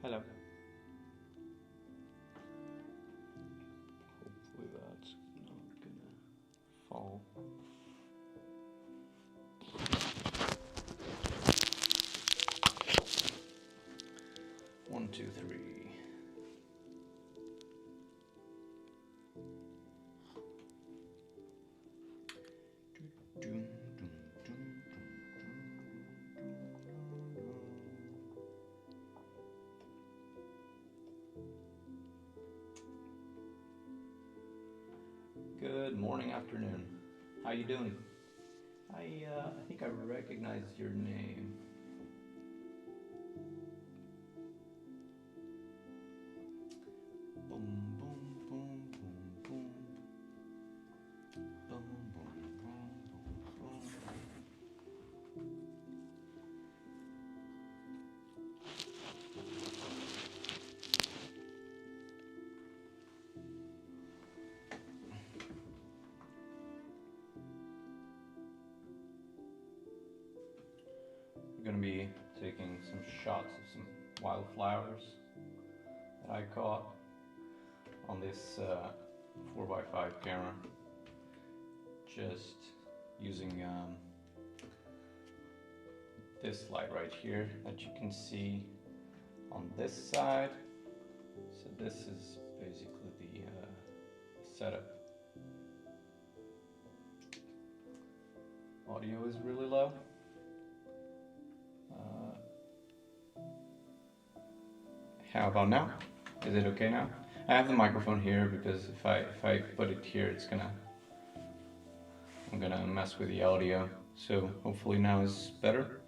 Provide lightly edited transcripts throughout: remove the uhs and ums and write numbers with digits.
Hello. Hopefully that's not gonna fall. 1, 2, 3. Good morning, afternoon. How you doing? I think I recognize your name. Boom, boom, boom, boom, boom. Boom, boom, boom, boom, boom. We're gonna be taking some shots of some wildflowers that I caught on this 4x5 camera, just using this light right here that you can see on this side. So this is basically the setup. Audio is really low. How about now? Is it okay now? I have the microphone here because if I put it here, I'm gonna mess with the audio. So hopefully now is better.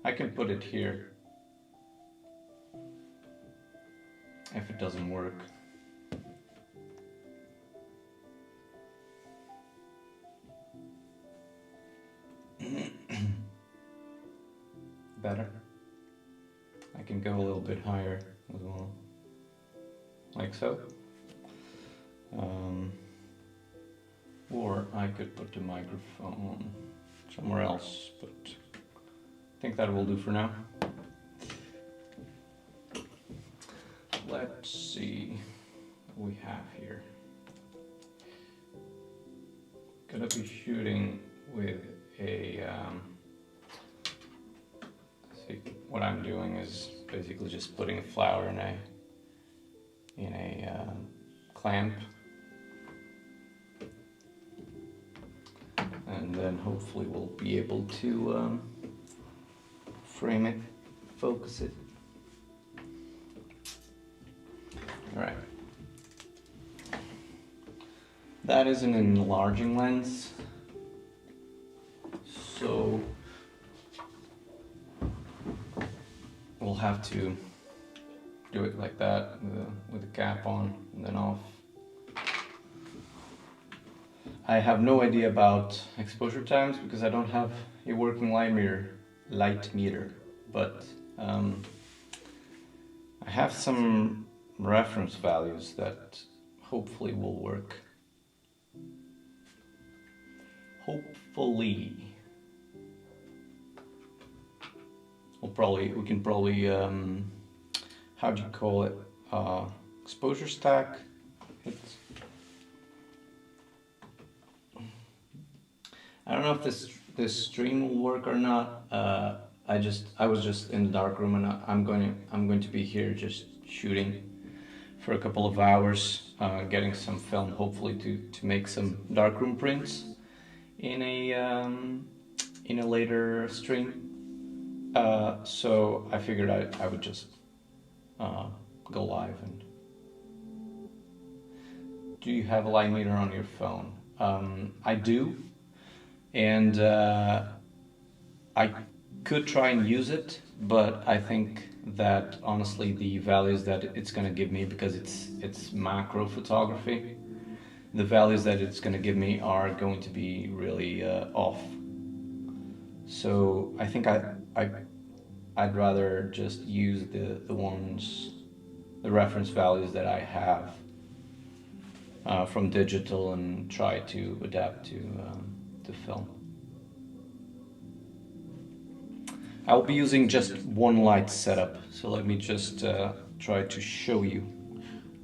I can put it here if it doesn't work. Better. I can go a little bit higher as well, like so. Or I could put the microphone somewhere else, but I think that will do for now. Let's see what we have here. Gonna be shooting with a what I'm doing is basically just putting a flower in a clamp, and then hopefully we'll be able to frame it, focus it. All right. That is an enlarging lens, so we'll have to do it like that with the cap on and then off. I have no idea about exposure times because I don't have a working light meter, but I have some reference values that hopefully will work. Hopefully. We can probably how do you call it? Exposure stack. I don't know if this stream will work or not. I was just in the darkroom, and I'm going to be here just shooting for a couple of hours, getting some film, hopefully to make some darkroom prints in a later stream. So I figured I would just go live. And do you have a light meter on your phone? I do, and I could try and use it, but I think that honestly the values that it's gonna give me, because it's macro photography, the values that it's gonna give me are going to be really off. So I think I'd rather just use the reference values that I have from digital and try to adapt to film. I'll be using just one light setup, so let me just try to show you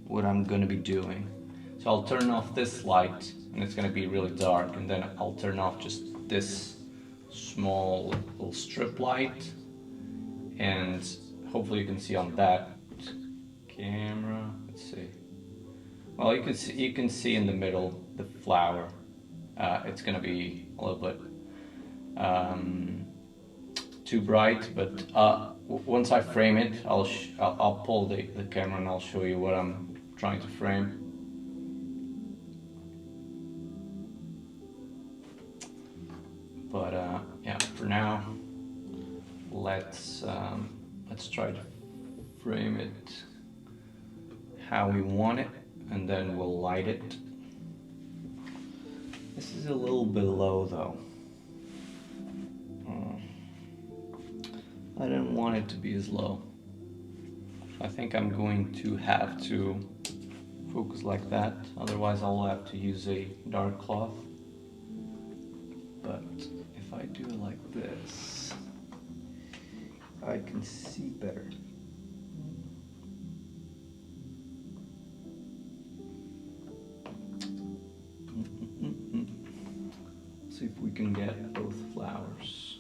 what I'm gonna be doing. So I'll turn off this light and it's gonna be really dark, and then I'll turn off just this small little strip light, and hopefully you can see on that camera. Let's see. Well, you can see in the middle the flower. It's gonna be a little bit too bright, but once I frame it, I'll pull the camera and I'll show you what I'm trying to frame. But yeah, for now, let's try to frame it how we want it, and then we'll light it. This is a little bit low though. I didn't want it to be as low. I think I'm going to have to focus like that, otherwise I'll have to use a dark cloth. But if I do it like this, I can see better. See if we can get both flowers.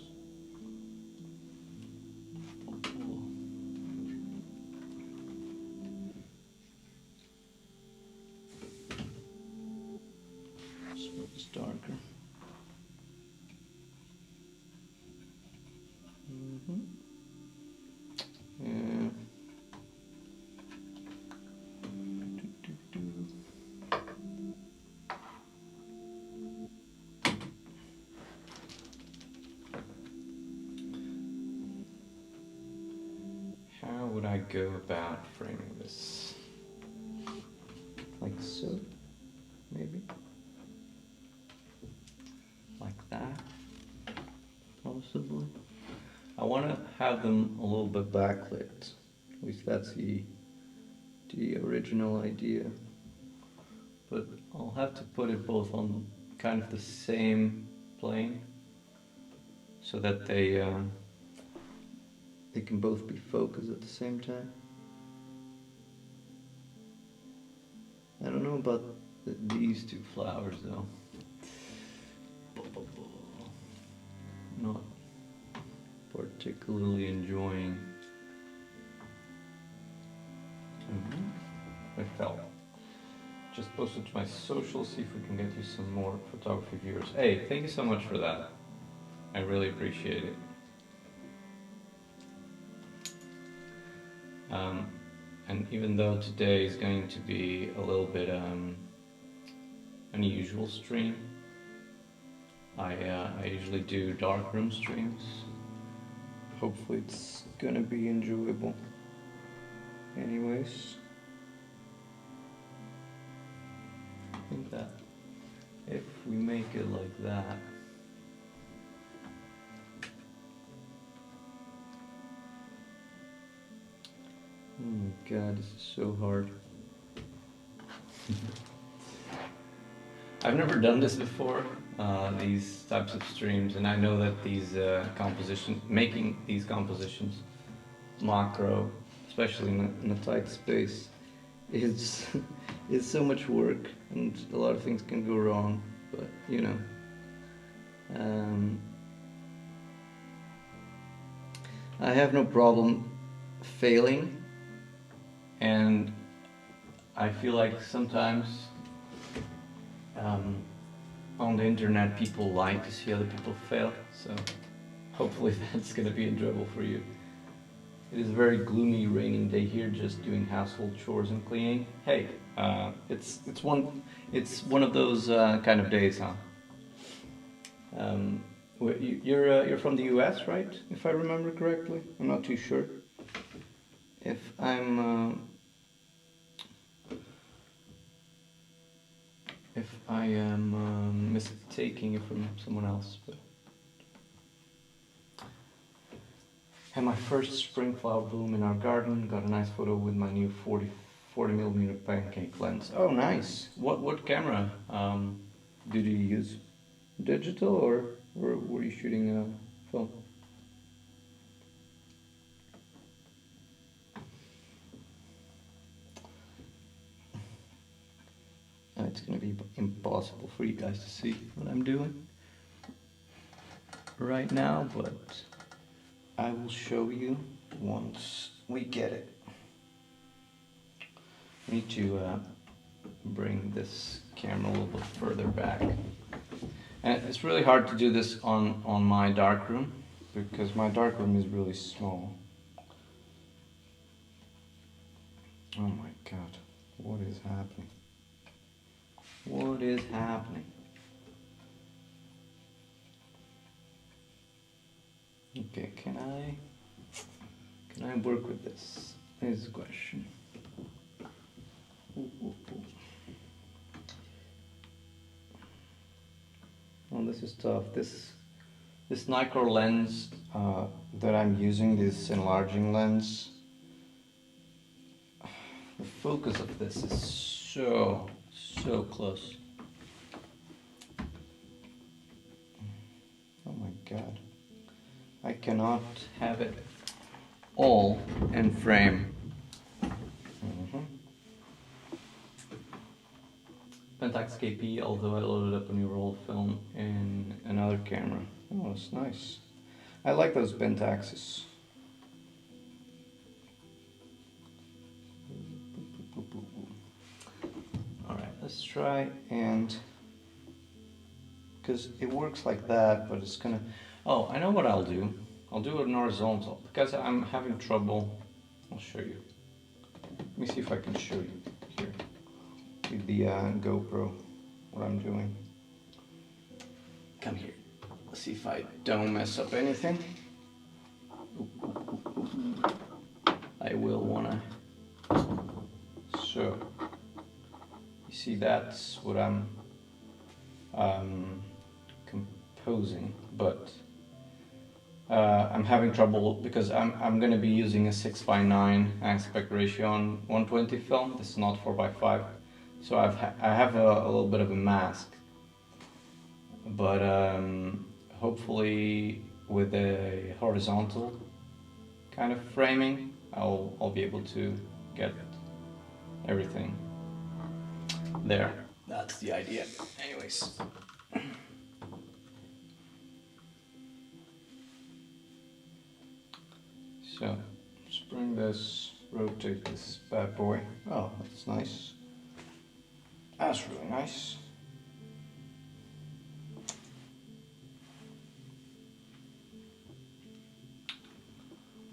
So it's darker. Yeah. How would I go about framing this? Like so, maybe? Like that, possibly. I want to have them a little bit backlit. At least that's the original idea. But I'll have to put it both on kind of the same plane, so that they can both be focused at the same time. I don't know about these two flowers though. Not particularly enjoying. I fell. Just post it to my social, see if we can get you some more photography viewers. Hey, thank you so much for that. I really appreciate it. And even though today is going to be a little bit unusual stream, I usually do Darkroom streams. Hopefully it's gonna be enjoyable. Anyways, I think that if we make it like that, oh my god, this is so hard. I've never done this before, these types of streams, and I know that these making these compositions macro, especially in a tight space, is so much work, and a lot of things can go wrong. But you know, I have no problem failing, and I feel like sometimes on the internet people like to see other people fail, so hopefully that's gonna be enjoyable for you. It is a very gloomy, raining day here, just doing household chores and cleaning. Hey, it's one of those kind of days, huh? You're from the US, right? If I remember correctly, I'm not too sure. If I am mistaking it from someone else, but. Had my first spring flower bloom in our garden. Got a nice photo with my new 40mm pancake lens. Oh, nice. What camera did you use? Digital or were you shooting film? it's gonna be impossible for you guys to see what I'm doing right now, but I will show you once we get it. I need to bring this camera a little bit further back. And it's really hard to do this on my darkroom, because my darkroom is really small. Oh my god, what is happening? What is happening? Okay, can I work with this? Is the question. Ooh. Oh, this is tough. This Nikkor lens that I'm using, this enlarging lens, the focus of this is so close. Oh my god. I cannot have it all in frame. Pentax KP, although I loaded up a new roll film in another camera. Oh, it's nice. I like those Pentaxes. Alright, let's try and... because it works like that, but it's gonna... Oh, I know what I'll do. I'll do it in horizontal, because I'm having trouble... I'll show you. Let me see if I can show you here. With the GoPro, what I'm doing. Come here. Let's see if I don't mess up anything. I will wanna. So, you see, that's what I'm composing, but I'm having trouble because I'm gonna be using a 6:9 aspect ratio on 120 film. This is not 4:5. So I have a little bit of a mask, but hopefully with a horizontal kind of framing, I'll be able to get everything there. That's the idea. Anyways. So let's bring this, rotate this bad boy. Oh, that's nice. That's really nice.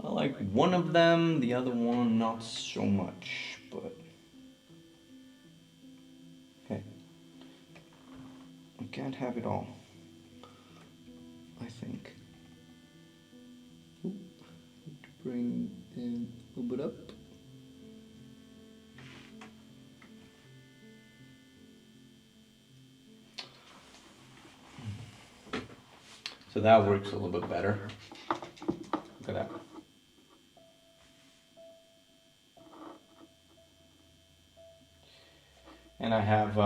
I like one of them, the other one not so much, but hey, I can't have it all, I think. Ooh, need to bring it a little bit up. So that works a little bit better. Look at that. And I have,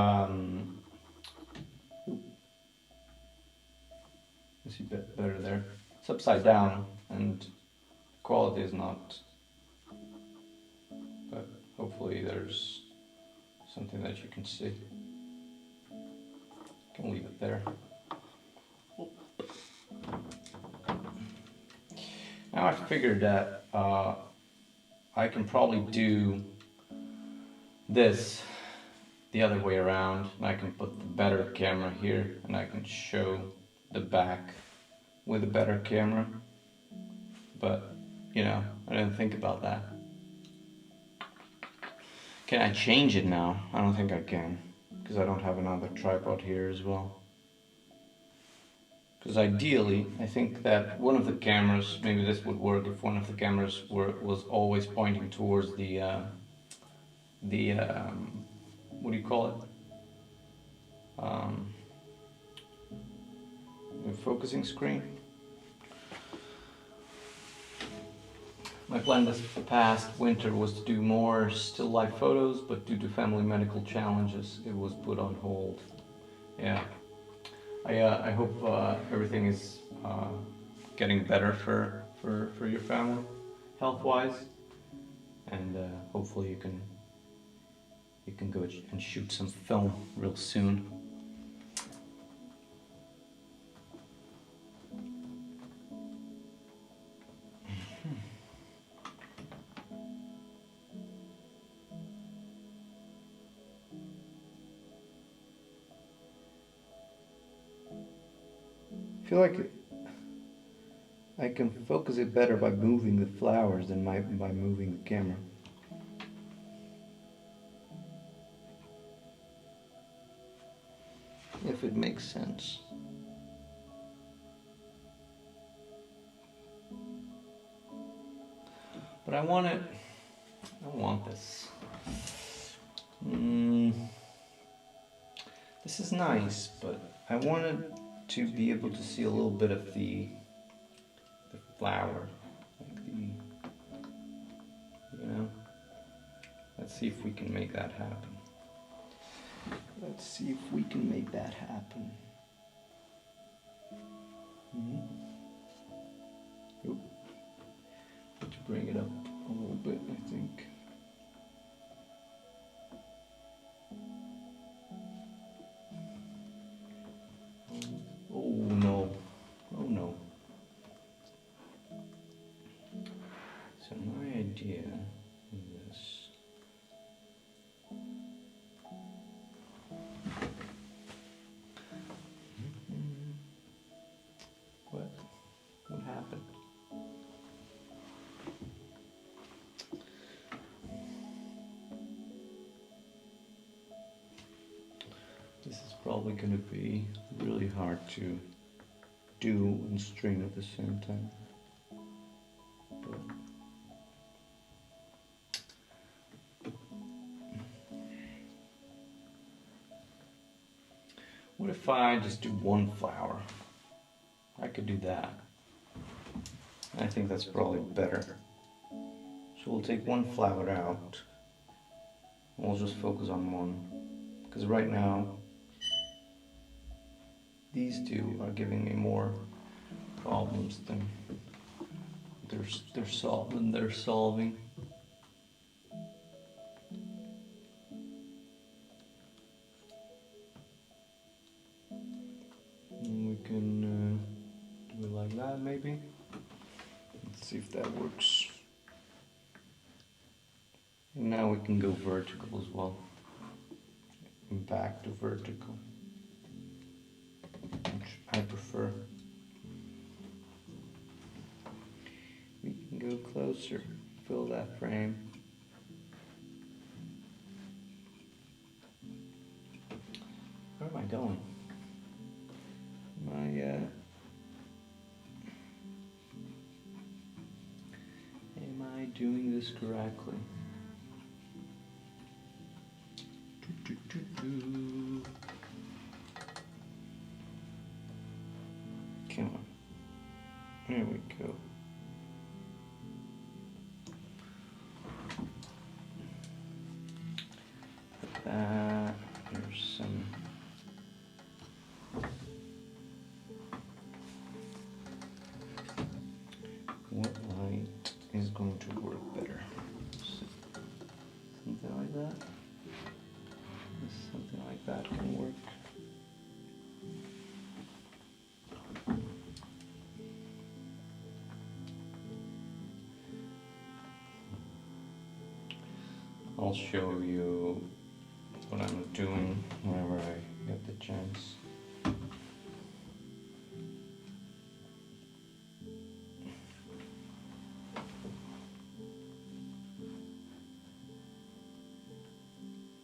let's see, better there. It's upside down and quality is not, but hopefully there's something that you can see. Can leave it there. Now I figured that I can probably do this the other way around, and I can put the better camera here and I can show the back with a better camera, but you know, I didn't think about that. Can I change it now? I don't think I can, because I don't have another tripod here as well. Because ideally, I think that one of the cameras, maybe this would work if one of the cameras was always pointing towards the what do you call it? The focusing screen. My plan this past winter was to do more still life photos, but due to family medical challenges, it was put on hold. Yeah. I hope everything is getting better for your family, health-wise, and hopefully you can go and shoot some film real soon. I feel like I can focus it better by moving the flowers than by moving the camera. If it makes sense. But I want this. This is nice, but I wanted to be able to see a little bit of the flower, like let's see if we can make that happen. Let's see if we can make that happen. Oop. Need to bring it up a little bit, I think. Oh no. Oh no. So my idea is this. What happened? This is probably going to be really hard to do and stream at the same time. But what if I just do one flower? I could do that. I think that's probably better. So we'll take one flower out. We'll just focus on one. Because right now, these two are giving me more problems than they're solving. And we can do it like that, maybe. Let's see if that works. And now we can go vertical as well. And back to vertical, which I prefer. We can go closer, fill that frame. Where am I going? Am I doing this correctly? Come on. There we go. That, there's some. What light is going to work better? Something like that. Something like that can work. I'll show you what I'm doing whenever I get the chance.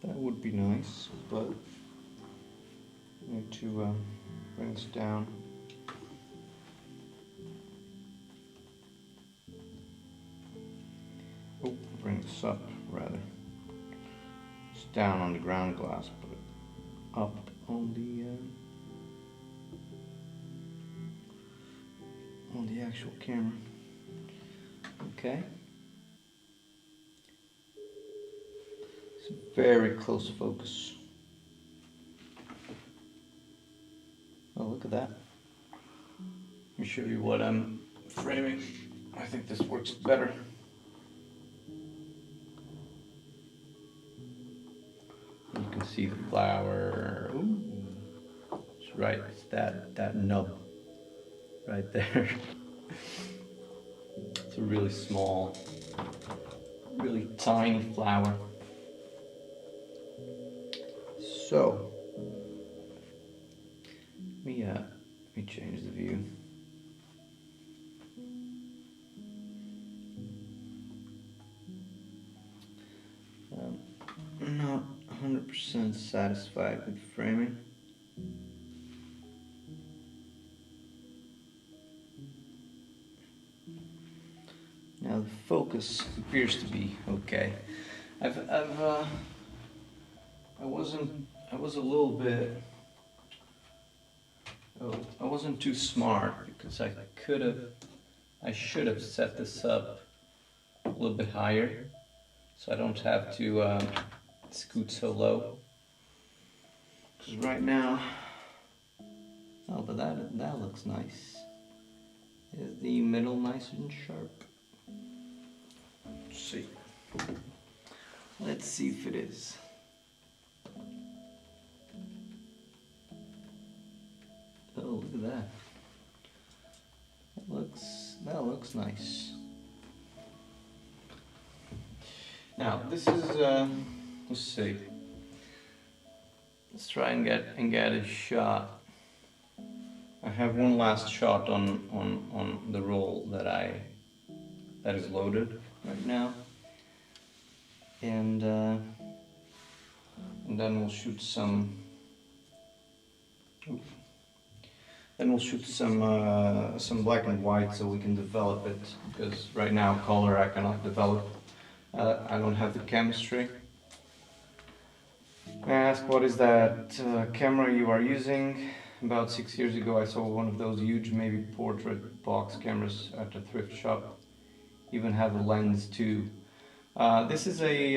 That would be nice, but I need to bring this down. Oh, bring this up rather. It's down on the ground glass, but up on the actual camera. Okay. It's a very close focus. Oh, look at that. Let me show you what I'm framing. I think this works better. see the flower. Ooh, it's right. It's that nub right there. It's a really small, really tiny flower. So let me change the view. I'm not 100% satisfied with framing. Now the focus appears to be okay. I was a little bit. Oh, I wasn't too smart because I should have set this up a little bit higher, so I don't have to scoot so low. Because right now, oh, but that looks nice. Is the middle nice and sharp? Let's see. Let's see if it is. Oh, look at that. That looks nice. Now this is let's see. Let's try and get a shot. I have one last shot on the roll that is loaded right now, and then we'll shoot some. Then we'll shoot some black and white so we can develop it, because right now color I cannot develop. I don't have the chemistry. May I ask, what is that camera you are using? About 6 years ago I saw one of those huge, maybe portrait box cameras at a thrift shop. Even have a lens too. This is a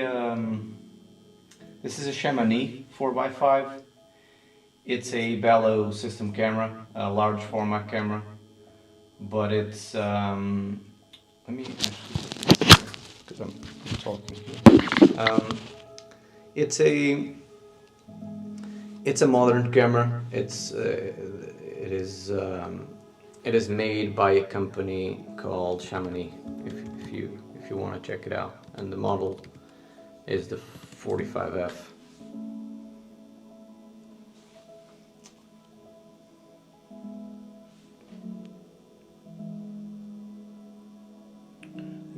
Chamonix 4x5. It's a bellow system camera, a large format camera, but it's let me actually, because I'm talking here. It's a modern camera. It is made by a company called Chamonix. If you want to check it out, and the model is the 45F.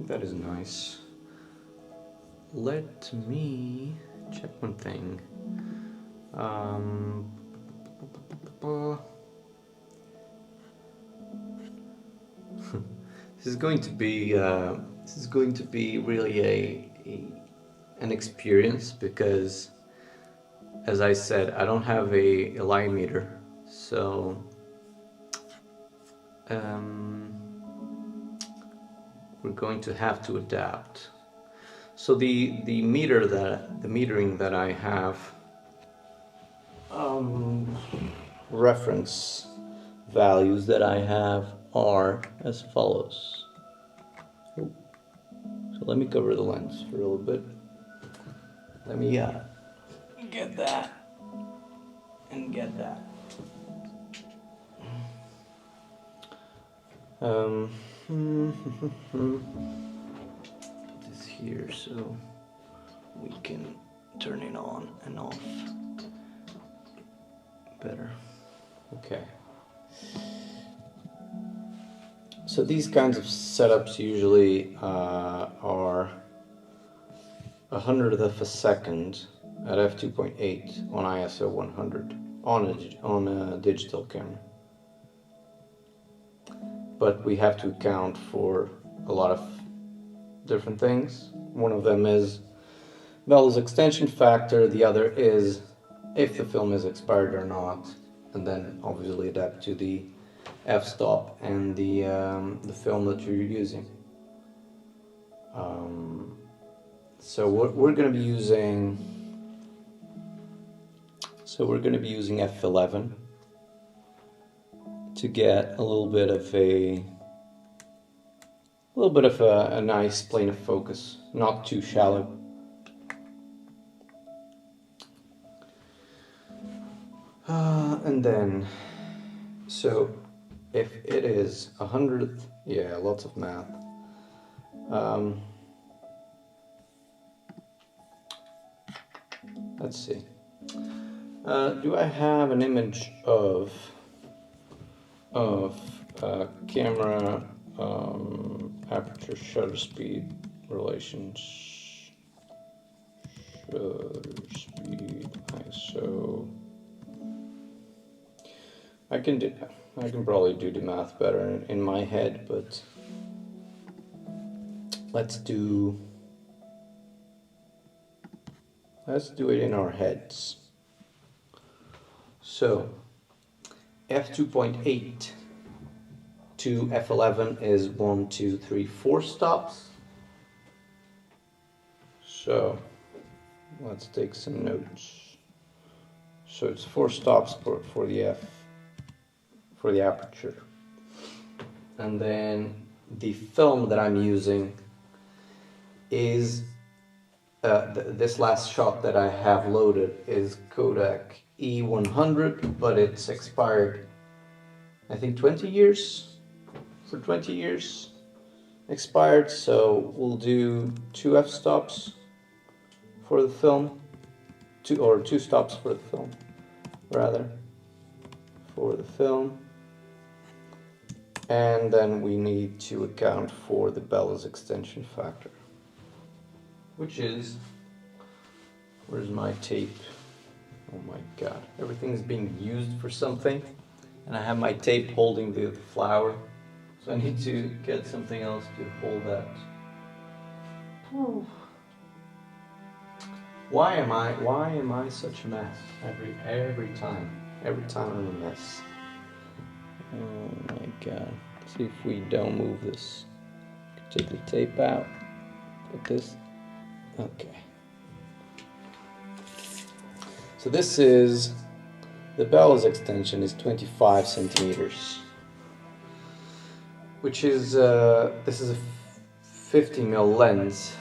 That is nice. Let me check one thing. This is going to be really an experience, because, as I said, I don't have a line meter, so we're going to have to adapt. So the metering that I have, reference values that I have are as follows. So let me cover the lens for a little bit. Let me get that and get that. Put this here so we can turn it on and off better. Okay. So these kinds of setups usually are 100th of a second at f2.8 on ISO 100 on a digital camera. But we have to account for a lot of different things. One of them is Bell's extension factor, the other is if the film is expired or not, and then obviously adapt to the f-stop and the film that you're using. So we're going to be using f11 to get a little bit of a nice plane of focus, not too shallow. And then, so if it is 100th, yeah, lots of math. Let's see. Do I have an image of camera aperture shutter speed relations? Shutter speed ISO. I can probably do the math better in my head, but let's do it in our heads. So f2.8 to f11 is 1, 2, 3, 4 stops. So let's take some notes. So it's 4 stops for the aperture. And then the film that I'm using is this last shot that I have loaded is Kodak E100, but it's expired, I think 20 years, for 20 years expired, so we'll do 2 f-stops for the film, 2 stops for the film, rather, for the film, and then we need to account for the bellows extension factor, which is, where's my tape? Oh my god, everything's being used for something, and I have my tape holding the flower, so I need to get something else to hold that. Oh. Why am I such a mess every time I'm a mess? Oh my god. Let's see if we don't move this. Take the tape out. Put this. Okay. So this is, the bellows extension is 25 centimeters, which is, this is a 50 mil lens.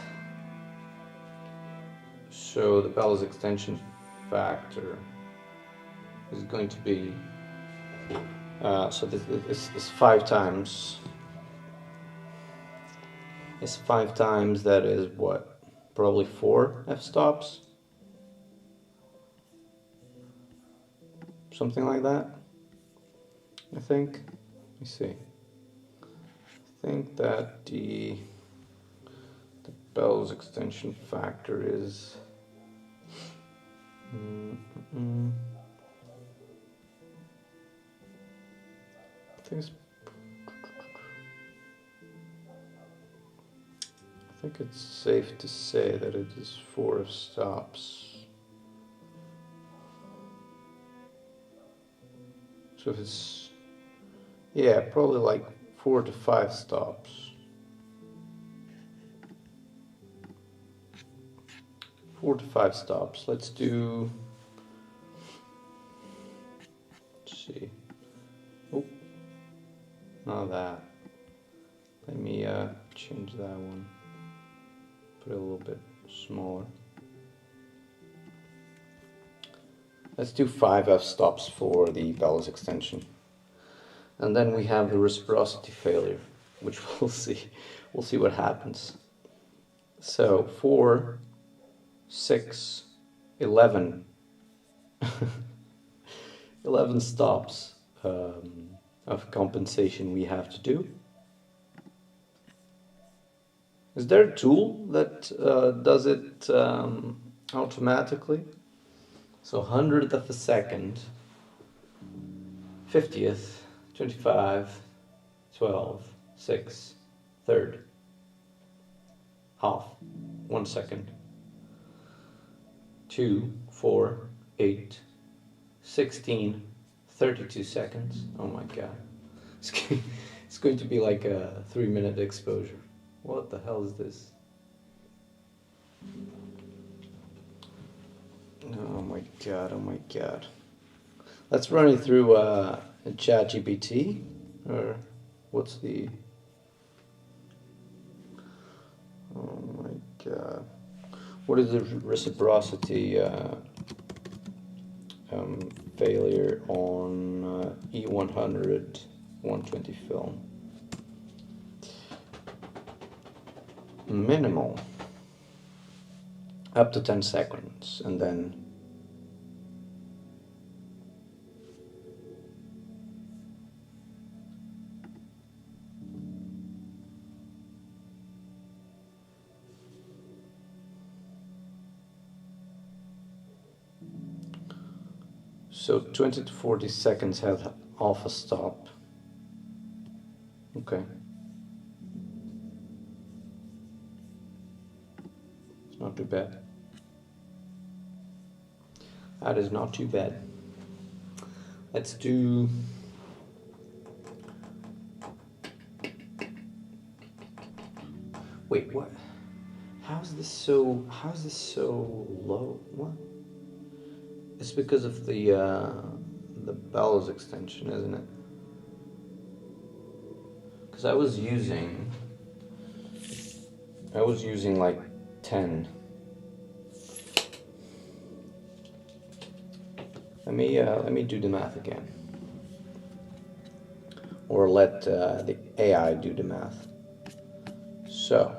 So the bellows extension factor is going to be, so this is 5 times. It's 5 times, that is what? Probably 4 f-stops? Something like that, I think. Let me see. I think that the bellows extension factor is I think it's safe to say that it is 4 stops. So if it's, yeah, probably like 4 to 5 stops. 4 to 5 stops. Let's do, let's see. Oh, not that. Let me change that one. Put it a little bit smaller. Let's do 5 f-stops for the bellows extension. And then we have the reciprocity failure, which we'll see. We'll see what happens. So 4, 6, 11. 11 stops of compensation we have to do. Is there a tool that does it automatically? So 100th of a second, 50th, 25, 12, 6, third, half, 1 second, 2, 4, 8, 16, 32 seconds. Oh my god. It's going to be like a 3-minute exposure. What the hell is this? Oh my god, oh my god. Let's run it through ChatGPT, or what's the... Oh my god. What is the reciprocity failure on E100 120 film. Minimal. Up to 10 seconds, and then so 20 to 40 seconds have alpha stop. Okay. It's not too bad. That is not too bad. Let's do... Wait, what? How's this so low? What? It's because of the bellows extension, isn't it? Because I was using like 10. Let me do the math again, or let the AI do the math. So.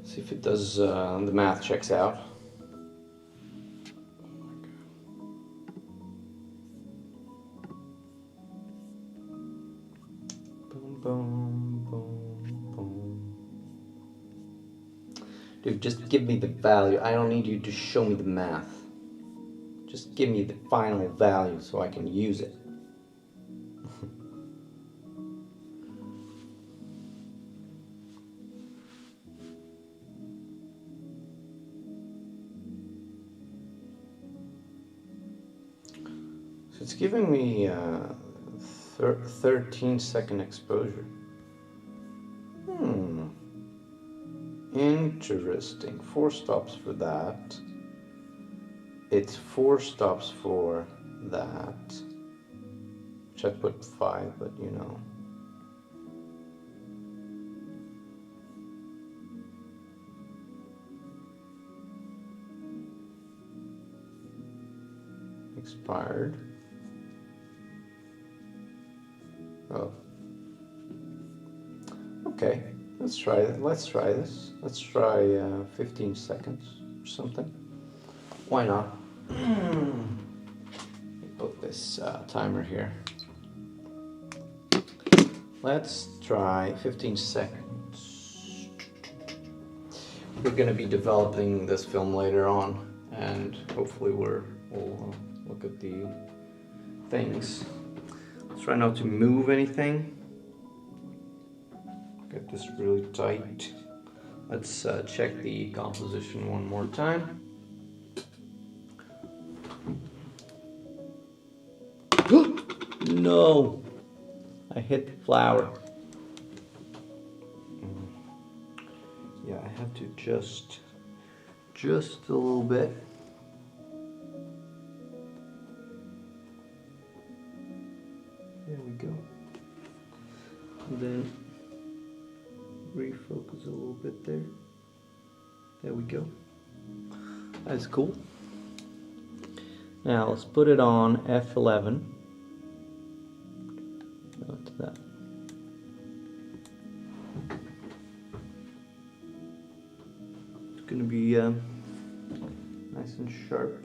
See if it does, the math checks out. Boom, boom, boom, boom. Dude, just give me the value. I don't need you to show me the math. Just give me the final value so I can use it. So it's giving me 13-second exposure. Interesting. 4 stops for that. It's 4 stops for that. Which I put 5, but you know. Expired. Oh. Okay. Let's try it. Let's try this. Let's try 15 seconds or something. Why not? Let me put this timer here. Let's try 15 seconds. We're going to be developing this film later on, and hopefully we'll look at the things. Let's try not to move anything. Get this really tight. Let's check the composition one more time. No! I hit the flower. Yeah, I have to just a little bit. There we go. And then refocus a little bit there. There we go. That's cool. Now let's put it on F11. Go to that. It's gonna be nice and sharp.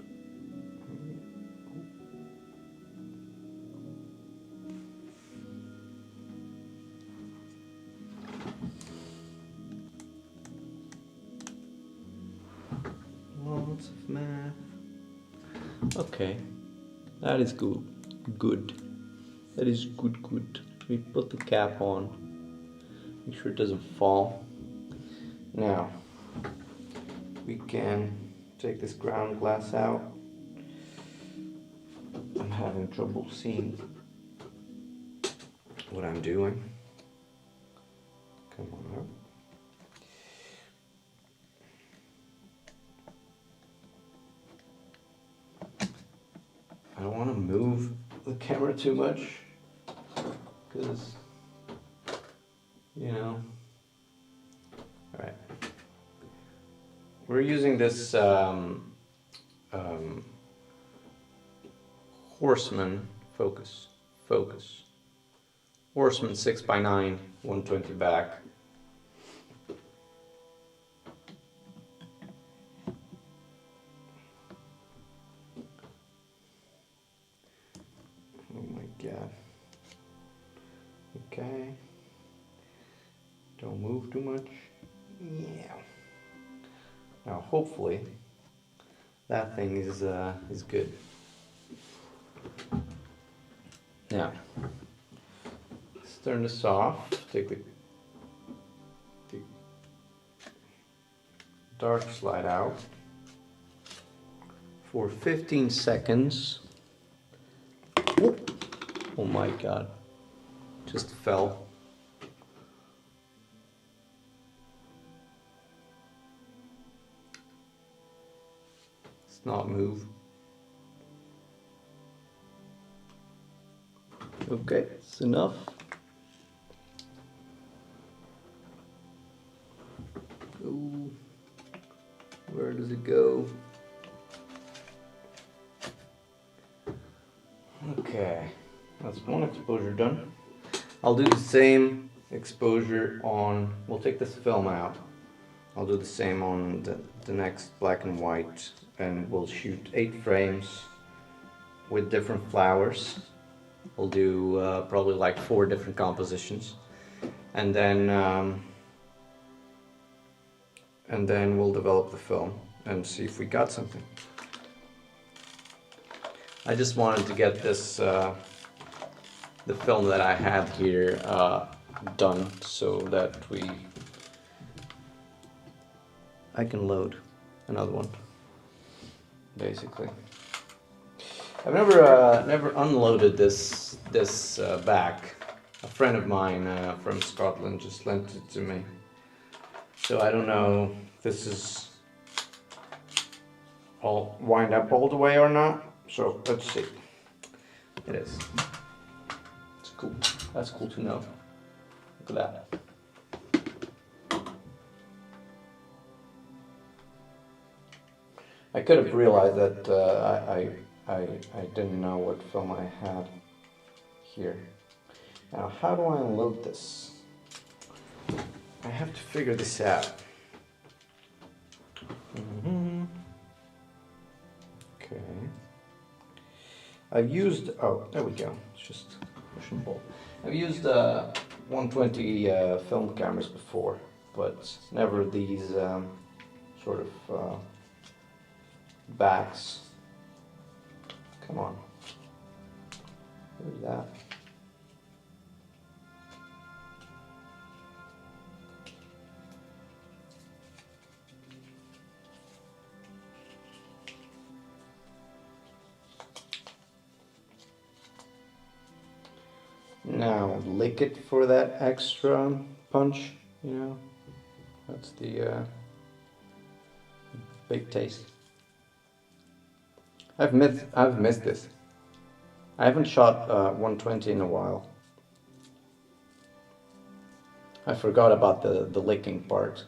Lots of math. Okay, that is good. Good. That is good. We put the cap on. Make sure it doesn't fall. Now, we can take this ground glass out. I'm having trouble seeing what I'm doing. Come on up. I don't want to move the camera too much because, you know. Alright. We're using this Horseman focus. Horseman 6x9, 120 back. Oh my god. Okay. Don't move too much. Yeah. Now hopefully that thing is good. Now let's turn this off. Take the dark slide out for 15 seconds. Oh my god, just fell. Let's not move. Okay, it's enough. Ooh, where does it go? Okay, that's one exposure done. I'll do the same exposure on, we'll take this film out. I'll do the same on the next black and white, and we'll shoot 8 frames with different flowers. We'll do probably like 4 different compositions, and then we'll develop the film and see if we got something. I just wanted to get this the film that I have here done so that I can load another one, basically. I've never unloaded this back. A friend of mine from Scotland just lent it to me. So I don't know if this is all wind up all the way or not. So let's see. It is. It's cool. That's cool to know. Look at that. I could have realized that I didn't know what film I had here. Now, how do I unload this? I have to figure this out. Okay. I've used, oh, there we go. It's just push and pull. I've used 120 film cameras before, but never these sort of backs. Come on. Look at that. Now lick it for that extra punch, you know. That's the big taste. I've missed this. I haven't shot 120 in a while. I forgot about the licking part.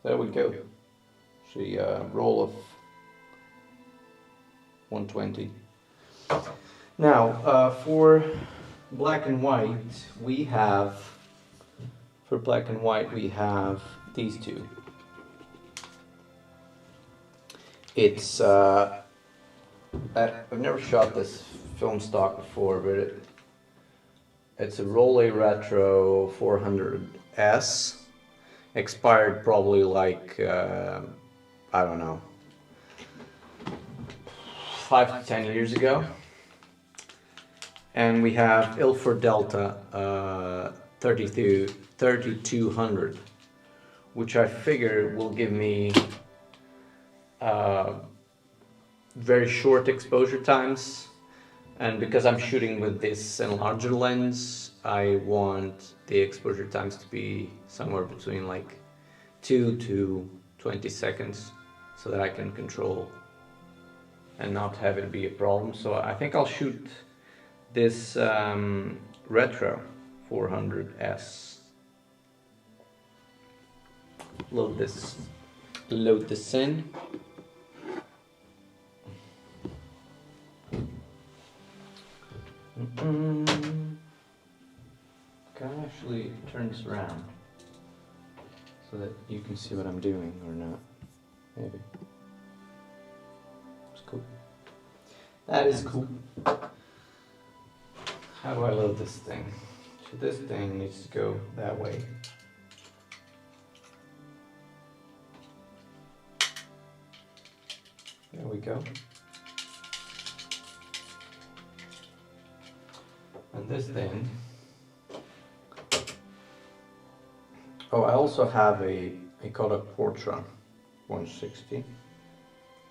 There we go. See, roll of 120. Now, for black and white, we have these two. It's I've never shot this film stock before, but it's a Rolei Retro 400S, expired probably like I don't know, 5 to 10 years ago. And we have Ilford Delta 3200, which I figure will give me very short exposure times. And because I'm shooting with this enlarger lens, I want the exposure times to be somewhere between like 2 to 20 seconds so that I can control and not have it be a problem. So I think I'll shoot this Retro 400S. Load this in. Can I actually turn this around so that you can see what I'm doing or not? Maybe. It's cool. That is cool. How do I load this thing? So this thing needs to go that way. There we go. And this thing. Oh, I also have a Kodak Portra 160,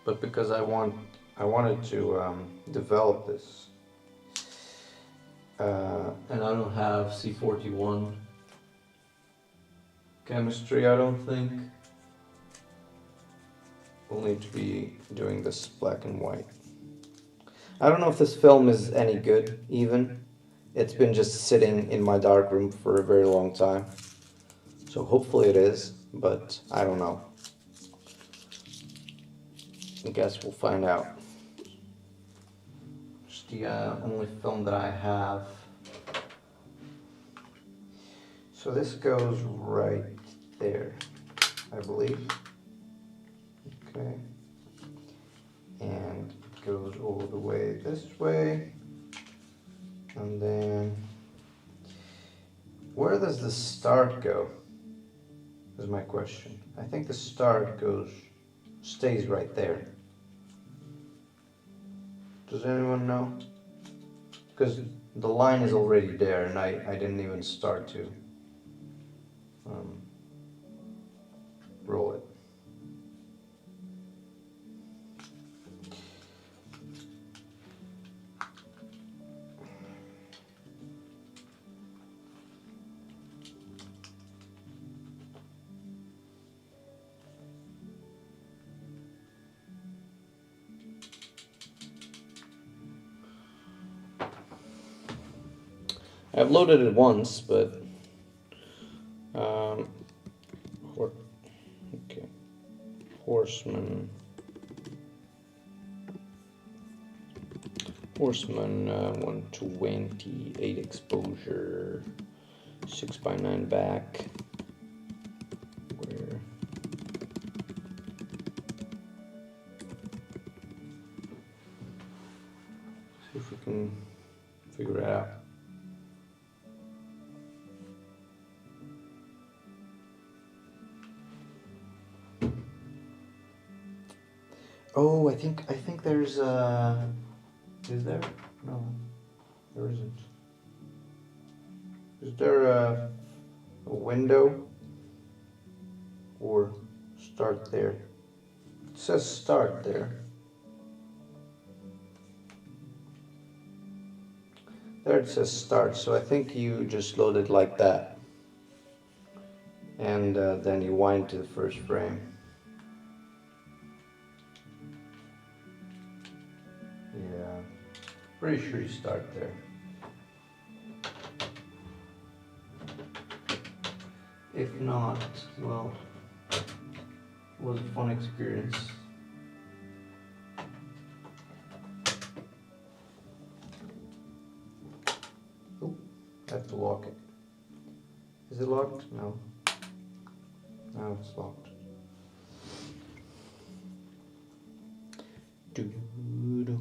but because I wanted to develop this, and I don't have C41 chemistry. I don't think we'll need to be doing this black and white. I don't know if this film is any good even. It's been just sitting in my darkroom for a very long time. So hopefully it is, but I don't know. I guess we'll find out. It's the only film that I have. So this goes right there, I believe. Okay. And it goes all the way this way. And then, where does the start go? Is my question. I think the start stays right there. Does anyone know? Because the line is already there and I didn't even start to roll it. I've loaded it once, but okay, Horseman 128 exposure, 6x9 back. Where? See if we can figure it out. Oh, I think there's is there? No, there isn't. Is there a window or start there? It says start there. There it says start, so I think you just load it like that. And then you wind to the first frame. Yeah, pretty sure you start there. If not, well, it was a fun experience. Oh, I have to lock it. Is it locked? No. No, it's locked. Doo-doo.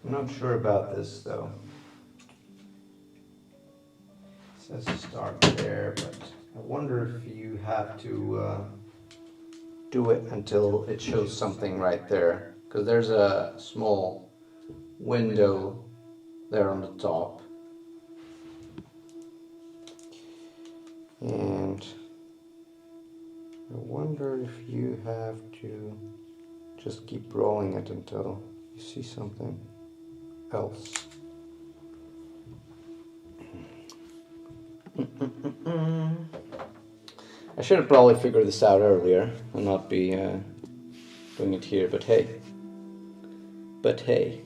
I'm not sure about this though. It says start there, but I wonder if you have to do it until it shows something right there, because there's a small window there on the top, and I wonder if you have to just keep rolling it until you see something else. I should have probably figured this out earlier and not be doing it here, but hey. But hey.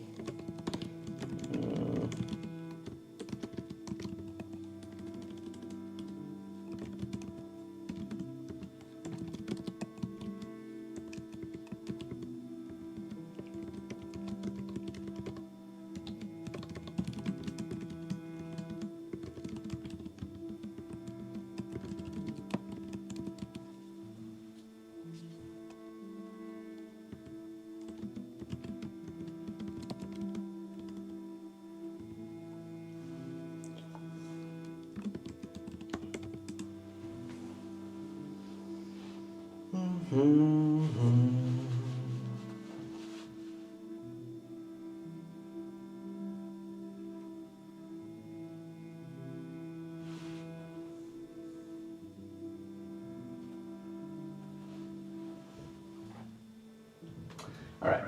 All right.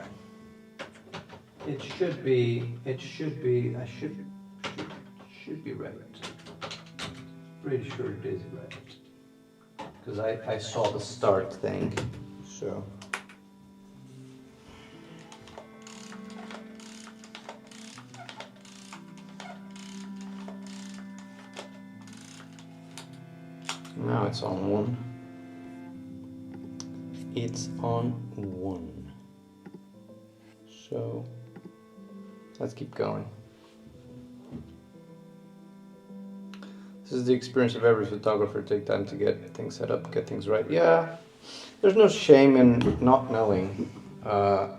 It should be, I should be right. Pretty sure it is right. Because I saw the start thing, so. Now it's on 1. It's on 1. So let's keep going. This is the experience of every photographer. Take time to get things set up, get things right. Yeah, there's no shame in not knowing. At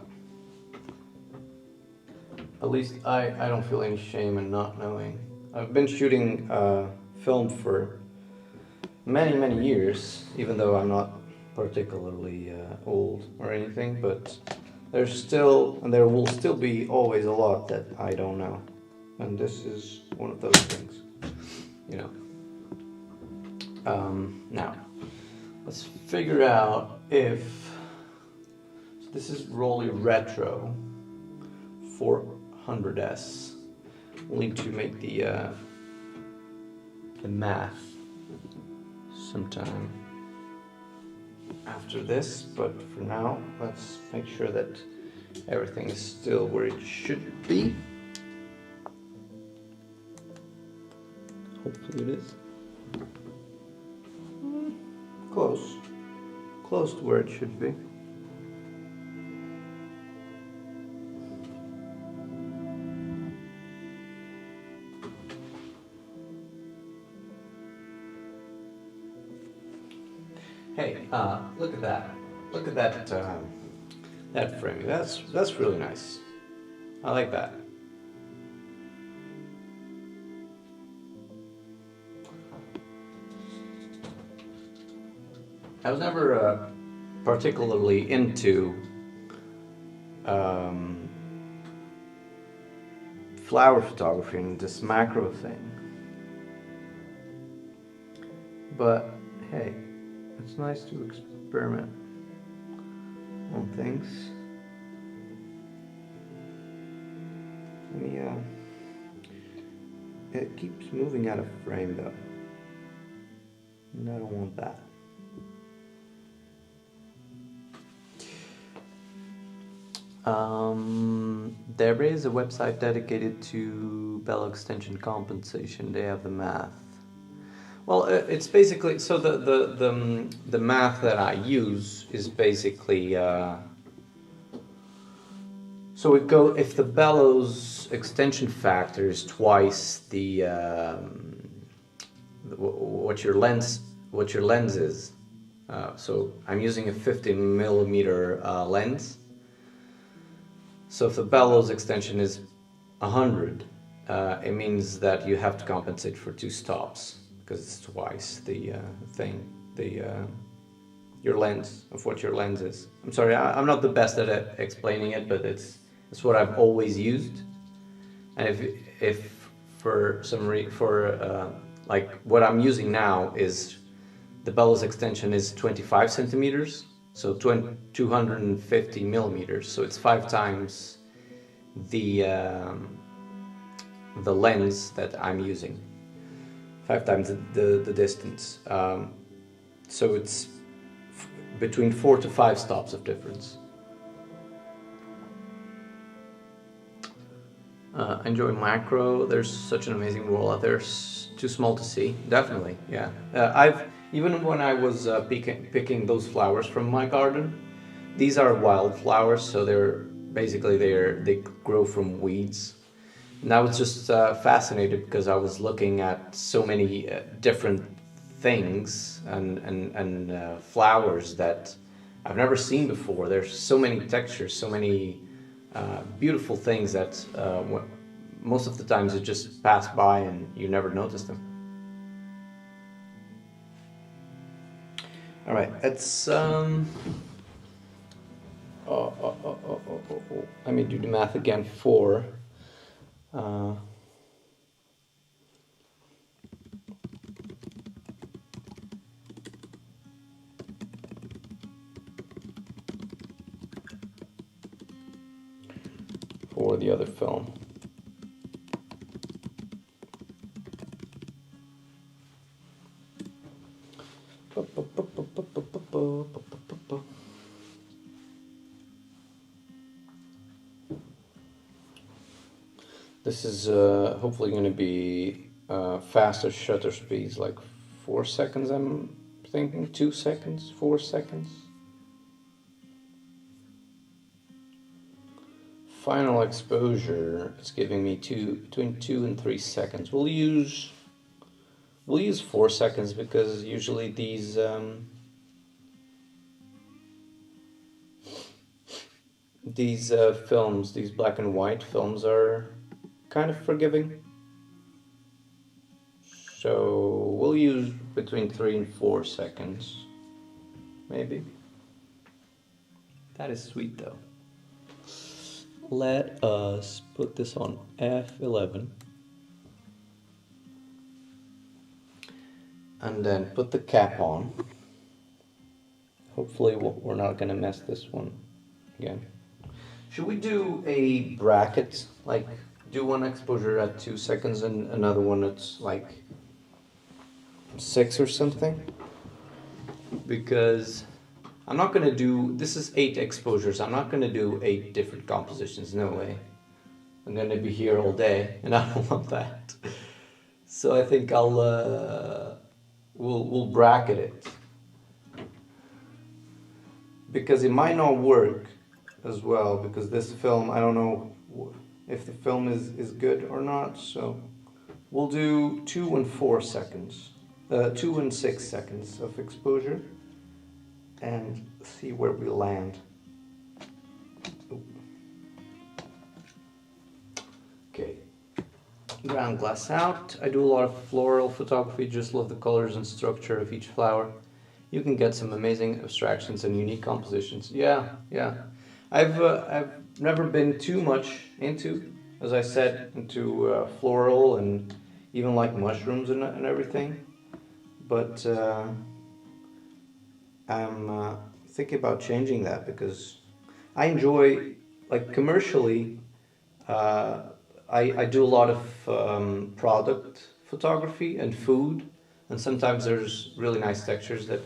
least I don't feel any shame in not knowing. I've been shooting film for many years, even though I'm not particularly old or anything, but there's still, and there will still be always a lot that I don't know. And this is one of those things, you know. Now, let's figure out if, so this is Rolly Retro 400S. We'll need to make the math sometime after this, but for now, let's make sure that everything is still where it should be. Hopefully it is. Close to where it should be. Hey, look at that. Look at that, that framing. That's really nice. I like that. I was never particularly into flower photography and this macro thing. But hey, it's nice to experiment on things. It keeps moving out of frame though, and I don't want that. There is a website dedicated to bellow extension compensation. They have the math. Well, it's basically, so the math that I use is basically, so it go, if the bellows extension factor is twice the what your lens is. So I'm using a 50mm lens. So if the bellows extension is 100, it means that you have to compensate for 2 stops. because it's twice the thing, the your lens, of what your lens is. I'm sorry, I'm not the best at explaining it, but it's what I've always used. And if for some like what I'm using now is the bellows extension is 25 centimeters, so 250 millimeters, so it's 5 times the lens that I'm using, 5 times the distance. So it's between 4 to 5 stops of difference. Enjoy macro. There's such an amazing world out there. Too small to see. Definitely, yeah. I've even when I was picking those flowers from my garden, these are wildflowers, so they grow from weeds. And I was just fascinated because I was looking at so many different things and flowers that I've never seen before. There's so many textures, so many beautiful things that most of the times you just pass by and you never notice them. All right, let's let me do the math again. For the other film. This is hopefully going to be faster shutter speeds, like 4 seconds, I'm thinking, 2 seconds, 4 seconds. Final exposure, it's giving me between 2 and 3 seconds. We'll use 4 seconds because usually these films, these black and white films, are kind of forgiving. So we'll use between 3 and 4 seconds, maybe. That is sweet though. Let us put this on F11 and then put the cap on. Hopefully we're not going to mess this one again. Should we do a bracket, like do one exposure at 2 seconds and another one at like 6 or something? Because I'm not going to do, this is 8 exposures, I'm not going to do 8 different compositions, no way. I'm going to be here all day, and I don't want that. So I think we'll bracket it. Because it might not work as well, because this film, I don't know if the film is good or not, so we'll do 2 and 4 seconds, 2 and 6 seconds of exposure, and see where we land. Okay, ground glass out. I do a lot of floral photography, just love the colors and structure of each flower. You can get some amazing abstractions and unique compositions. Yeah. I've never been too much into, as I said, into floral and even like mushrooms and everything, but I'm thinking about changing that because I enjoy, like commercially, I do a lot of product photography and food, and sometimes there's really nice textures that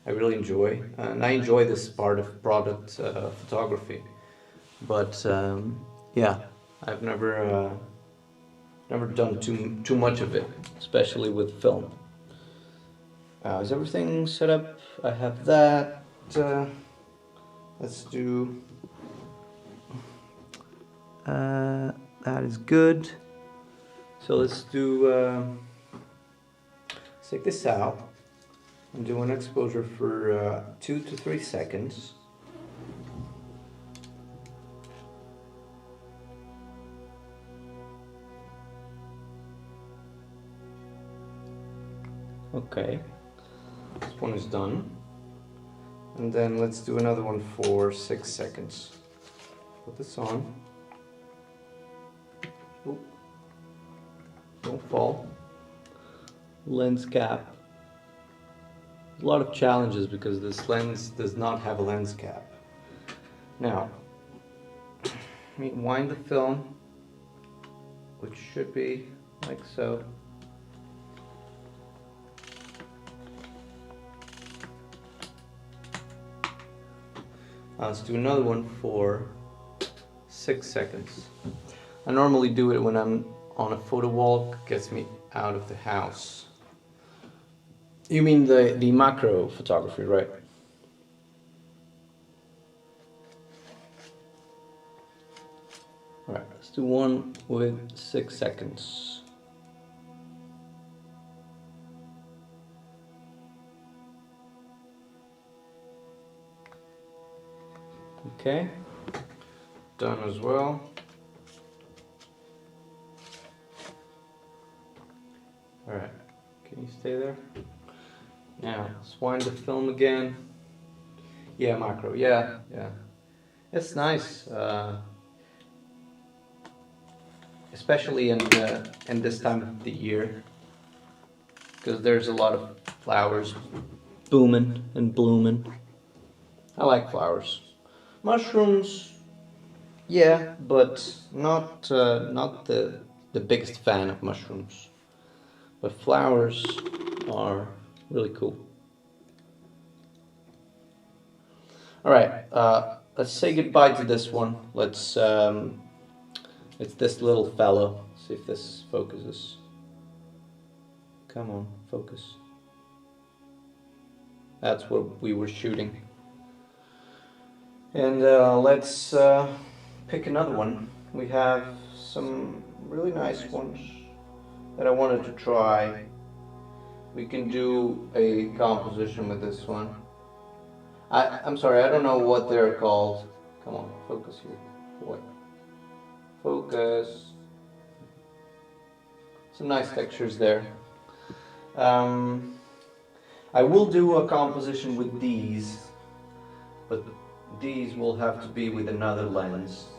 I really enjoy, and I enjoy this part of product photography. But yeah, I've never done too much of it, especially with film. Is everything set up? I have that. Let's do. That is good. So let's do. Let's take this out and do an exposure for 2 to 3 seconds. Okay, this one is done. And then let's do another one for 6 seconds. Put this on. Oop. Don't fall. Lens cap. A lot of challenges because this lens does not have a lens cap. Now, let me wind the film, which should be like so. Let's do another one for 6 seconds. I normally do it when I'm on a photo walk, gets me out of the house. You mean the macro photography, right? Alright, let's do one with 6 seconds. Okay, done as well. Alright, can you stay there? Now, let's wind the film again. Yeah, macro, yeah. It's nice, especially in this time of the year, because there's a lot of flowers booming and blooming. I like flowers. Mushrooms, yeah, but not the biggest fan of mushrooms. But flowers are really cool. All right, let's say goodbye to this one. Let's it's this little fellow. See if this focuses. Come on, focus. That's what we were shooting. And let's pick another one. We have some really nice ones that I wanted to try. We can do a composition with this one. I'm sorry, I don't know what they're called. Come on, focus here. Boy. Focus. Some nice textures there. I will do a composition with these, but these will have to be with another lens,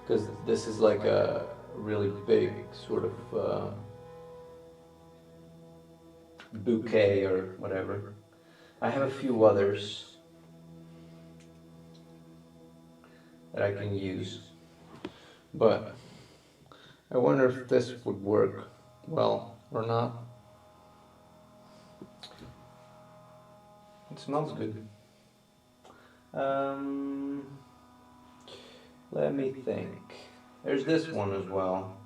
because this is like a really big sort of bouquet or whatever. I have a few others that I can use, but I wonder if this would work well or not. It smells good. Let me think. There's this one as well,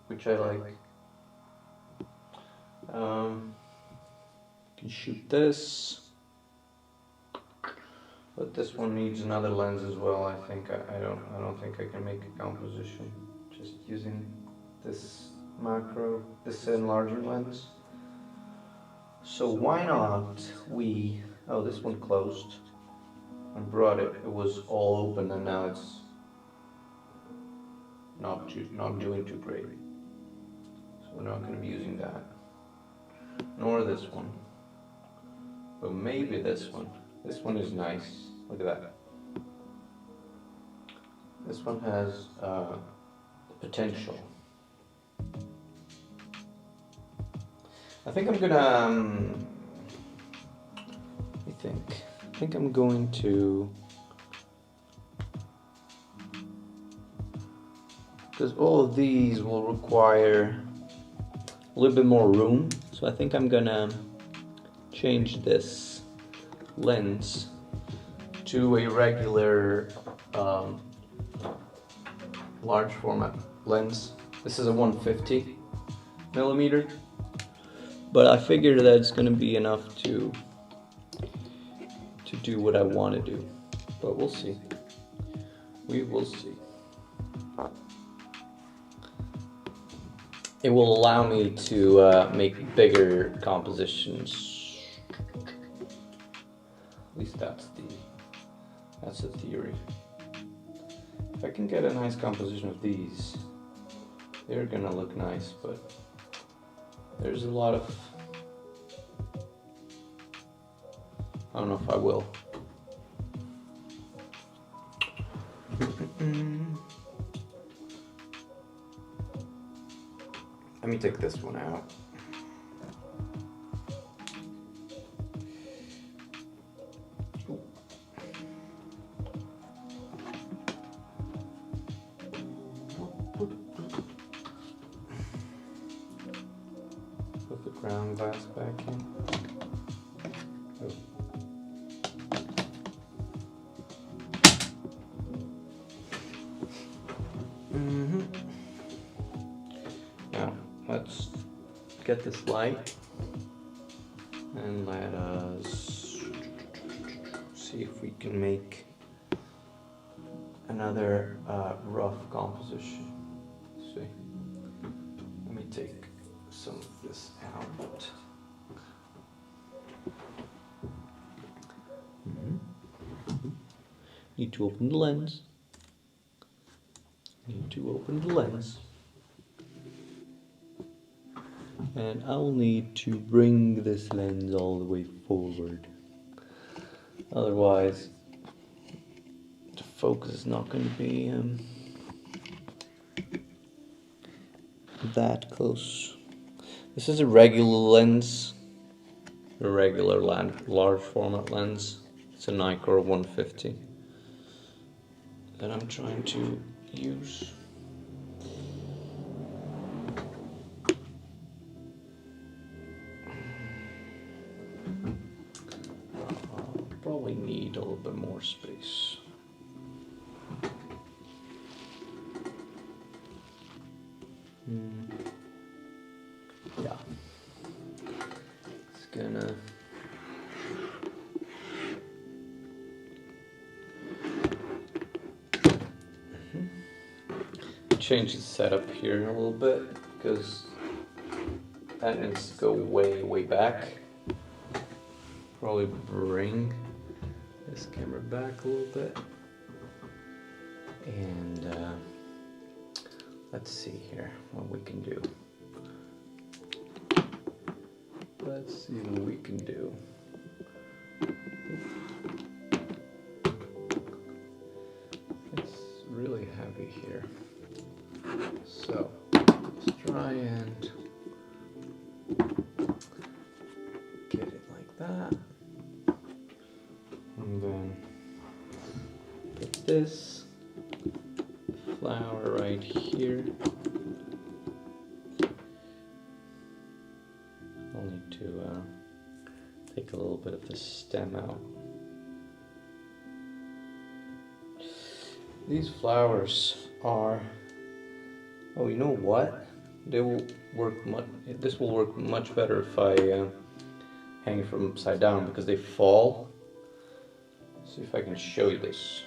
which I like. Can shoot this, but this one needs another lens as well. I think I don't think I can make a composition just using this macro, this enlarging lens. So why not we? Oh, this one closed. I brought it. It was all open, and now it's not doing too great. So we're not going to be using that, nor this one. But maybe this one. This one is nice. Look at that. This one has potential. I think I'm gonna. I think I'm going to, because all of these will require a little bit more room. So I think I'm gonna change this lens to a regular large format lens. This is a 150mm, but I figured that it's gonna be enough to do what I want to do, but we'll see. We will see. It will allow me to make bigger compositions. At least that's the theory. If I can get a nice composition of these, They're gonna look nice, but there's a lot of, I don't know if I will. Let me take this one out. Put the ground glass back in. Oh. Now, let's get this light and let us see if we can make another rough composition. Let's see. Let me take some of this out. Need to open the lens. Need to open the lens. And I'll need to bring this lens all the way forward. Otherwise, the focus is not going to be that close. This is a regular lens, a regular large format lens. It's a Nikkor 150 that I'm trying to use. Probably need a little bit more space. Yeah. It's gonna change the setup here a little bit because that needs to go way back. Probably bring this camera back a little bit. And let's see here what we can do. Let's see what we can do. It's really heavy here. So let's try and get it like that. And then put this flower right here. I'll need to take a little bit of the stem out. These flowers are, oh, you know what? They will work this will work much better if I hang it from upside down because they fall. See if I can show you this.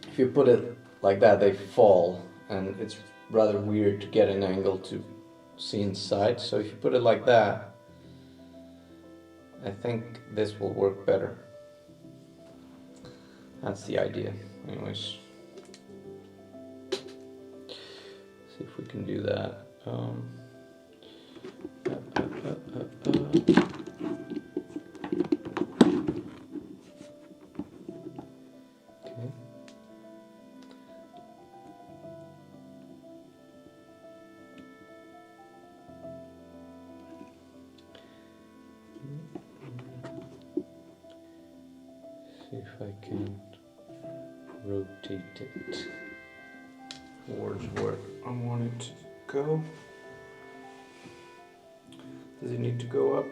If you put it like that, they fall, and it's rather weird to get an angle to see inside. So if you put it like that, I think this will work better. That's the idea. Anyways, see if we can do that. Okay. See if I can rotate it towards where I want it to go. Does it need to go up?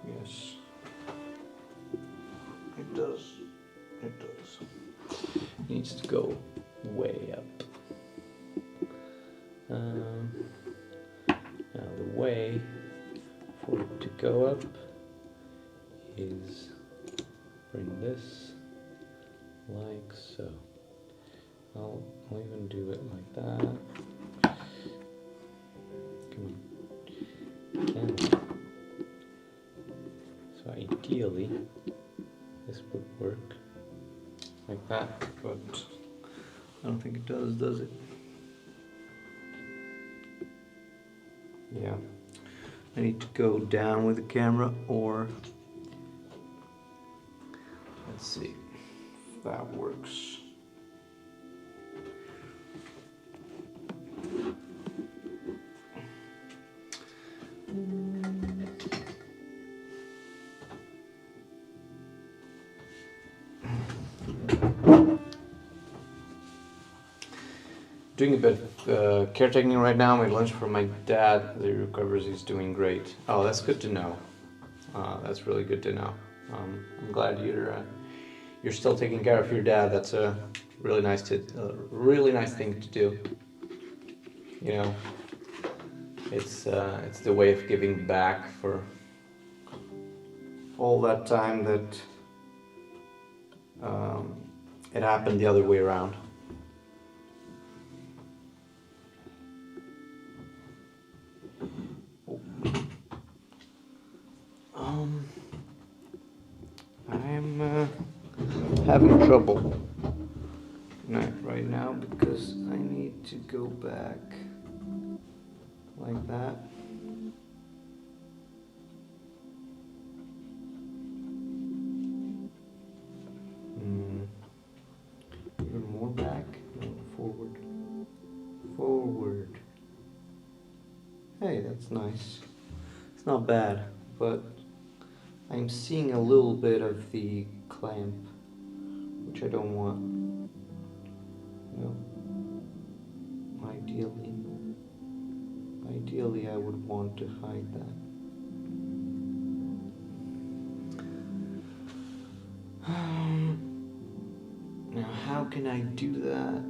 Yes. It does. It does. It needs to go way up. Now the way for it to go up is bring this like so. I'll even do it like that. Come on. Again. So ideally, this would work like that, but I don't think it does it? Yeah. I need to go down with the camera, or let's see if that works. Doing a bit of caretaking right now. My lunch for my dad. As he recovers, he's doing great. Oh, that's good to know. That's really good to know. I'm glad you're still taking care of your dad. That's a really nice thing to do. You know, it's the way of giving back for all that time that it happened the other way around. I'm having trouble right now because I need to go back like that. Even more back? No, forward. Forward. Hey, that's nice. It's not bad, but I'm seeing a little bit of the clamp, which I don't want. No. Ideally I would want to hide that. Now how can I do that?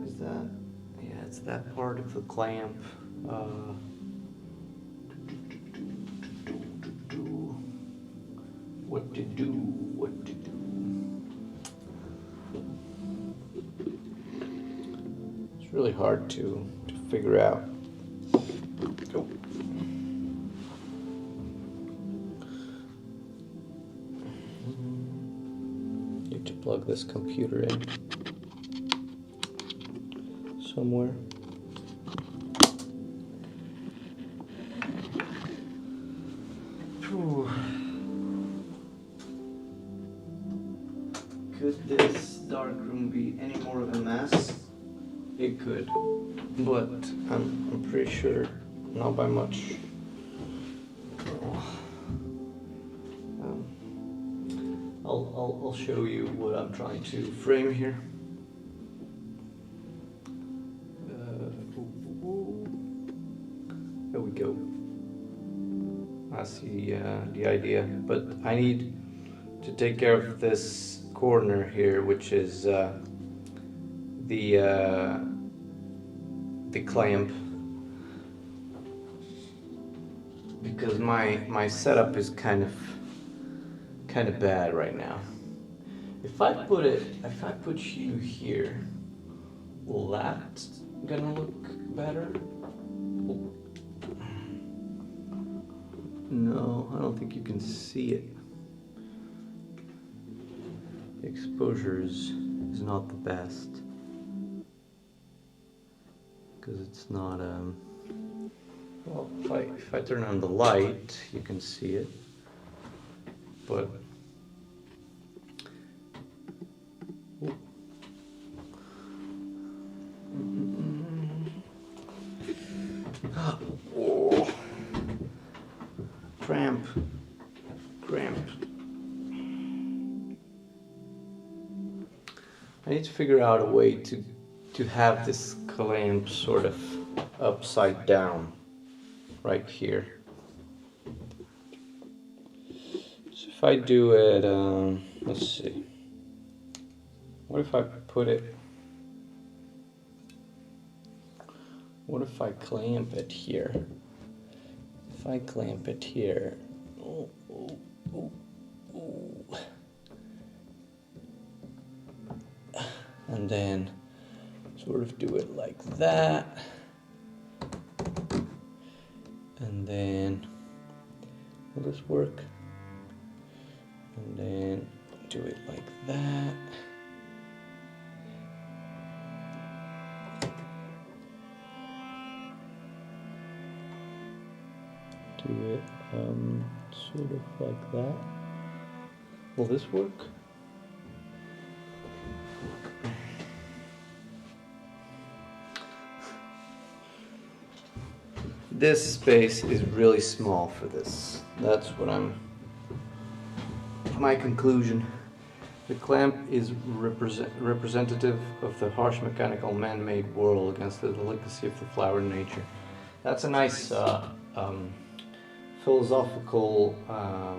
Yeah, it's that part of the clamp. What to do. It's really hard to figure out. Go. Need to plug this computer in somewhere. Whew. Could this darkroom be any more of a mess? It could, but I'm pretty sure not by much. I'll show you what I'm trying to frame here. There we go. That's the idea, but I need to take care of this corner here, which is the clamp, because my setup is kind of bad right now. If I put you here, will that gonna look better? No, I don't think you can see it. The exposure is not the best, because it's not well, if I turn on the light, you can see it, but oh. Cramp. I need to figure out a way to have this clamp sort of upside down right here. So if I do it, let's see. What if I put it? What if I clamp it here? If I clamp it here, and then sort of do it like that, and then will this work? And then do it like that. do it sort of like that. Will this work? This space is really small for this. That's what my conclusion. The clamp is representative of the harsh mechanical man-made world against the delicacy of the flower nature. That's a nice philosophical, how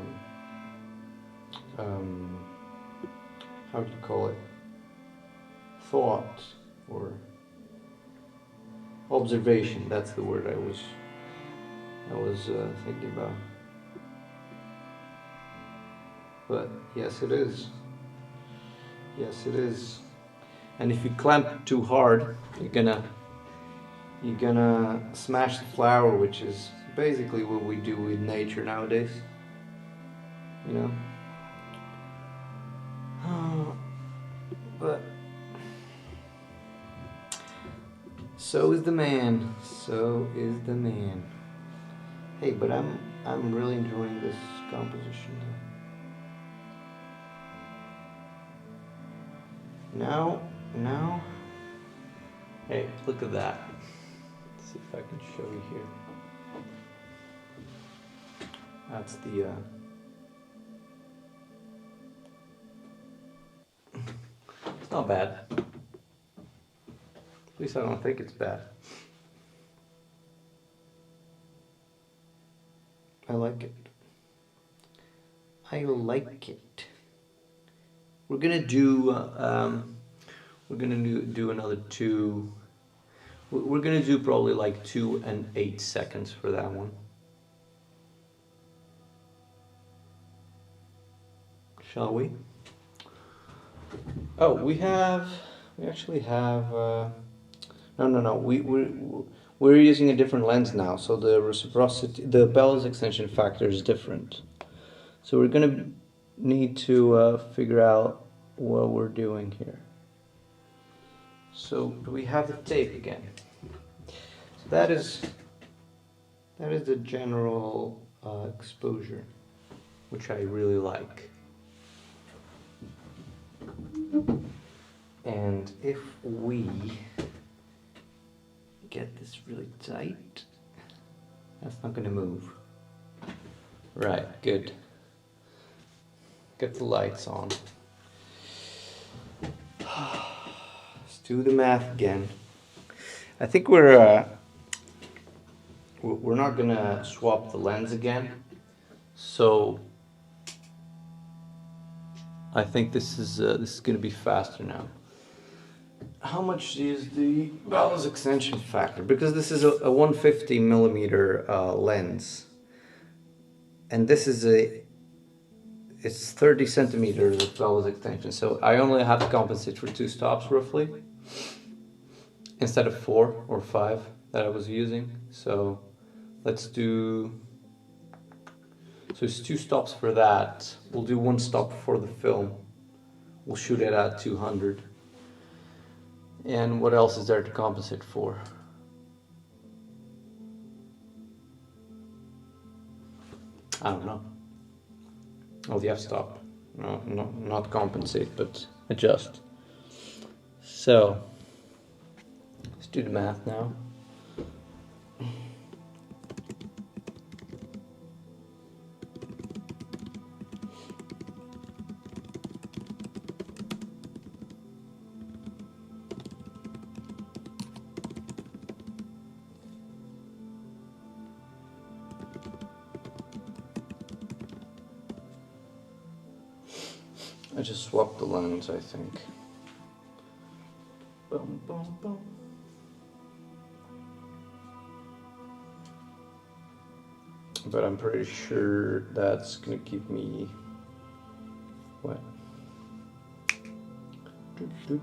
do you call it, thought or observation. That's the word I was thinking about. But yes, it is. Yes, it is. And if you clamp too hard, you're gonna smash the flower, which is basically what we do with nature nowadays. You know? But so is the man. So is the man. Hey, but I'm really enjoying this composition. Now, hey, look at that. Let's see if I can show you here. That's the, it's not bad. At least I don't think it's bad. I like it. I like it. We're gonna do another 2. We're gonna do probably like 2 and 8 seconds for that one. Shall we? Oh, we actually have. No. We're using a different lens now, so the reciprocity, the bellows extension factor is different. So we're gonna need to figure out what we're doing here. So we have the tape again. So that is the general exposure, which I really like. And if we get this really tight, that's not going to move. Right, good. Get the lights on. Let's do the math again. I think we're not gonna swap the lens again, so I think this is gonna be faster now. How much is the bellows extension factor? Because this is a 150 millimeter lens, and this is it's 30 centimeters of bellows extension, so I only have to compensate for 2 stops roughly, instead of 4 or 5 that I was using. So let's do, so it's 2 stops for that. We'll do 1 stop for the film. We'll shoot it at 200. And what else is there to compensate for? I don't know. Oh, the f-stop. No, not compensate, but adjust. So, let's do the math now. I just swapped the lens, I think. Boom, boom, boom. But I'm pretty sure that's gonna keep me what? Good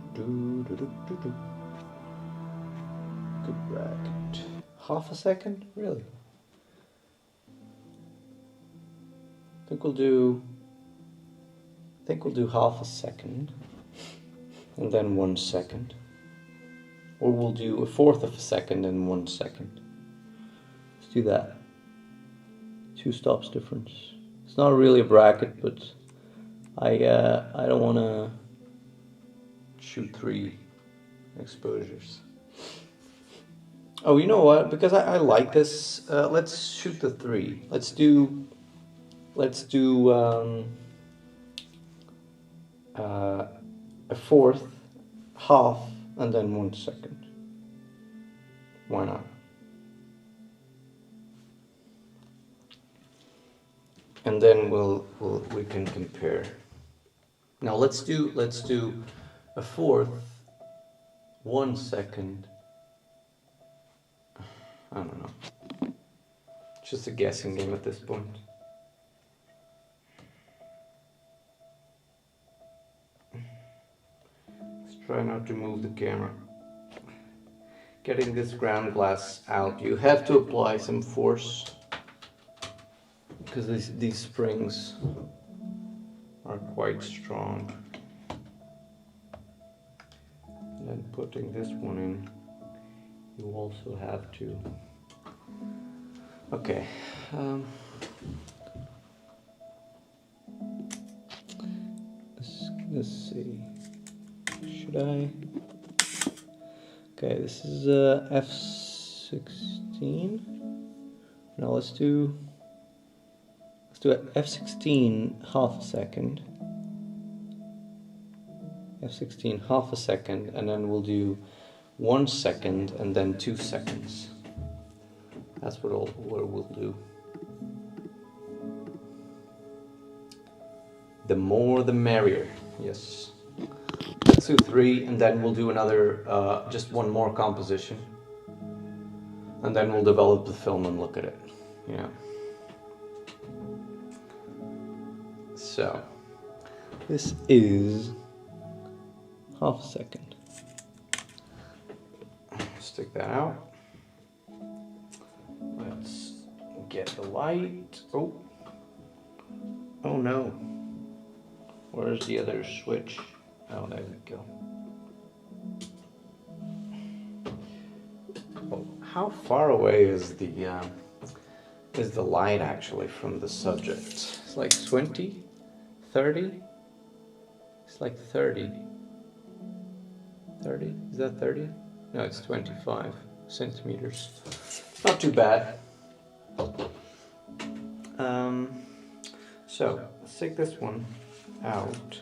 bracket. Half a second? Really? I think we'll do half a second and then 1 second, or we'll do 1/4 of a second and 1 second. Let's do that. 2 stops difference. It's not really a bracket, but I don't want to shoot 3 exposures. Oh, you know what? Because I like this. Let's shoot the 3. Let's do a fourth, half, and then 1 second. Why not? And then we can compare. Now let's do a fourth, 1 second. I don't know. It's just a guessing game at this point. Let's try not to move the camera. Getting this ground glass out, you have to apply some force because these springs are quite strong. And then putting this one in, you also have to. Okay. Let's see. Should I? Okay, this is F16. Now let's do a F16 half a second. F16 half a second, and then we'll do 1 second and then 2 seconds. That's what we'll do. The more the merrier. Yes. Let's do 3, and then we'll do another, just 1 more composition. And then we'll develop the film and look at it. Yeah. So, this is half a second. Stick that out. Let's get the light. Oh no. Where's the other switch? Oh, there we go. Oh, how far away is the light actually from the subject? It's like 20, 30? It's like 30. 30? Is that 30? No, it's 25 centimeters. Not too bad. So, let's take this one out.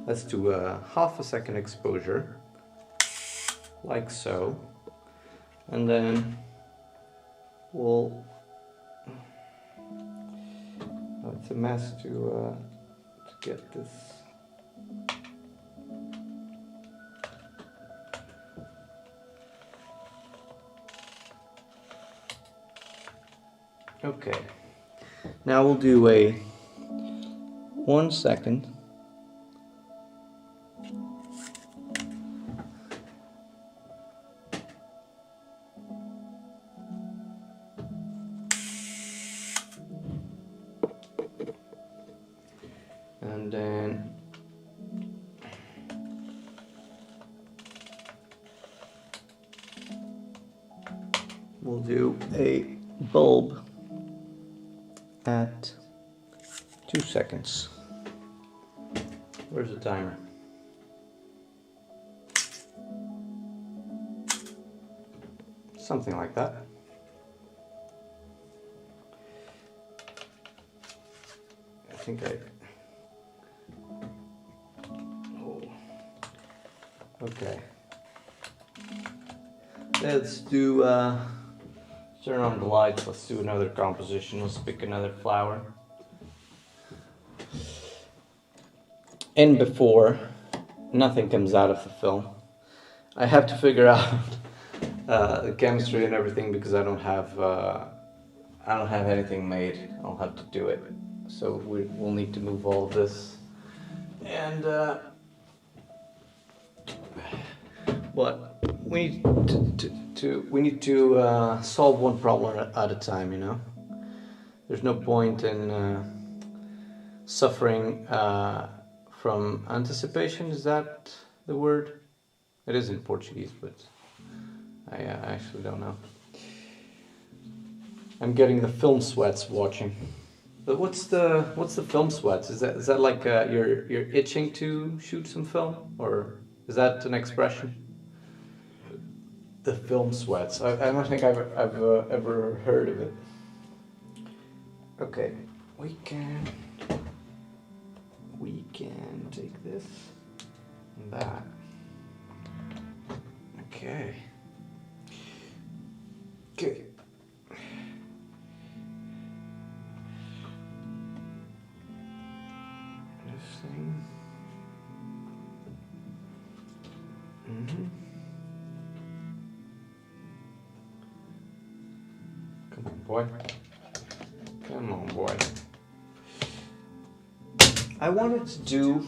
Let's do a half a second exposure, like so. And then we'll... Oh, it's a mess to get this. Okay, now we'll do a 1 second. And then we'll do a bulb at 2 seconds. Where's the timer? Something like that. I think oh. Okay. Let's do turn on the lights. Let's do another composition. Let's pick another flower. And before nothing comes out of the film, I have to figure out the chemistry and everything because I don't have anything made. I'll have to do it. So we'll need to move all of this. And what we need to solve one problem at a time. You know, there's no point in suffering from anticipation. Is that the word? It is in Portuguese, but I actually don't know. I'm getting the film sweats watching. But what's the film sweats? Is that like you're itching to shoot some film, or is that an expression? The film sweats. I don't think I've ever heard of it. Okay, we can take this and that. Okay. Okay. This thing. Come on, boy. Come on, boy. I wanted to do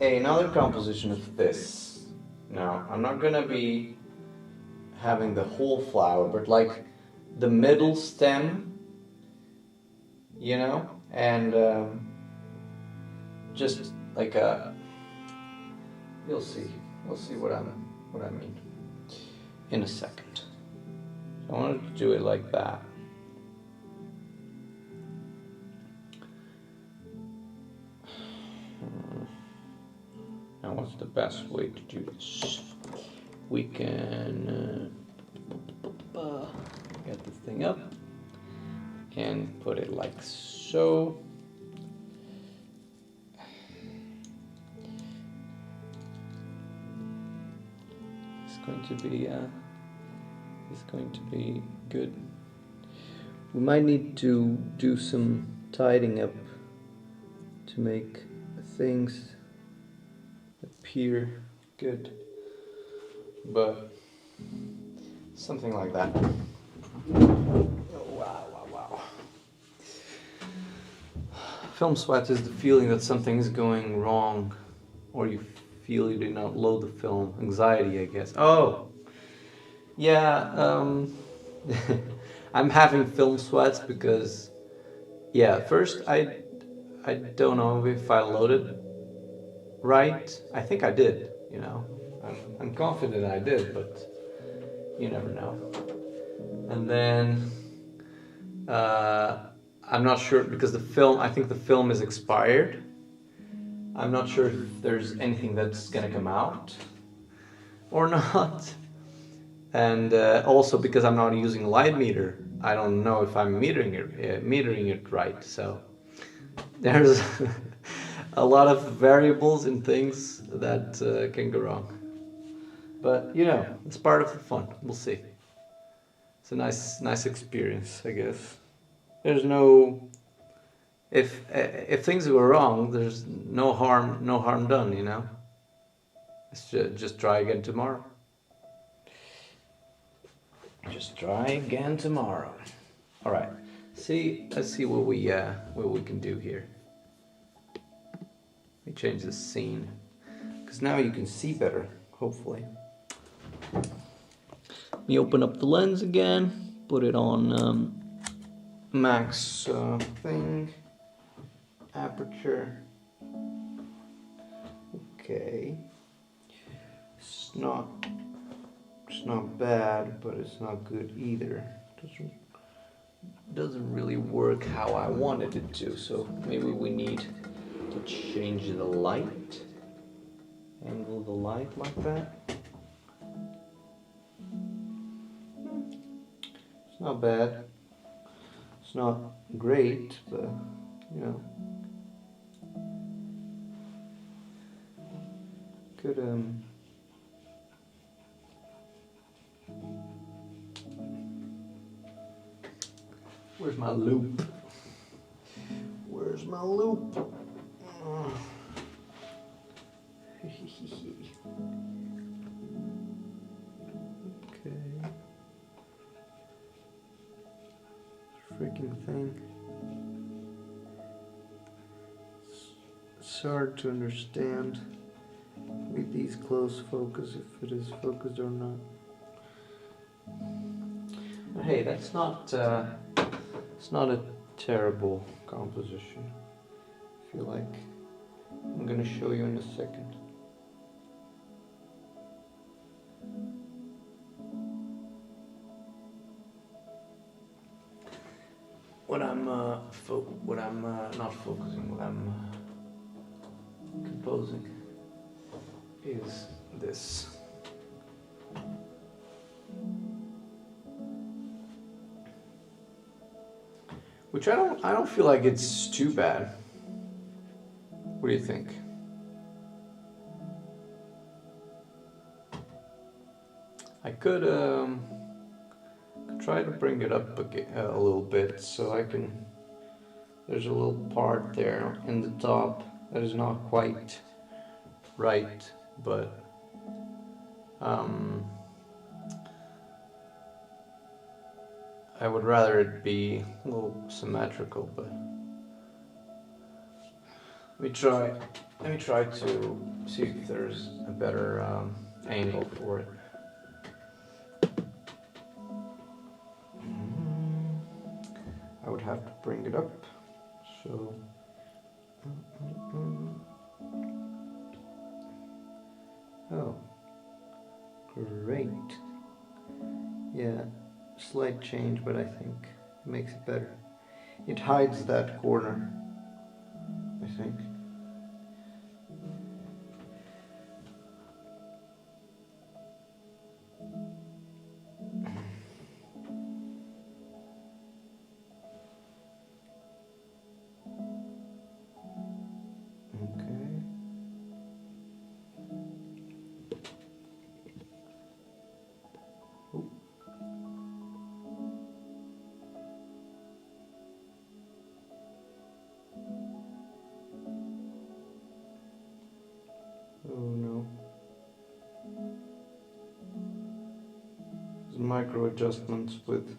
another composition of this. Now, I'm not gonna be having the whole flower, but like the middle stem, you know, and just like a. You'll see what I mean in a second. I wanted to do it like that. Now, what's the best way to do this? We can get this thing up and put it like so. It's going to be good. We might need to do some tidying up to make things appear good, but something like that. Oh, wow. Film sweat is the feeling that something is going wrong, or you feel you did not load the film. Anxiety, I guess. Oh, yeah. I'm having film sweats because, yeah. First, I don't know if I loaded right. I think I did. You know, I'm confident I did, but you never know. And then I'm not sure because I think the film is expired. I'm not sure if there's anything that's gonna come out or not. And also because I'm not using a light meter, I don't know if I'm metering it right. So there's a lot of variables and things that can go wrong. But you know, it's part of the fun. We'll see. It's a nice experience, I guess. There's no if things go wrong, there's no harm done. You know. Let's just try again tomorrow. Just try again tomorrow. All right. Let's see what we can do here. Let me change the scene, because now you can see better. Hopefully. Let me open up the lens again. Put it on max thing. Aperture. Okay. It's not bad, but it's not good either. Doesn't really work how I wanted it to, so maybe we need to change the light. Angle the light like that. It's not bad. It's not great, but you know. Could Where's my loop? Where's my loop? Okay. Freaking thing. It's hard to understand with these close focus if it is focused or not. But hey, that's not it's not a terrible composition. I feel like I'm gonna show you in a second. not focusing, what I'm composing is this. Which I don't feel like it's too bad. What do you think? I could try to bring it up a little bit so I can. There's a little part there in the top that is not quite right, but I would rather it be a little symmetrical, but let me try to see if there's a better angle for it. I would have to bring it up, so oh, great. Yeah, slight change, but I think it makes it better. It hides that corner, I think. Oh no. These micro adjustments with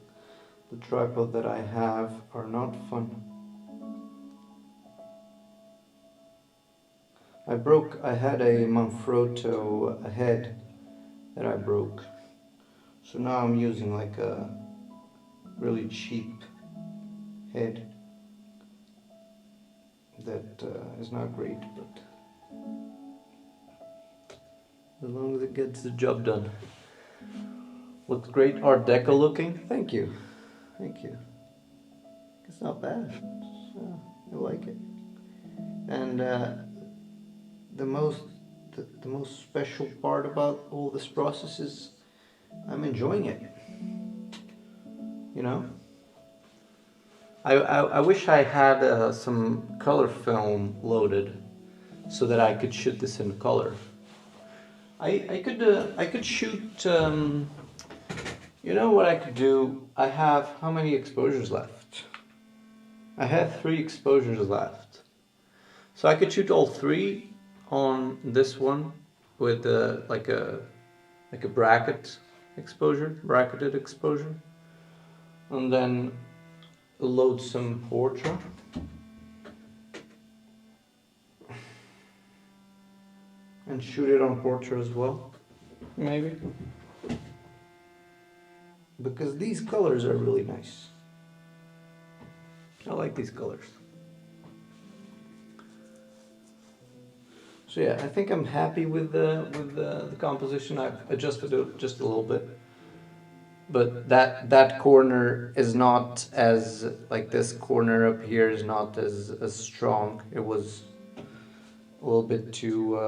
the tripod that I have are not fun. I had a Manfrotto head that I broke. So now I'm using like a really cheap head that is not great, but as long as it gets the job done. Looks great, Art Deco looking. Thank you. Thank you. It's not bad. I like it. And the most special part about all this process is I'm enjoying it. You know? I wish I had some color film loaded so that I could shoot this in color. I could shoot. You know what I could do? I have how many exposures left? I have 3 exposures left, so I could shoot all 3 on this one with like a bracketed exposure, and then load some Portra. And shoot it on Portra as well, maybe. Because these colors are really nice. I like these colors. So yeah, I think I'm happy with the composition. I've adjusted it just a little bit. But that corner is not as, like this corner up here is not as strong. It was a little bit too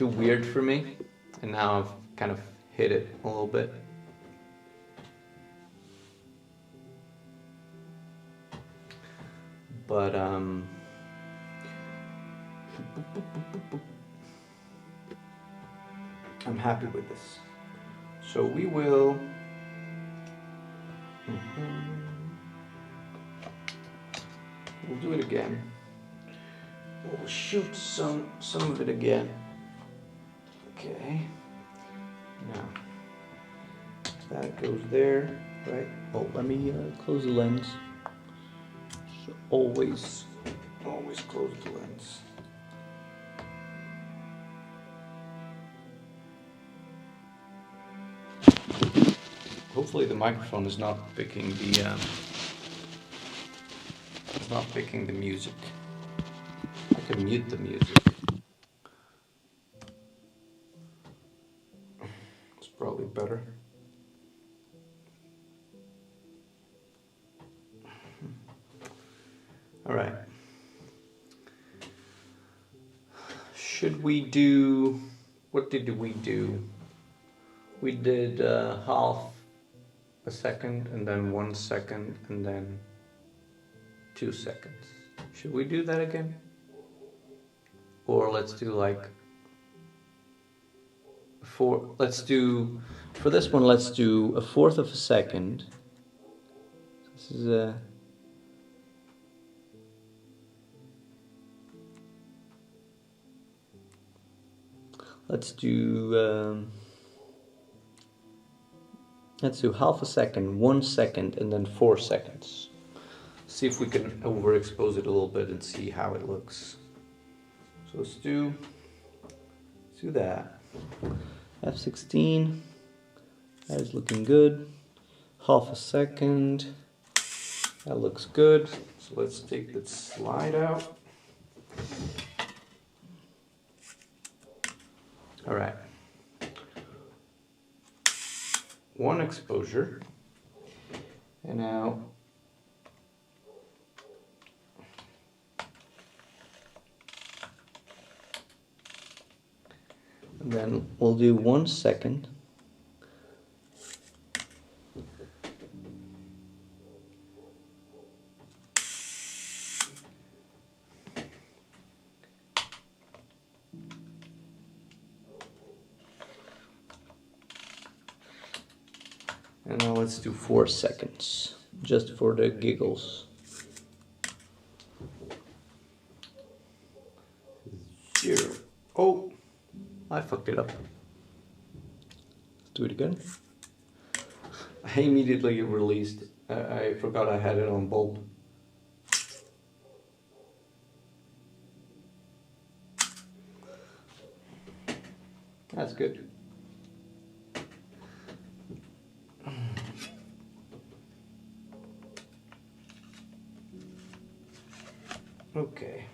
weird for me, and now I've kind of hit it a little bit. But I'm happy with this. So we will we'll do it again. We'll shoot some of it again. Okay. Now that goes there, right? Oh, let me close the lens. So always close the lens. Hopefully the microphone is not picking the music. I can mute the music. It's probably better. should we do, what did we do? We did half a second and then 1 second and then 2 seconds. Should we do that again? Or let's do like for this one, let's do 1/4 of a second. This is let's do 1/2 a second, 1 second, and then 4 seconds. See if we can overexpose it a little bit and see how it looks. So let's do that. F16, that is looking good. 1/2 a second, that looks good. So let's take that slide out. All right. 1 exposure, and now and then we'll do 1 second. And now let's do 4 seconds, just for the giggles. 0. Oh, I fucked it up. Let's do it again. I immediately released. I forgot I had it on bulb. That's good. Okay.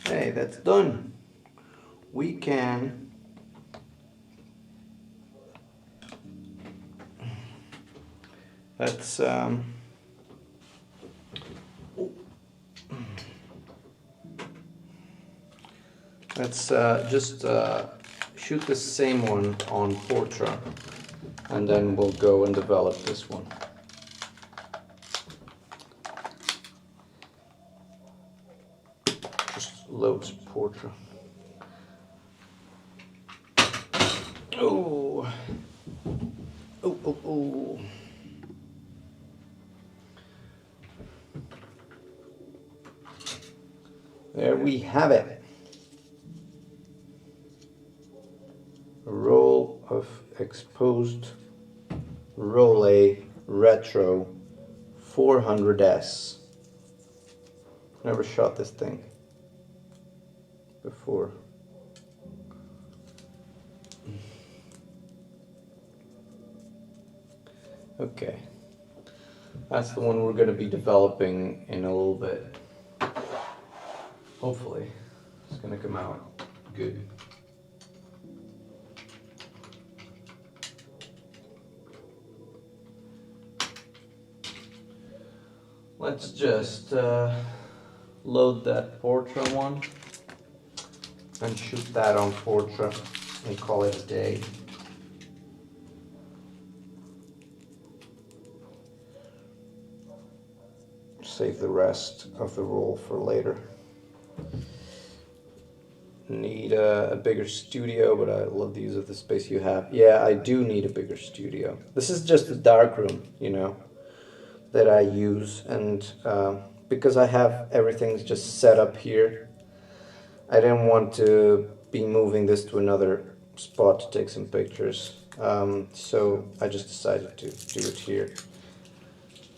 Hey, that's done. We can let's just shoot the same one on Portra, and then we'll go and develop this one. Just loads Portra. Oh, oh, oh, oh. There we have it. A roll of exposed Rolei Retro 400S. Never shot this thing before. Okay, that's the one we're going to be developing in a little bit. Hopefully, it's going to come out good. Let's just load that Portra one and shoot that on Portra and call it a day. Save the rest of the roll for later. Need a bigger studio, but I love the use of the space you have. Yeah, I do need a bigger studio. This is just a darkroom, you know, that I use, and because I have everything just set up here, I didn't want to be moving this to another spot to take some pictures, so I just decided to do it here.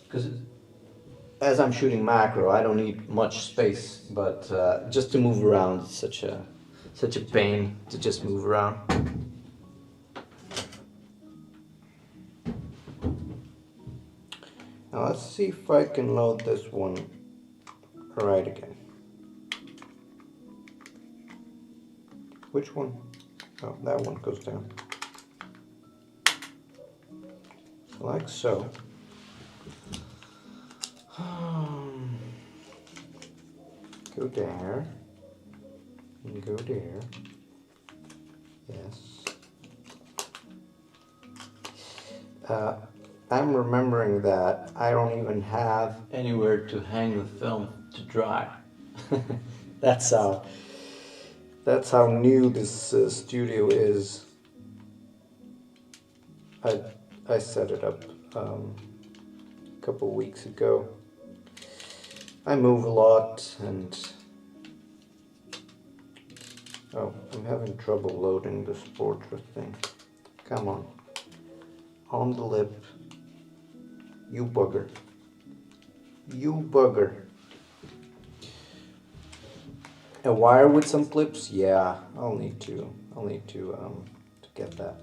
Because as I'm shooting macro, I don't need much space, but just to move around, it's such a pain to just move around. Now let's see if I can load this one right again. Which one? Oh, that one goes down. Like so. Go there. And go there. Yes. I'm remembering that I don't even have anywhere to hang the film to dry. That's how new this studio is. I set it up a couple weeks ago. I move a lot and oh, I'm having trouble loading this portrait thing. Come on the lip. You bugger. You bugger. A wire with some clips? Yeah, I'll need to get that.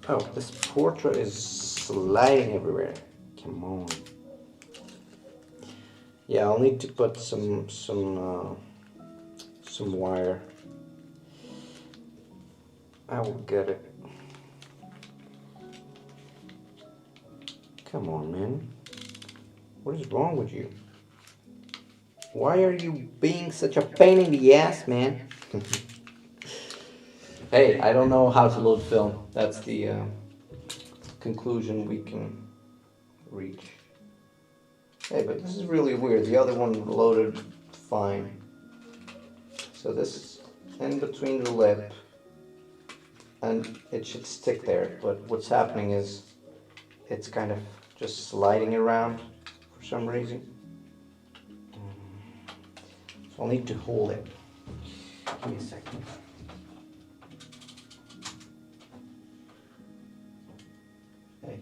Oh, this portrait is sliding everywhere. Come on. Yeah, I'll need to put some wire. I will get it. Come on, man. What is wrong with you? Why are you being such a pain in the ass, man? Hey, I don't know how to load film. That's the conclusion we can reach. Hey, but this is really weird. The other one loaded fine. So this is in between the lip, and it should stick there. But what's happening is it's kind of just sliding around for some reason. So I'll need to hold it. Give me a second. Hey,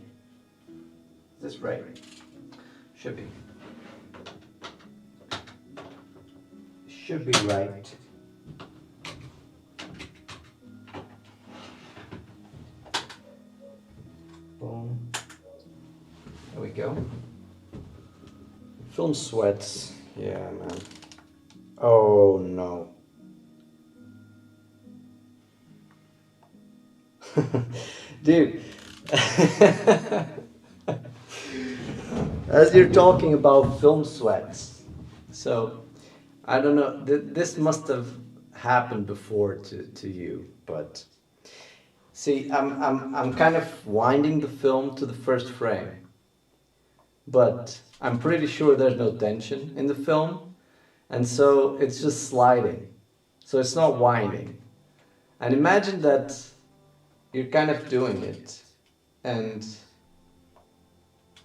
is this right? Should be. Should be right. Boom. There we go. Film sweats. Yeah, man. Oh no. Dude. As you're talking about film sweats, so I don't know, this must have happened before to you, but see, I'm kind of winding the film to the first frame, but I'm pretty sure there's no tension in the film, and so it's just sliding, so it's not winding. And imagine that you're kind of doing it, and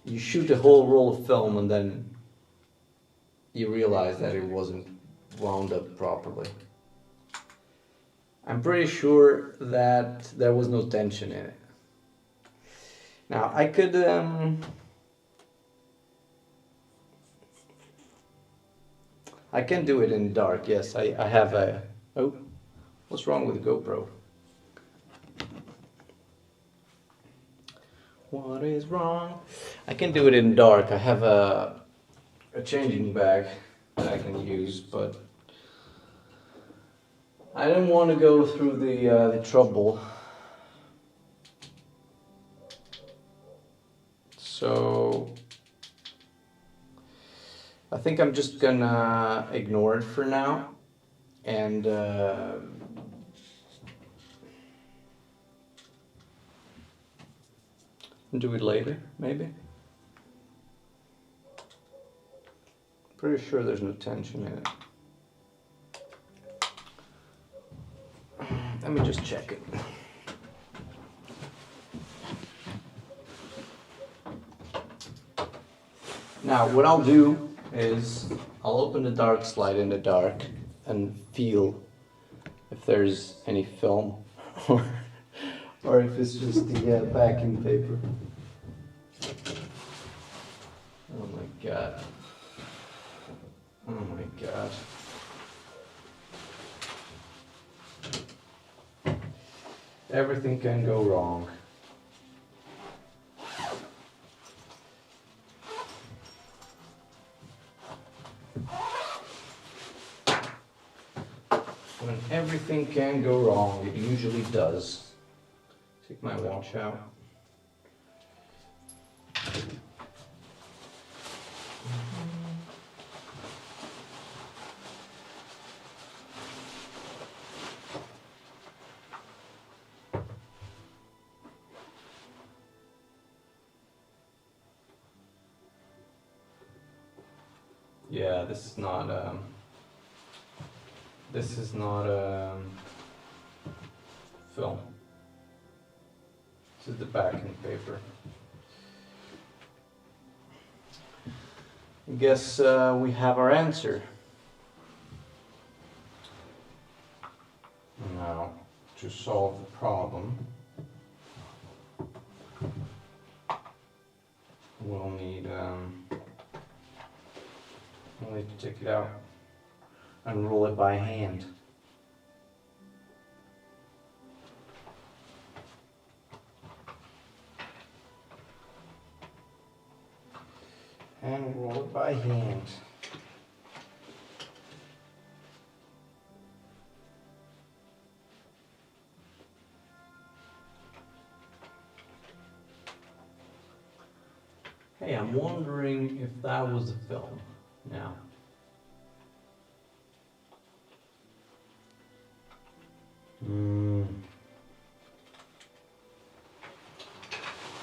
you shoot a whole roll of film and then you realize that it wasn't wound up properly. I'm pretty sure that there was no tension in it. Now I could I can do it in dark. Yes, I have a... Oh, what's wrong with the GoPro? What is wrong? I can do it in dark. I have a changing bag that I can use, but I didn't want to go through the trouble. So I think I'm just gonna ignore it for now and do it later, maybe. Pretty sure there's no tension in it. Let me just check it. Now what I'll do is I'll open the dark slide in the dark and feel if there's any film or if it's just the backing paper. Oh my god. Oh my god. Everything can go wrong. When everything can go wrong, it usually does. Take my watch out. Yeah, this is not film. This is the backing paper. I guess we have our answer. Now, to solve the problem, we'll need to take it out and roll it by hand. And roll it by hand. Hey, I'm wondering if that was a film now.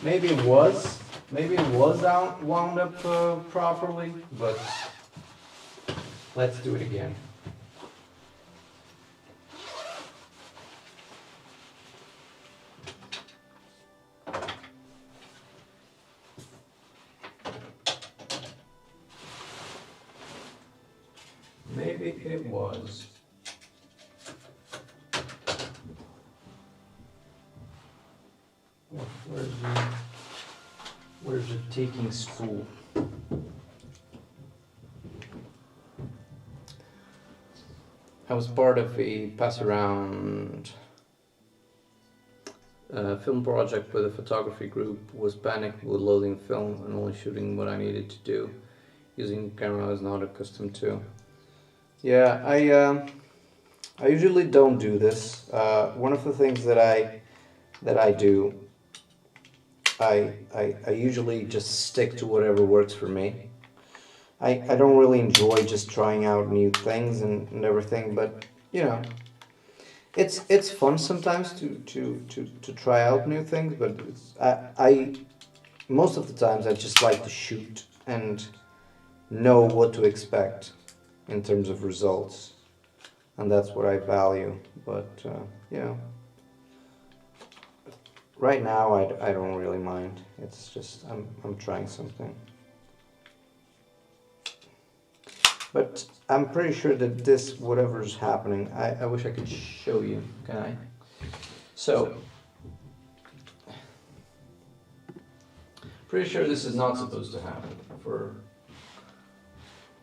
Maybe it was. Maybe it was wound up properly, but let's do it again. Maybe it was. Where's the taking spool? I was part of a pass-around film project with a photography group. Was panicked with loading film and only shooting what I needed to do. Using a camera I was not accustomed to. Yeah, I usually don't do this. One of the things that I do, I usually just stick to whatever works for me. I don't really enjoy just trying out new things and everything, but you know, it's fun sometimes to try out new things, but I most of the times I just like to shoot and know what to expect in terms of results, and that's what I value. But you know, right now I don't really mind. It's just I'm trying something. But I'm pretty sure that this, whatever's happening, I wish I could show you, can I? So, pretty sure this is not supposed to happen for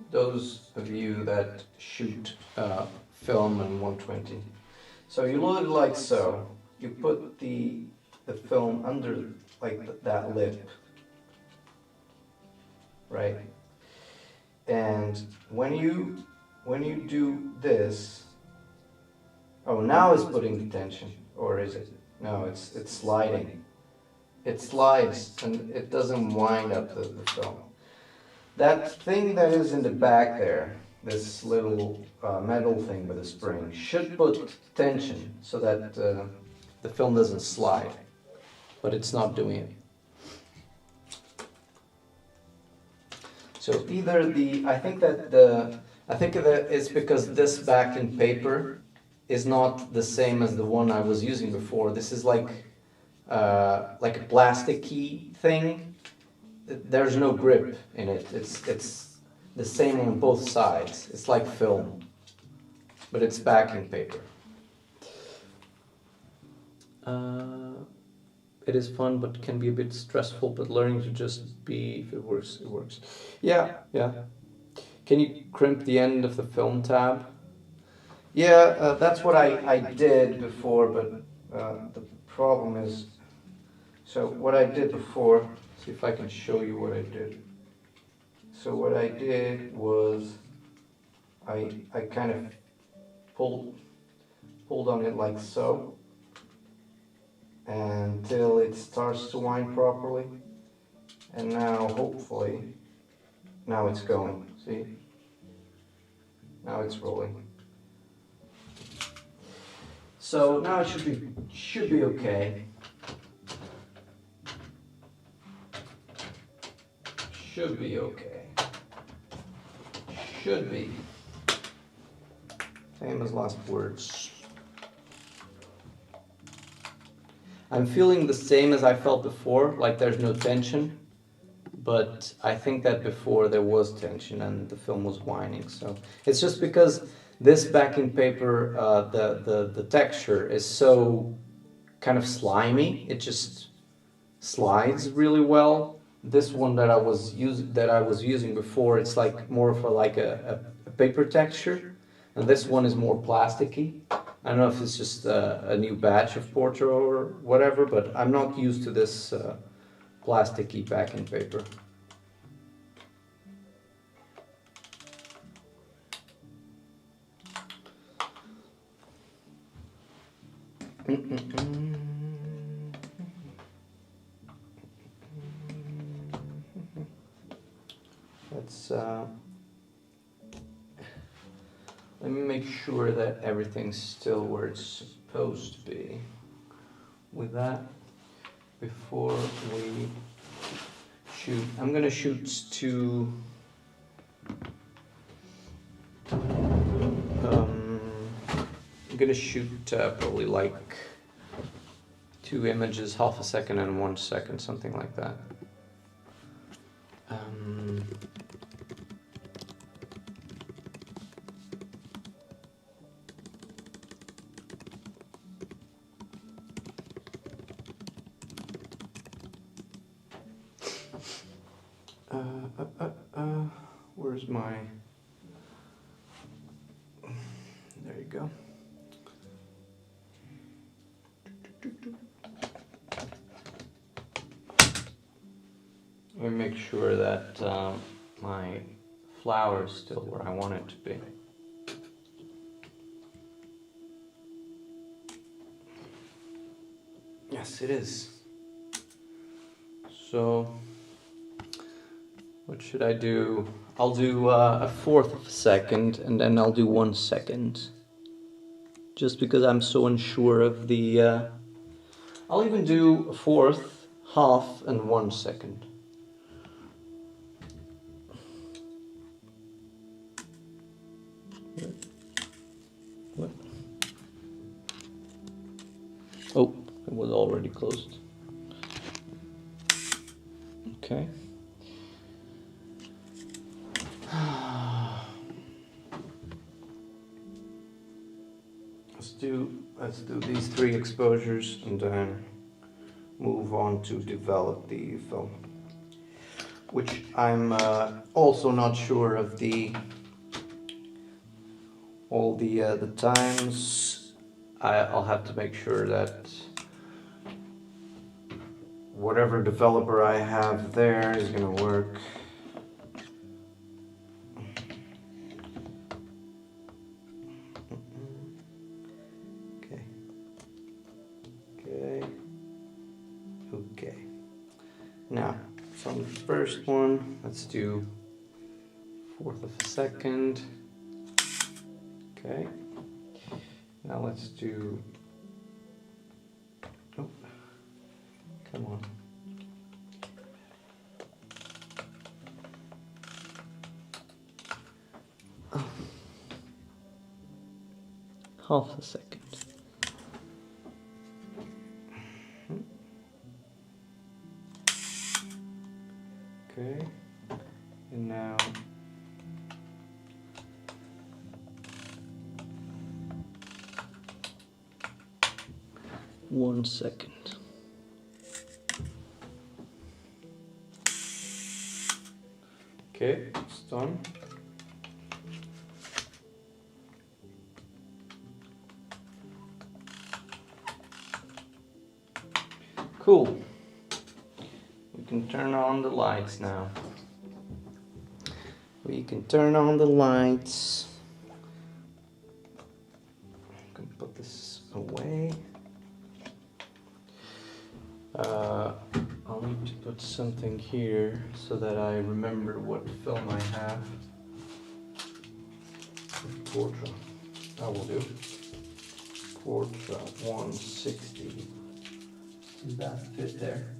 those of you that shoot film in 120. So you load it like so. You put the film under like that lip, right? And when you do this, oh, now it's putting the tension, or is it? No, it's sliding. It slides and it doesn't wind up the film. That thing that is in the back there, this little metal thing with a spring, should put tension so that the film doesn't slide, but it's not doing it. So either I think that it's because this backing paper is not the same as the one I was using before. This is like a plasticky thing. There's no grip in it. It's the same on both sides. It's like film, but it's backing paper. It is fun, but can be a bit stressful. But learning to just be, if it works, it works. Yeah. Can you crimp the end of the film tab? Yeah, that's what I did before, but the problem is, so what I did before, see if I can show you what I did. So what I did was, I kind of pulled on it like so, until it starts to wind properly, and now hopefully, now it's going, see? Now it's rolling. So now it should be okay. Should be okay. should be. Famous last words. I'm feeling the same as I felt before, like there's no tension. But I think that before there was tension and the film was whining. So it's just because this backing paper, the texture is so kind of slimy. It just slides really well. This one that I was using before, it's like more of a paper texture, and this one is more plasticky. I don't know if it's just a new batch of porter or whatever, but I'm not used to this plasticky backing paper. Let's let me make sure that everything's still where it's supposed to be with that before we shoot. I'm gonna shoot two I'm gonna shoot probably like 2 images, half a second and 1 second, something like that. Where's my... There you go. Let me make sure that my flower is still where I want it to be. Yes, it is. So, what should I do? I'll do a 1/4 of a second, and then I'll do 1 second. Just because I'm so unsure of the... I'll even do a 1/4, half, and 1 second. What? Oh, it was already closed. Okay. Let's do these 3 exposures and then move on to develop the film, which I'm also not sure of all the times. I'll have to make sure that whatever developer I have there is gonna work. Okay. Now, so on the first one, let's do 1/4 of a second. Okay. Now let's do... Oh, come on. Oh. 1/2 a second. Okay, and now one second. Okay, it's done. Cool. We can turn on the lights now. We can turn on the lights. I'm gonna put this away. I'll need to put something here so that I remember what film I have. Portrait. That will do. Portrait 160. Does that fit there?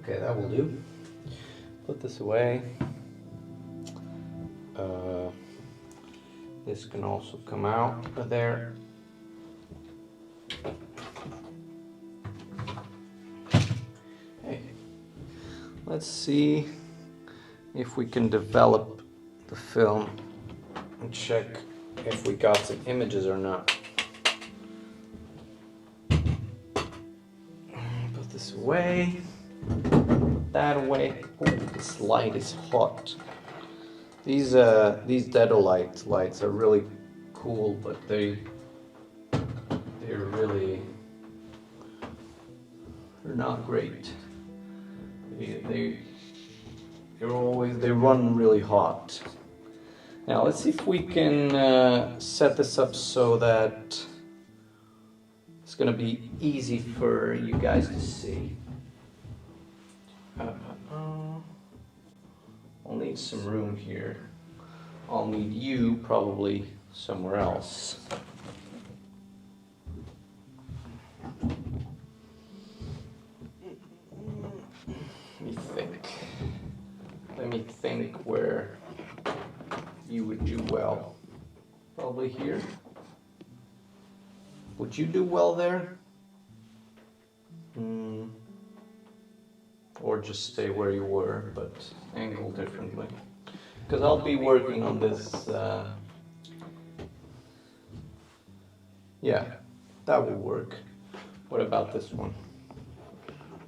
Okay, that will do. Put this away. This can also come out of there. Hey, let's see if we can develop the film and check if we got some images or not. Put this away. That away. Oh, this light is hot. These Dedolite lights are really cool, but they're not great. They run really hot. Now let's see if we can set this up so that it's gonna be easy for you guys to see. I'll need some room here. I'll need you probably somewhere else. Let me think where you would do well. Probably here. Would you do well there? Or just stay where you were, but angle differently. Because I'll be working on this. Yeah, that will work. What about this one?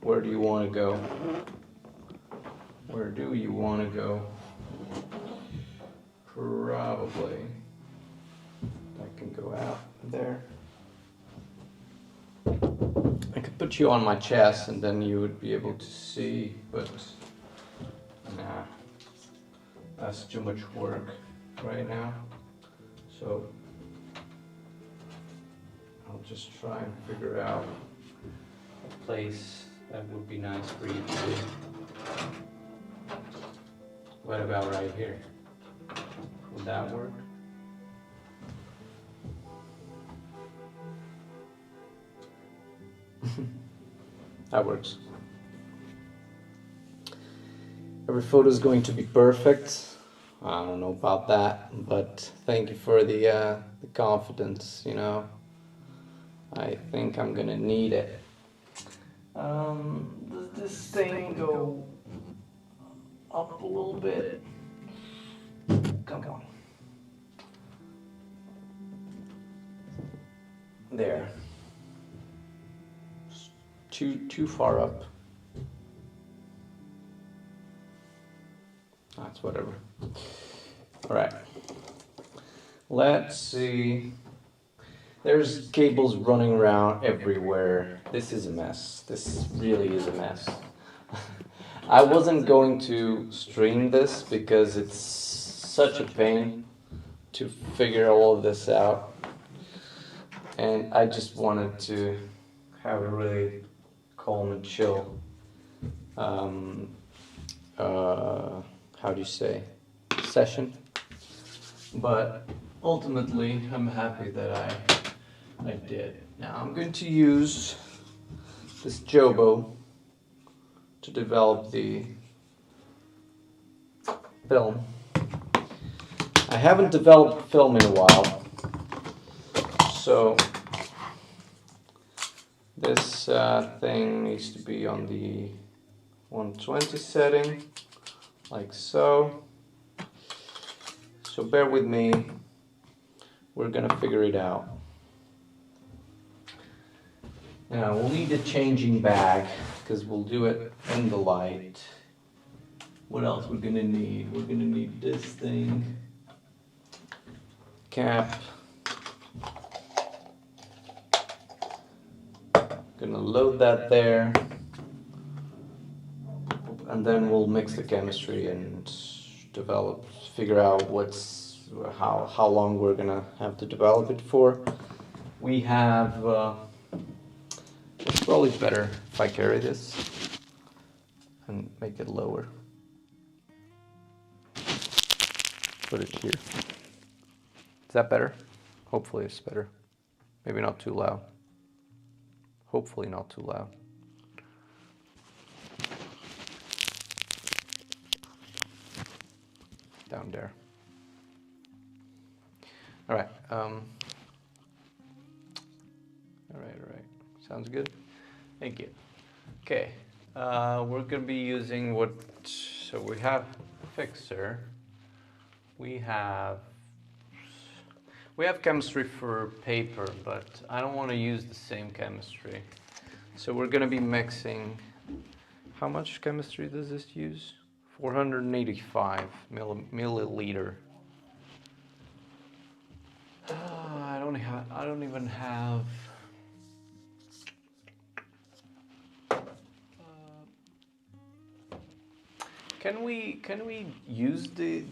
Where do you want to go? Where do you want to go? Probably. I can go out there. I could put you on my chest and then you would be able to see, but nah, that's too much work right now. So I'll just try and figure out a place that would be nice for you to be. What about right here? Would that work? That works. Every photo is going to be perfect. I don't know about that, but thank you for the confidence, you know. I think I'm gonna need it. Does this thing go up a little bit? Come on. There. Too far up. That's whatever. All right. Let's see. There's cables running around everywhere. This is a mess. This really is a mess. I wasn't going to stream this because it's such a pain to figure all of this out. And I just wanted to have a really calm and chill, how do you say, session. But ultimately, I'm happy that I did. Now I'm going to use this Jobo to develop the film. I haven't developed film in a while, so this thing needs to be on the 120 setting, like so. So bear with me, we're gonna figure it out. Now we'll need a changing bag, because we'll do it in the light. What else we're gonna need? We're gonna need this thing. Cap. Gonna load that there. And then we'll mix the chemistry and figure out how long we're gonna have to develop it for. We have, it's probably better if I carry this and make it lower. Put it here. Is that better? Hopefully it's better. Maybe not too loud. Hopefully not too loud. one there. All right. All right. Sounds good. Thank you. Okay. We're gonna be using what? So we have fixer. We have chemistry for paper, but I don't want to use the same chemistry. So we're gonna be mixing. How much chemistry does this use? 485 milliliter. I don't even have. Can we use the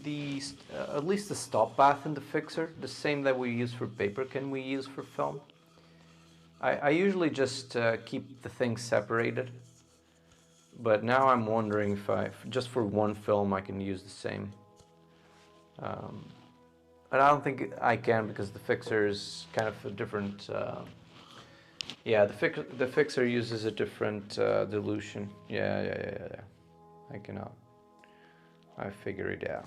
at least the stop bath in the fixer, the same that we use for paper? Can we use for film? I usually just keep the things separated, but now I'm wondering if just for one film I can use the same. But I don't think I can because the fixer is kind of a different. Yeah, the fixer uses a different dilution. Yeah. I cannot. I figure it out.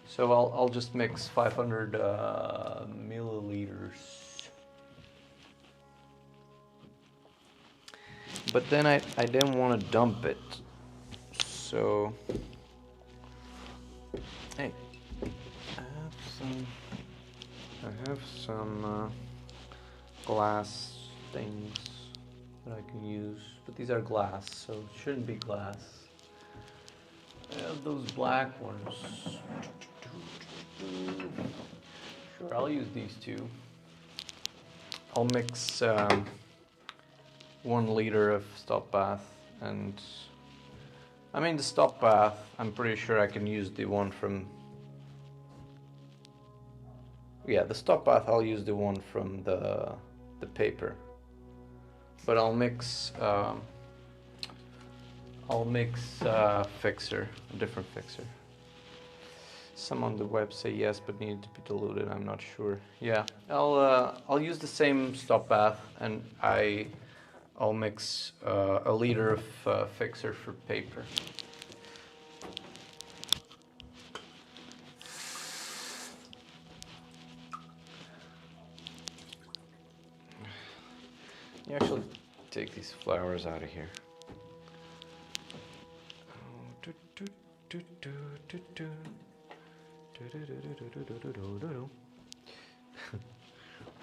So I'll just mix 500 milliliters. But then I didn't want to dump it. So hey, I have some glass things that I can use, but these are glass, so it shouldn't be glass. I have those black ones. Sure, I'll use these two. I'll mix 1 liter of stop bath, and I mean the stop bath, I'm pretty sure I can use the one from. Yeah, the stop bath, I'll use the one from the paper. But I'll mix fixer, a different fixer. Some on the web say yes, but needed to be diluted. I'm not sure. Yeah, I'll use the same stop bath, and I'll mix a liter of fixer for paper. You actually take these flowers out of here.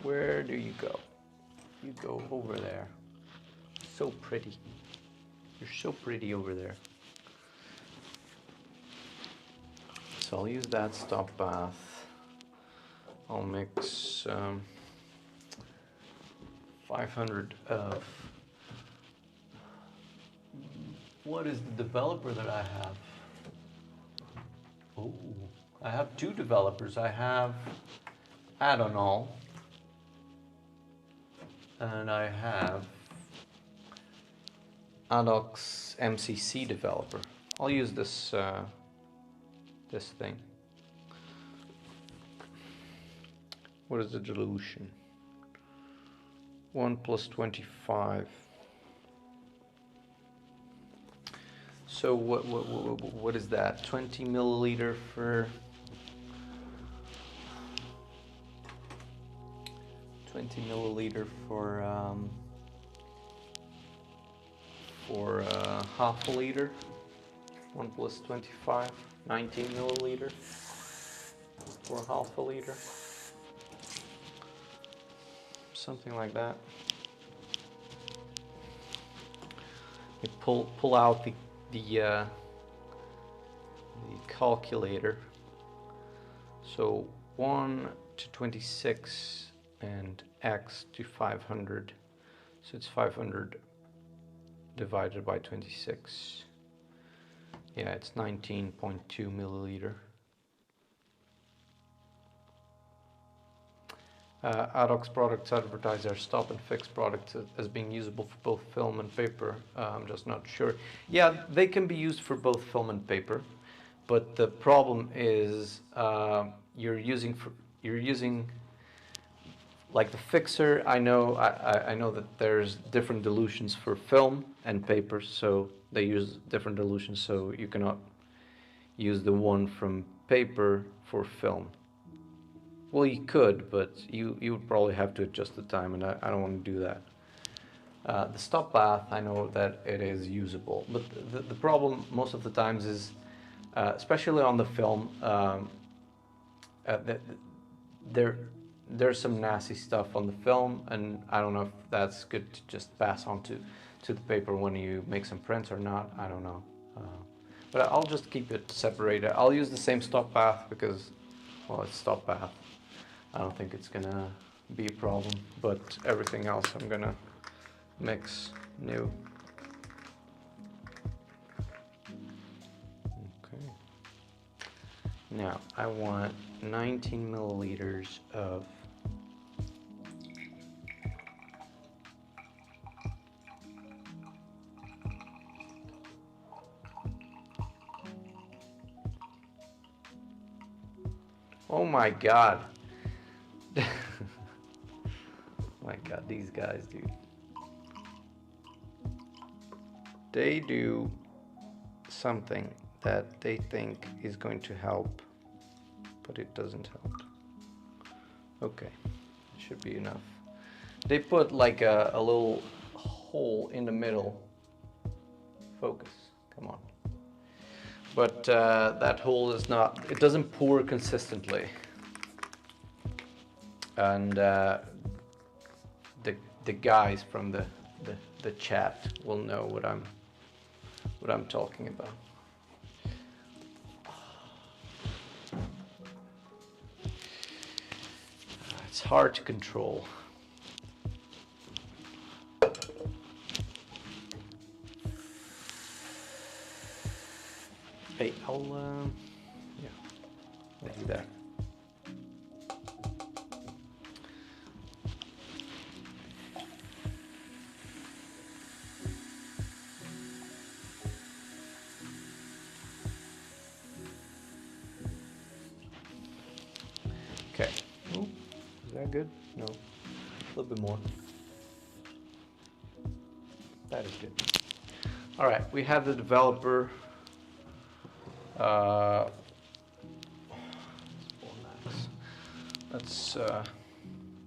Where do you go? You go over there. So pretty. You're so pretty over there. So I'll use that stop bath. I'll mix 500 of. What is the developer that I have? Oh, I have 2 developers. I have Adonal, and I have Adox MCC developer. I'll use this this thing. What is the dilution? 1 + 25. So what is that? 20 milliliter for 20 milliliter for half a liter. 1 + 25, 19 milliliter for half a liter. Something like that. You pull out the calculator. So 1 to 26 and x to 500. So it's 500 divided by 26. Yeah, it's 19.2 milliliter. Adox products advertise their stop and fix products as being usable for both film and paper. I'm just not sure. Yeah, they can be used for both film and paper, but the problem is you're using like the fixer. I know that there's different dilutions for film and paper, so they use different dilutions. So you cannot use the one from paper for film. Well, you could, but you would probably have to adjust the time, and I don't want to do that. The stop bath, I know that it is usable, but the problem most of the times is, especially on the film, there there's some nasty stuff on the film, and I don't know if that's good to just pass on to the paper when you make some prints or not. I don't know, but I'll just keep it separated. I'll use the same stop bath because, well, it's stop bath. I don't think it's gonna be a problem, but everything else I'm gonna mix new. Okay. Now I want 19 milliliters of oh my god. My god, these guys, dude. They do something that they think is going to help, but it doesn't help. Okay, should be enough. They put like a little hole in the middle. Focus, come on. But that hole is not, it doesn't pour consistently. And the guys from the chat will know what I'm talking about. It's hard to control. Hey, I'll do that. Okay. Ooh, is that good? No. A little bit more. That is good. All right, we have the developer. That's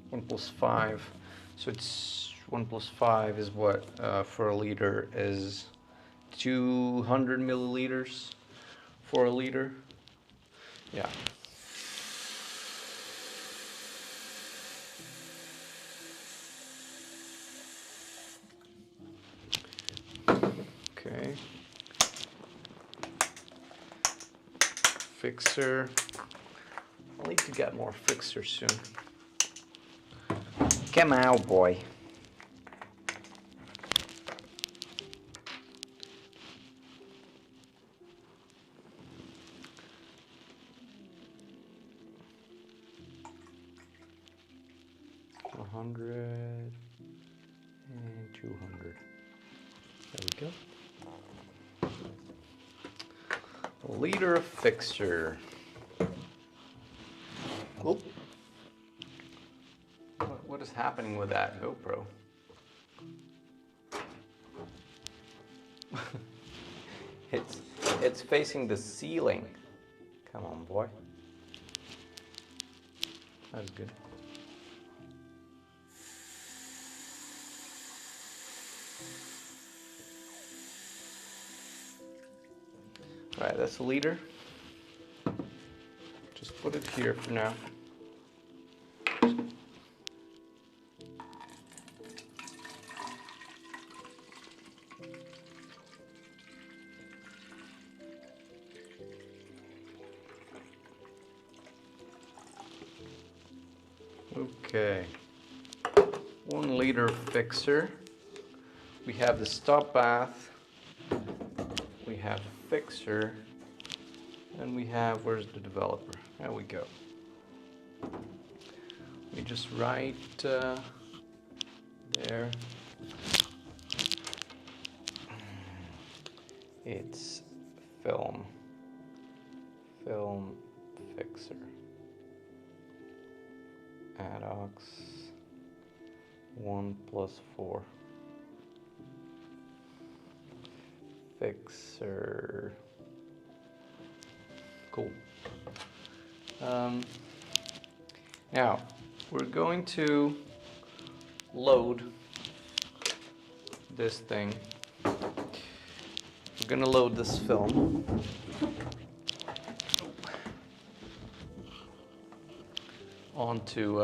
1 plus 5. So it's 1 plus 5 is what for a liter is 200 milliliters for a liter. Yeah. Okay. Fixer. I'll need to get more fixer soon. Come out, boy. $100 and $200. There we go. A liter of fixer. Whoop. What is happening with that GoPro? It's facing the ceiling. Come on, boy. That's good. All right, that's a liter. Just put it here for now. Okay, 1 liter fixer. We have the stop bath. We have the fixer. And we have, where's the developer? There we go. We just write there. It's film fixer. Addox 1 plus 4. Fixer. Cool. Now, we're going to load this thing. We're gonna load this film onto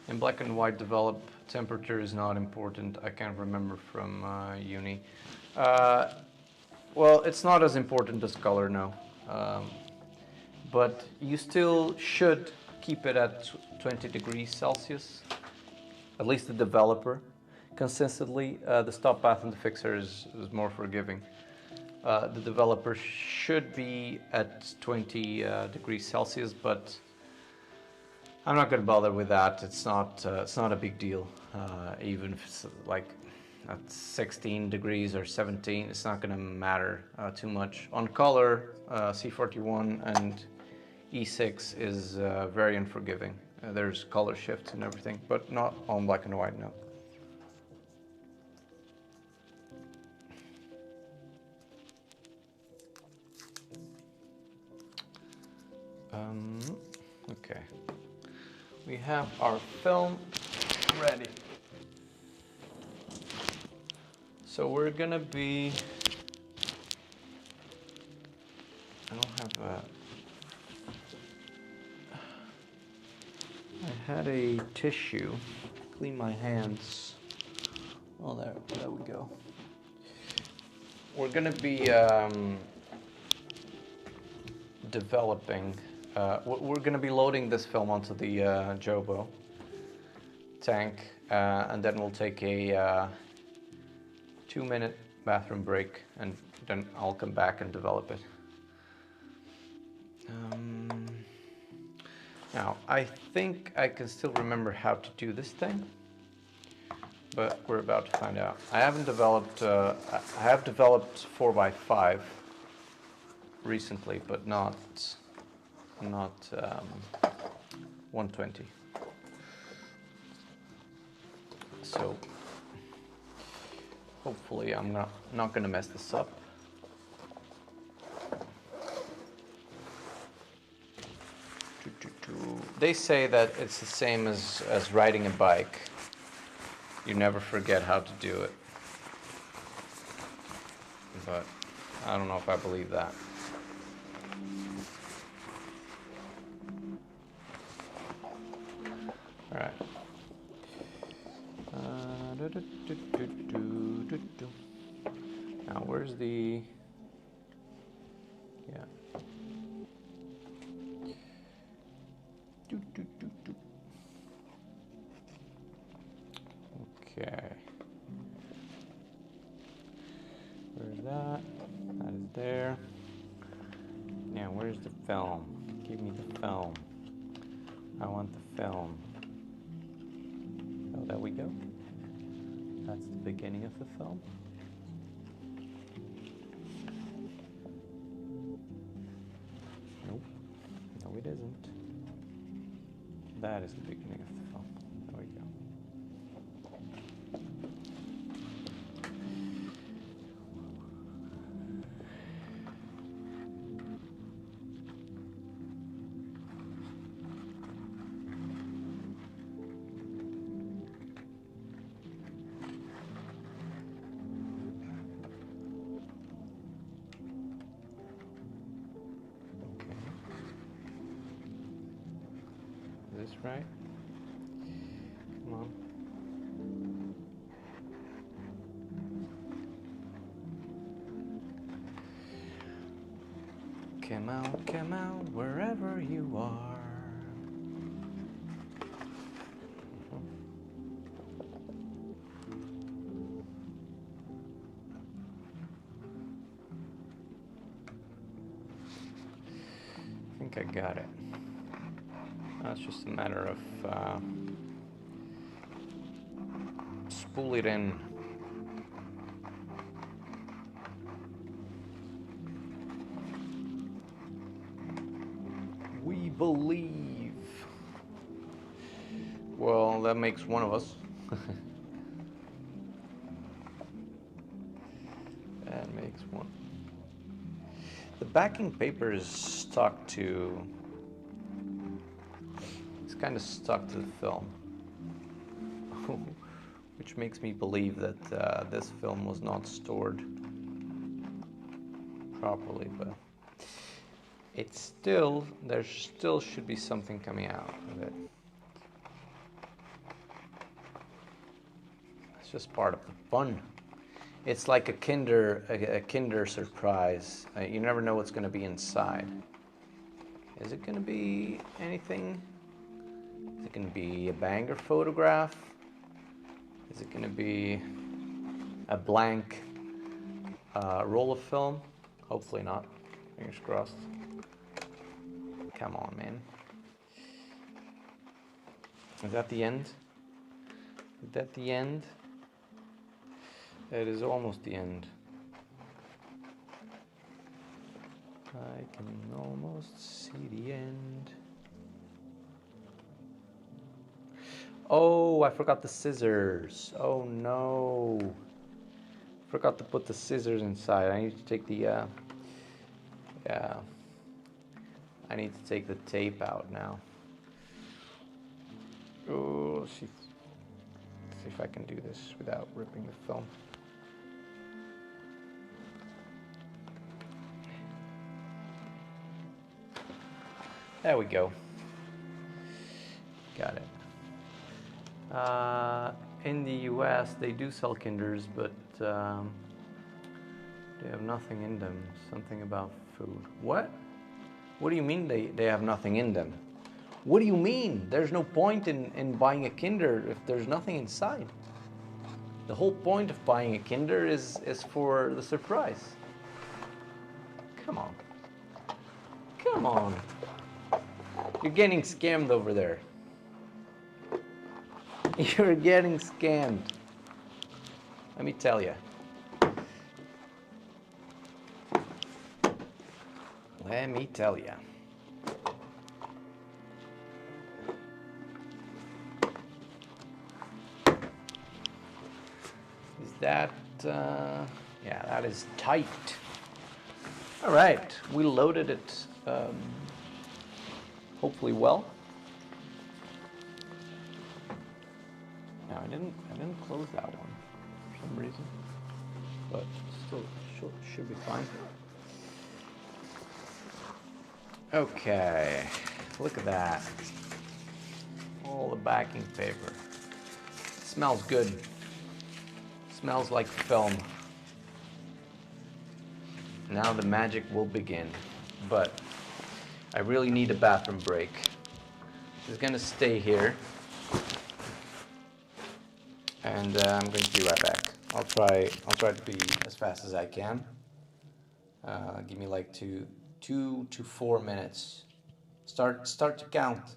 in black and white develop. Temperature is not important. I can't remember from uni. Well, it's not as important as color now, but you still should keep it at 20 degrees Celsius, at least the developer, consistently. The stop path and the fixer is more forgiving. The developer should be at 20 degrees Celsius, but I'm not going to bother with that. It's not a big deal. Even if it's like at 16 degrees or 17, it's not going to matter too much. On color, C41 and E6 is very unforgiving. There's color shifts and everything, but not on black and white, no. Okay. We have our film ready. So we're gonna be, I don't have a, I had a tissue, clean my hands. Oh, there we go. We're gonna be developing, we're gonna be loading this film onto the Jobo tank, and then we'll take a 2-minute bathroom break, and then I'll come back and develop it. Now, I think I can still remember how to do this thing, but we're about to find out. I haven't developed, I have developed 4x5 recently, but not 120. So hopefully I'm not gonna mess this up. They say that it's the same as riding a bike. You never forget how to do it. But I don't know if I believe that. All right. Now, where's the... Yeah. Okay. Where's that? That is there. Now, where's the film? Give me the film. I want the film. Oh, there we go. That's the beginning of the film. Nope. No, it isn't. That is the beginning of the film. There we go. Is this right? Come on. Come out, wherever you are. I think I got it. It's just a matter of spool it in. We believe. Well, that makes one of us. That Takes one. The backing paper is stuck to... It's kind of stuck to the film. Which makes me believe that this film was not stored properly, but it's still, there still should be something coming out of it. It's just part of the fun. It's like a Kinder surprise. You never know what's going to be inside. Is it going to be anything? Is it going to be a banger photograph? Is it going to be a blank roll of film? Hopefully not. Fingers crossed. Come on, man. Is that the end? Is that the end? It is almost the end. I can almost see the end. Oh, I forgot the scissors. Oh no. Forgot to put the scissors inside. I need to take the, yeah. I need to take the tape out now. Oh, see if I can do this without ripping the film. There we go. Got it. In the US, they do sell Kinders, but they have nothing in them. Something about food. What? What do you mean they have nothing in them? What do you mean? There's no point in buying a Kinder if there's nothing inside. The whole point of buying a Kinder is for the surprise. Come on. Come on. You're getting scammed over there. You're getting scammed. Let me tell you. Let me tell you. Is that, yeah, that is tight. All right, we loaded it hopefully well. Now I didn't close that one for some reason, but still should be fine. Okay, look at that. All the backing paper. It smells good. It smells like film. Now the magic will begin, but I really need a bathroom break. It's gonna stay here, and I'm going to be right back. I'll try to be as fast as I can. Give me like 2 to 4 minutes. Start to count.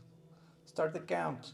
Start the count.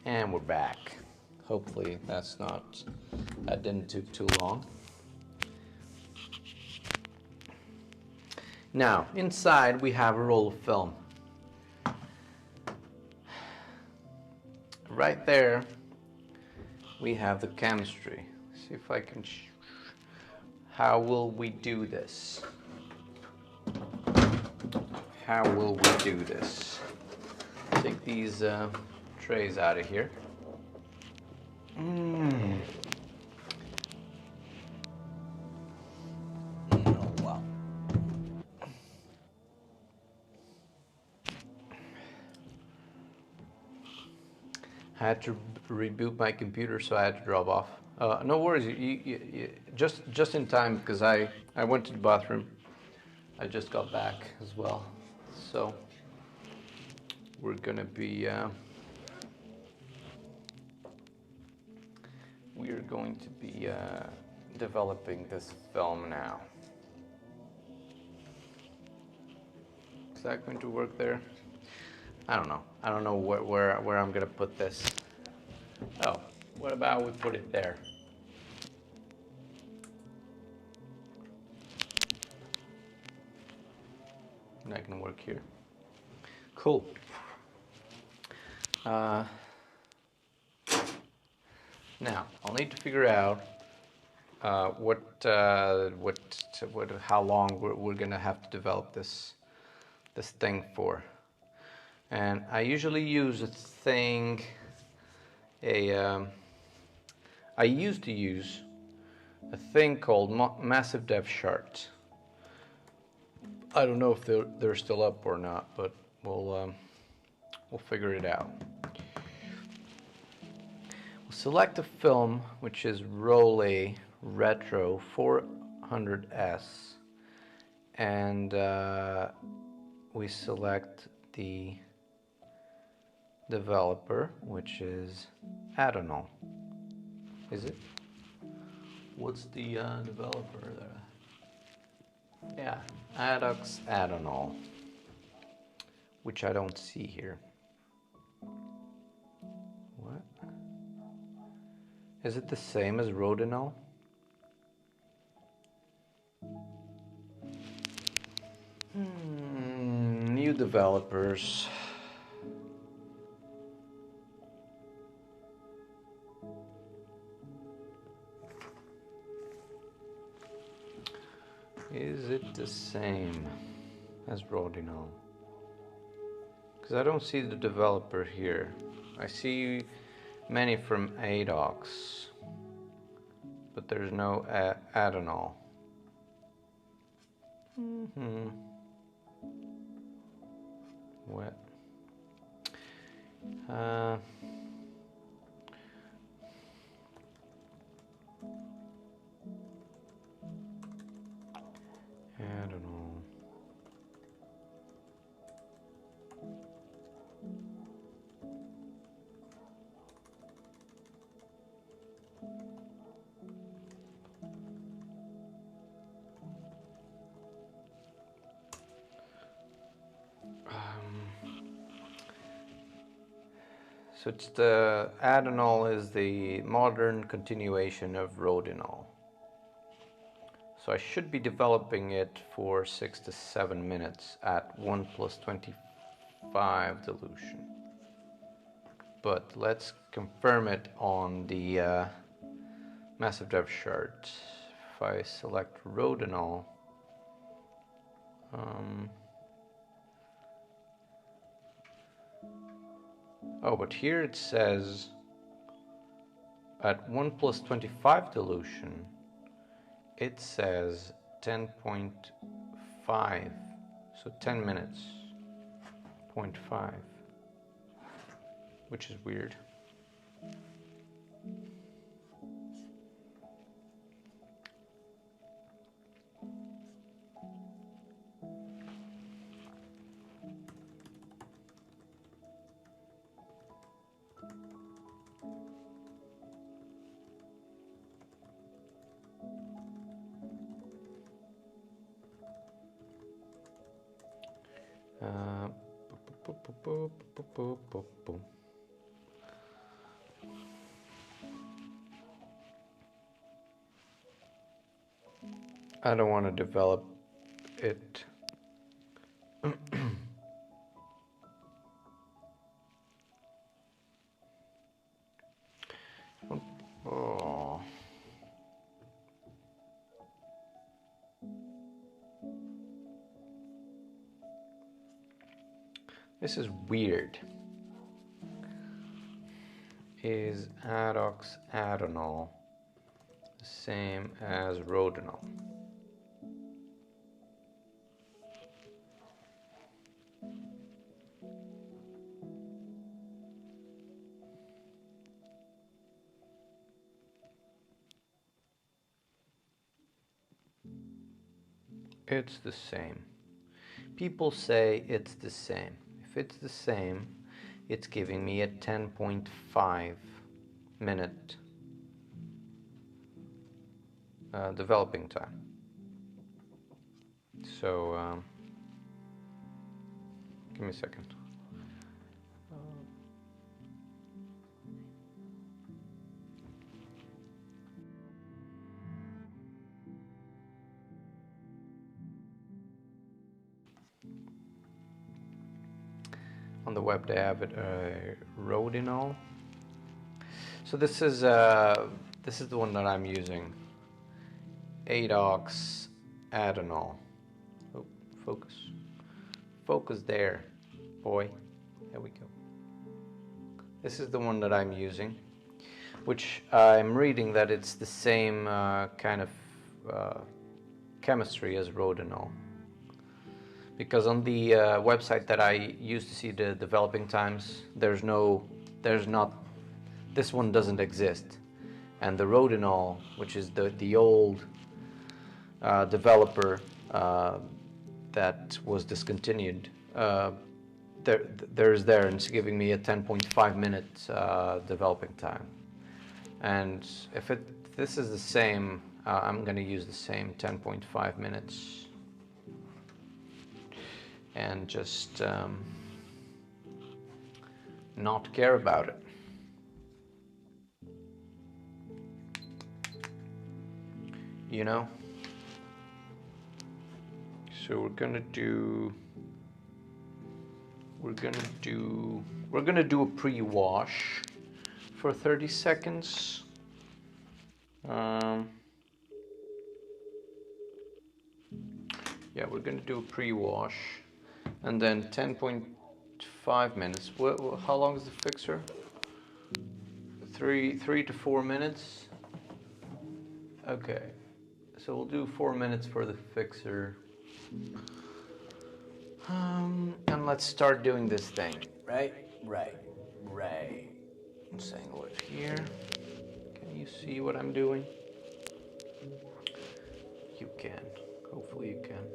And we're back. Hopefully that didn't take too long. Now, inside we have a roll of film. Right there, we have the chemistry. See if I can, how will we do this? How will we do this? Take these trays out of here. Oh, wow. I had to reboot my computer, so I had to drop off. No worries, you just in time, because I went to the bathroom. I just got back as well, so we're gonna be developing this film now. Is that going to work there? I don't know. I don't know where I'm gonna put this. Oh, what about we put it there? That can work here. Cool. Now I'll need to figure out how long we're gonna have to develop this thing for. And I usually use I used to use a thing called massive depth charts. I don't know if they're still up or not, but we'll figure it out. We'll select a film, which is Rolei Retro 400S, and we select the developer, which is Adonal. Is it? What's the developer there? Yeah, Adox Adonal, which I don't see here. What? Is it the same as Rodinal? New developers. Is it the same as Rodinal? Because I don't see the developer here. I see many from Adox, but there's no Adonal. What? Adonal. So it's the Adonal is the modern continuation of Rodinal. So I should be developing it for 6 to 7 minutes at 1+25 dilution. But let's confirm it on the massive depth chart. If I select Rodinal, oh, but here it says at 1+25 dilution, it says 10.5, so 10 minutes, 0.5, which is weird. I don't want to develop it. Oh. This is weird. Is adoxadenol the same as rodenol? It's the same. People say it's the same. If it's the same, it's giving me a 10.5 minute developing time. So, give me a second. On the web they have it rodenol. So this is the one that I'm using. Adoxadenol. Oh, focus there, boy. There we go. This is the one that I'm using, which I'm reading that it's the same kind of chemistry as rodenol. Because on the website that I used to see the developing times, there's not, this one doesn't exist. And the rodenol, which is the old developer that was discontinued, there's there, and it's giving me a 10.5 minute developing time. And if this is the same, I'm going to use the same 10.5 minutes. And just not care about it. You know? So we're gonna do a pre-wash for 30 seconds. Yeah, we're gonna do a pre-wash. And then 10.5 minutes. How long is the fixer? 3 to 4 minutes. Okay, so we'll do 4 minutes for the fixer. And let's start doing this thing. Right. I'm saying what's here. Can you see what I'm doing? You can. Hopefully you can.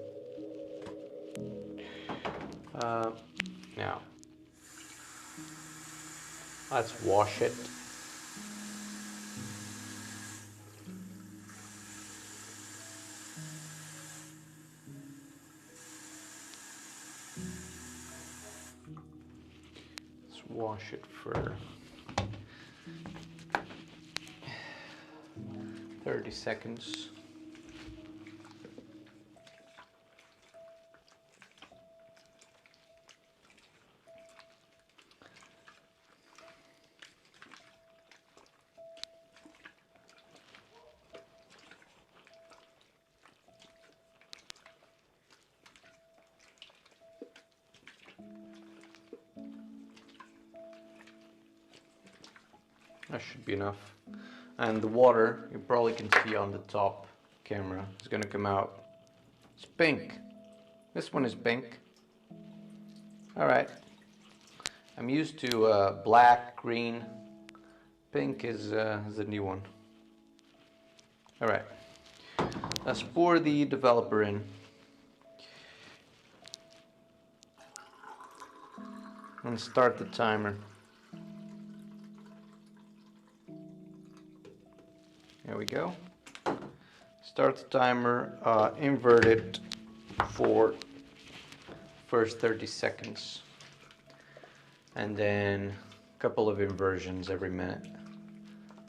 Now, let's wash it. Let's wash it for 30 seconds. That should be enough. And the water, you probably can see on the top camera, is going to come out. It's pink. This one is pink. Alright. I'm used to black, green. Pink is a new one. Alright. Let's pour the developer in. And start the timer. There we go. Start the timer, invert it for first 30 seconds. And then a couple of inversions every minute.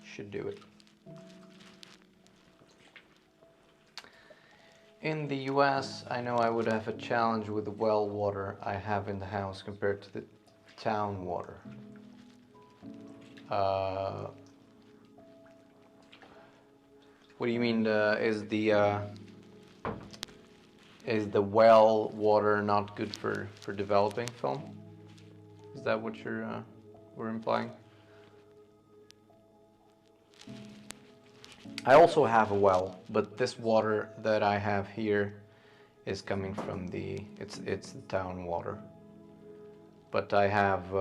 Should do it. in the US, I know I would have a challenge with the well water I have in the house compared to the town water. What do you mean? Is the well water not good for developing film? Is that what we're implying? I also have a well, but this water that I have here is coming from it's the town water. But I have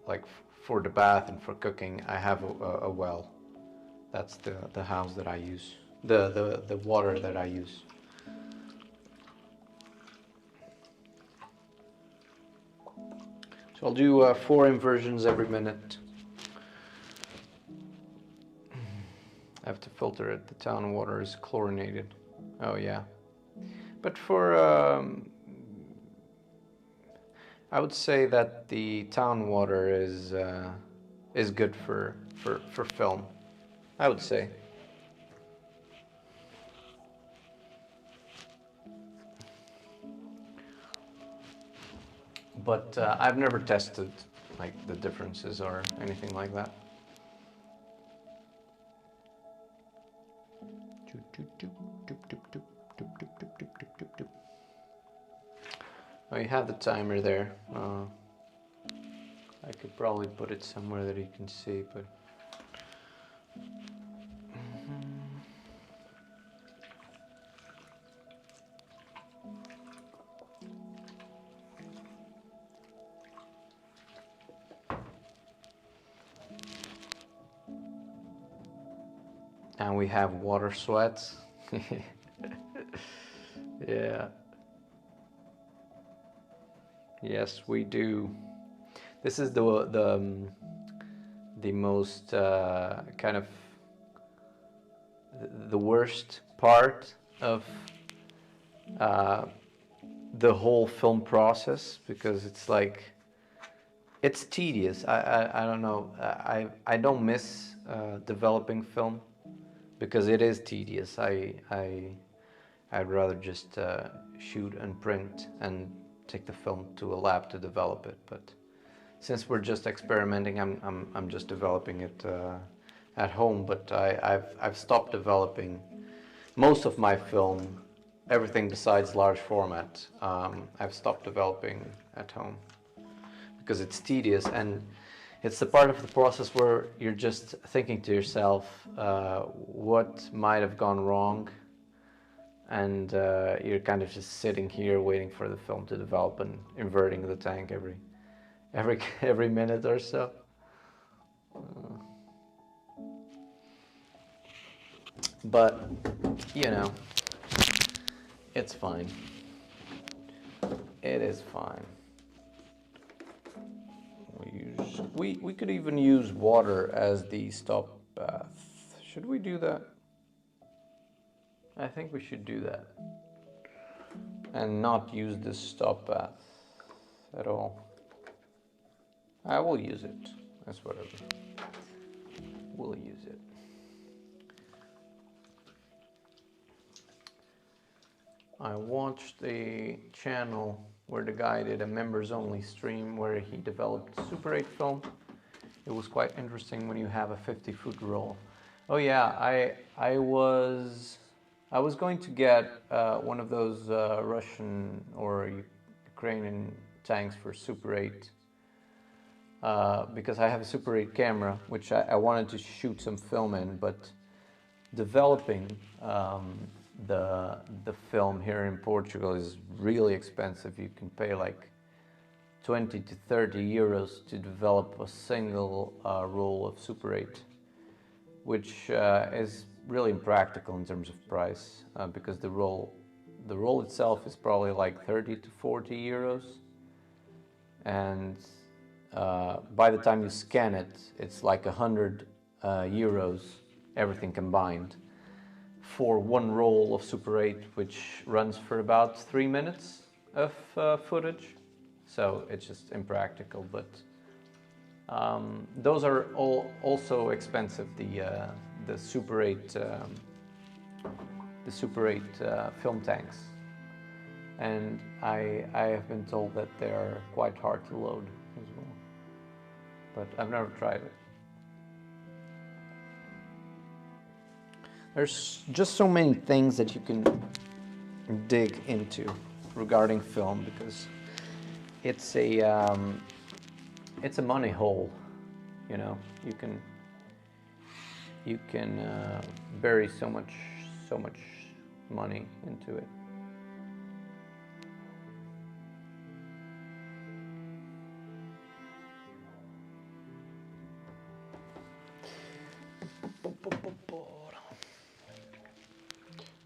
like for the bath and for cooking, I have a well. That's the house that I use. The water that I use. So I'll do 4 inversions every minute. I have to filter it. The town water is chlorinated. Oh yeah. But for I would say that the town water is good for film. I would say. But I've never tested like the differences or anything like that. Oh, you have the timer there. I could probably put it somewhere that you can see, but... And we have water sweats. Yeah. Yes, we do. This is the most kind of the worst part of the whole film process, because it's like it's tedious. I don't know. I don't miss developing film because it is tedious. I'd rather just shoot and print and take the film to a lab to develop it. But since we're just experimenting, I'm just developing it at home. But I've stopped developing most of my film, everything besides large format. I've stopped developing at home because it's tedious, and it's the part of the process where you're just thinking to yourself what might have gone wrong, and you're kind of just sitting here waiting for the film to develop and inverting the tank every minute or so. But you know, it's fine. It is fine. We could even use water as the stop bath. Should we do that? I think we should do that. And not use this stop bath at all. I will use it. That's whatever. We'll use it. I watched a channel where the guy did a members only stream where he developed Super 8 film. It was quite interesting when you have a 50-foot roll. Oh yeah, I was going to get one of those Russian or Ukrainian tanks for Super 8 because I have a Super 8 camera which I wanted to shoot some film in, but developing the film here in Portugal is really expensive. You can pay like 20 to 30 euros to develop a single roll of Super 8, which is really impractical in terms of price because the roll itself is probably like 30 to 40 euros, and by the time you scan it, it's like 100 euros, everything combined, for one roll of Super 8, which runs for about 3 minutes of footage. So it's just impractical, but those are all also expensive. The Super 8 the Super 8 film tanks, and I have been told that they are quite hard to load as well, but I've never tried it. There's just so many things that you can dig into regarding film, because it's a money hole, you know. You can bury so much money into it.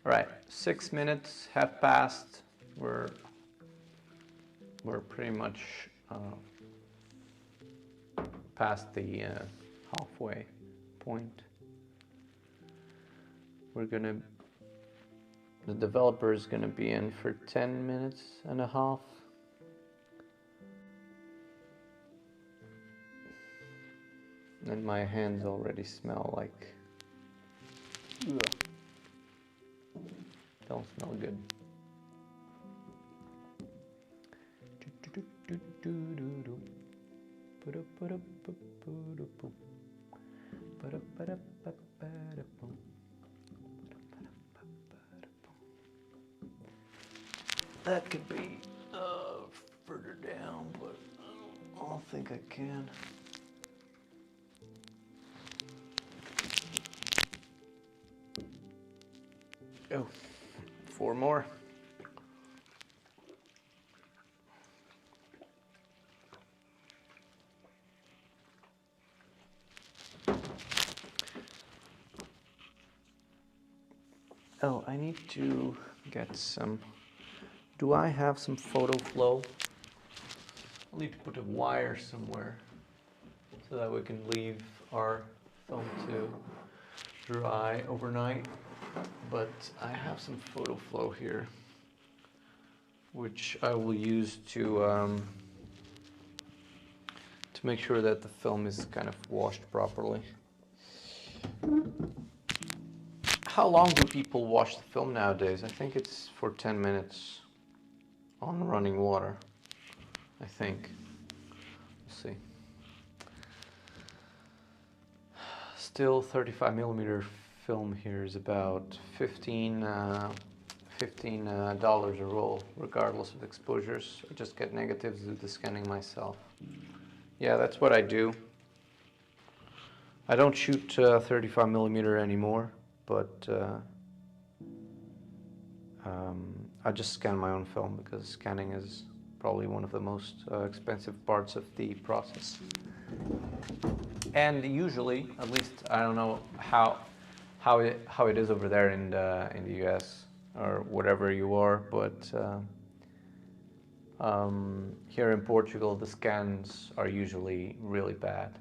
All right, 6 minutes have passed. We're pretty much past the halfway point. The developer is gonna be in for 10 minutes and a half. And my hands already smell like, ugh. Don't smell good. That could be further down, but I don't think I can. Oh, 4 more. Oh, I need to get some. Do I have some photo flow? I'll need to put a wire somewhere so that we can leave our film to dry overnight. But I have some photo flow here, which I will use to make sure that the film is kind of washed properly. How long do people wash the film nowadays? I think it's for 10 minutes on running water, I think. We'll see. Still, 35mm film here is about $15 a roll, regardless of exposures. I just get negatives, do the scanning myself. Yeah, that's what I do. I don't shoot 35mm anymore, but I just scan my own film, because scanning is probably one of the most expensive parts of the process. And usually, at least I don't know how it is over there in the US or whatever you are, but here in Portugal the scans are usually really bad.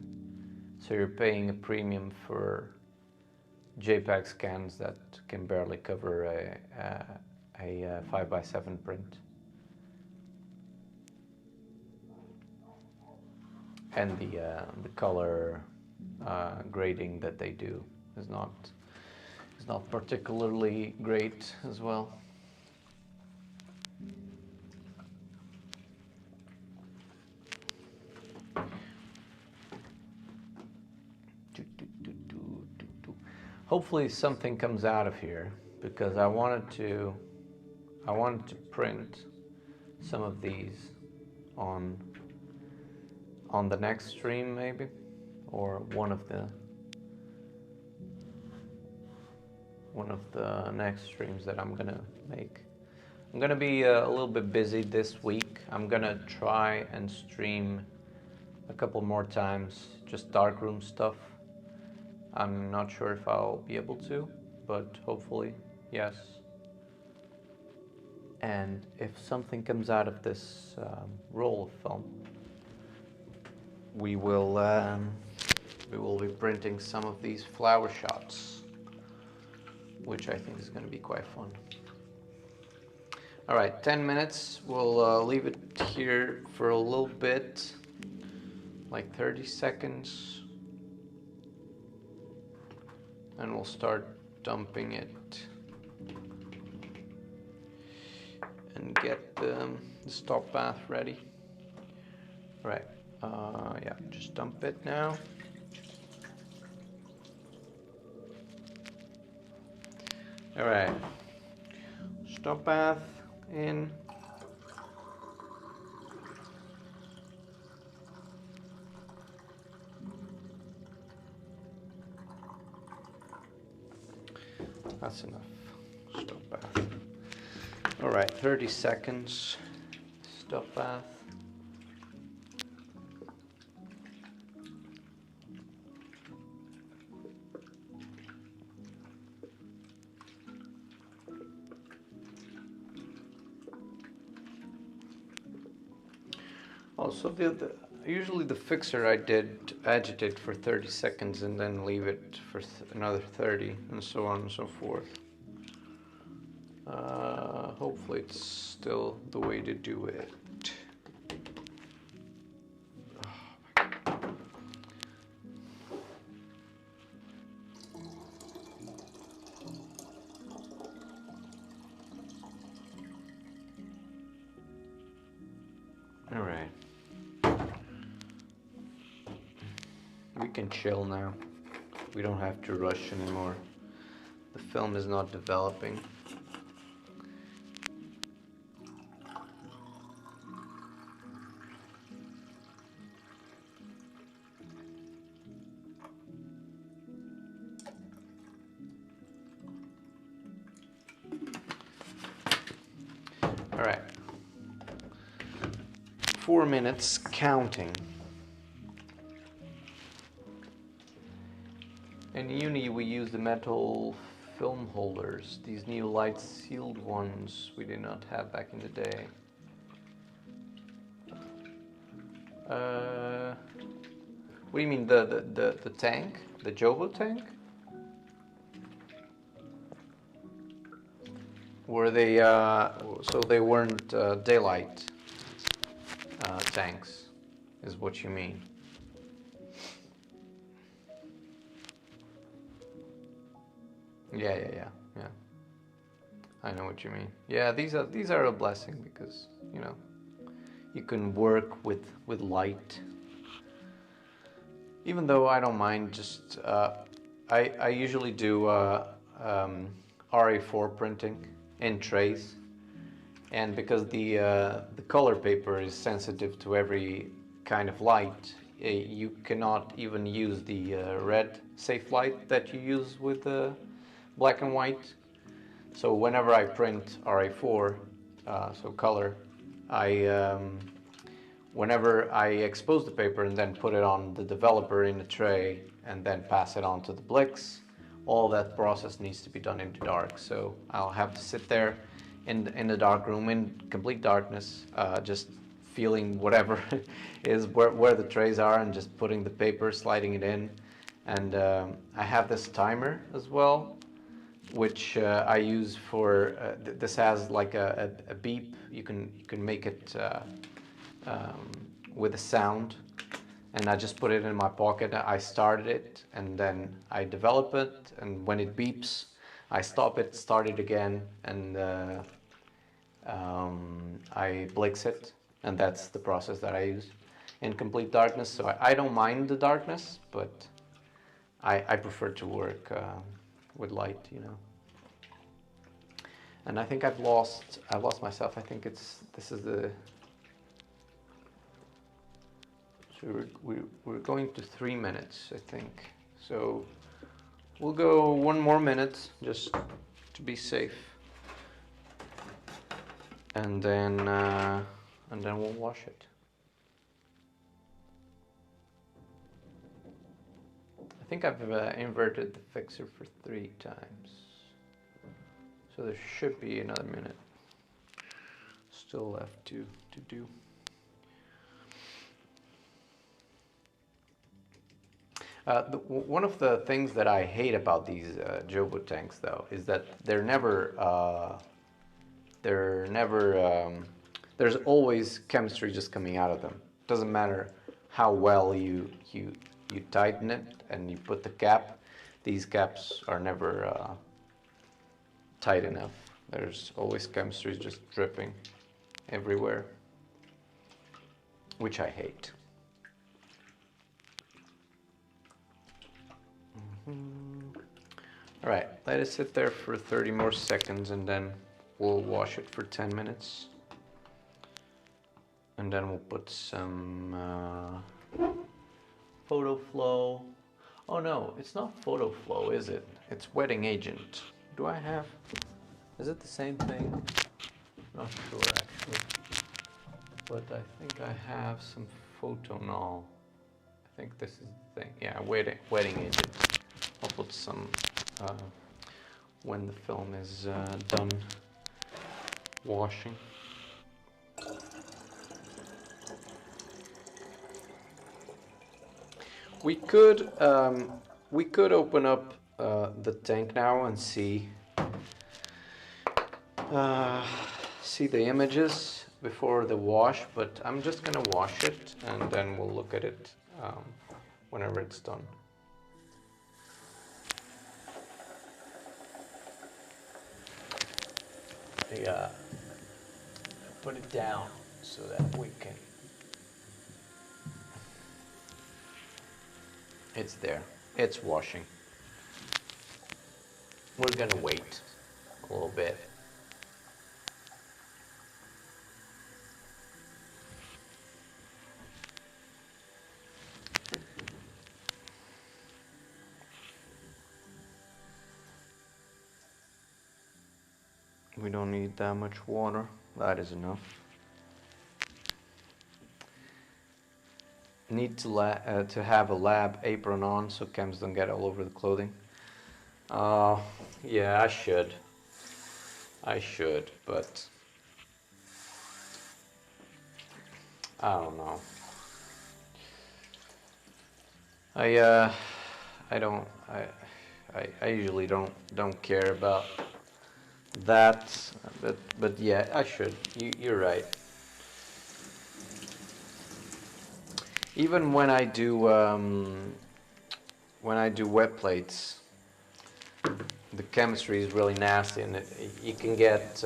So you're paying a premium for JPEG scans that can barely cover a 5x7 print. And the color grading that they do is not particularly great as well. Hopefully something comes out of here, because I wanted to print some of these on the next stream, maybe, or one of the next streams that I'm gonna make. I'm gonna be a little bit busy this week. I'm gonna try and stream a couple more times, just Darkroom stuff. I'm not sure if I'll be able to, but hopefully, yes. And if something comes out of this roll of film, we will be printing some of these flower shots, which I think is going to be quite fun. All right, 10 minutes. We'll leave it here for a little bit, like 30 seconds. And we'll start dumping it and get the stop bath ready. Right. Yeah, just dump it now. All right. Stop bath in. That's enough. Stop bath. All right, 30 seconds. Stop bath. Also, usually the fixer I did agitate for 30 seconds and then leave it for another 30 and so on and so forth. Hopefully it's still the way to do it. All right. We can chill now. We don't have to rush anymore. The film is not developing. All right. 4 minutes counting. In uni we use the metal film holders, these new light sealed ones we did not have back in the day. What do you mean, the tank? The Jobo tank? Were they, so they weren't daylight tanks, is what you mean? Yeah. I know what you mean. Yeah, these are a blessing because, you know, you can work with light. Even though I don't mind, just I usually do RA4 printing in trays, and because the color paper is sensitive to every kind of light, you cannot even use the red safe light that you use with the black and white. So whenever I print RA4, so color, whenever I expose the paper and then put it on the developer in a tray and then pass it on to the Blix, all that process needs to be done in the dark. So I'll have to sit there in the dark room in complete darkness, just feeling whatever is where the trays are and just putting the paper, sliding it in. And I have this timer as well, which I use for, this has like a beep. You can make it with a sound, and I just put it in my pocket. I started it and then I develop it, and when it beeps I stop it, start it again, and I Blix it, and that's the process that I use in complete darkness. So I don't mind the darkness, but I prefer to work with light, you know. And I think I've lost myself. I think this is the, so we're going to 3 minutes, I think. So we'll go 1 more minute just to be safe, and then we'll wash it. I think I've inverted the fixer for 3 times. So there should be another minute still left to do. One of the things that I hate about these Jobo tanks, though, is that there's always chemistry just coming out of them. Doesn't matter how well you tighten it and you put the cap. These caps are never tight enough. There's always chemistry just dripping everywhere, which I hate. All right, let it sit there for 30 more seconds and then we'll wash it for 10 minutes. And then we'll put some photo flow. Oh no, it's not photo flow, is it? It's wetting agent. Do I have, is it the same thing? Not sure actually. But I think I have some photonol. I think this is the thing. Yeah, wetting agent. I'll put some when the film is done washing. We could open up the tank now and see the images before the wash, but I'm just gonna wash it and then we'll look at it whenever it's done. Yeah, put it down so that we can. It's there. It's washing. We're gonna wait a little bit. We don't need that much water. That is enough. Need to have a lab apron on so chems don't get all over the clothing. Yeah, I should, but I don't know. I usually don't care about that, but yeah, I should. You're right. Even when I do wet plates, the chemistry is really nasty, and you can get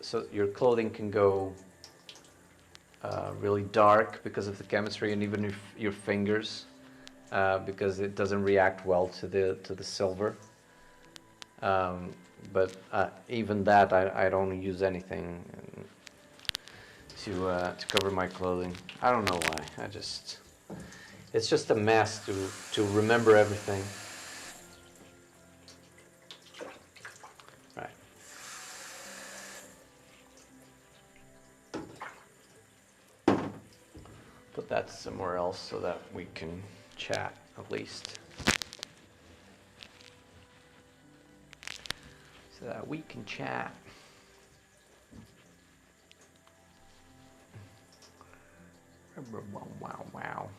so your clothing can go really dark because of the chemistry, and even your fingers because it doesn't react well to the silver. But even that, I don't use anything to cover my clothing. I don't know why. It's just a mess to remember everything. Right. Put that somewhere else so that we can chat at least. So that we can chat. Wow, wow.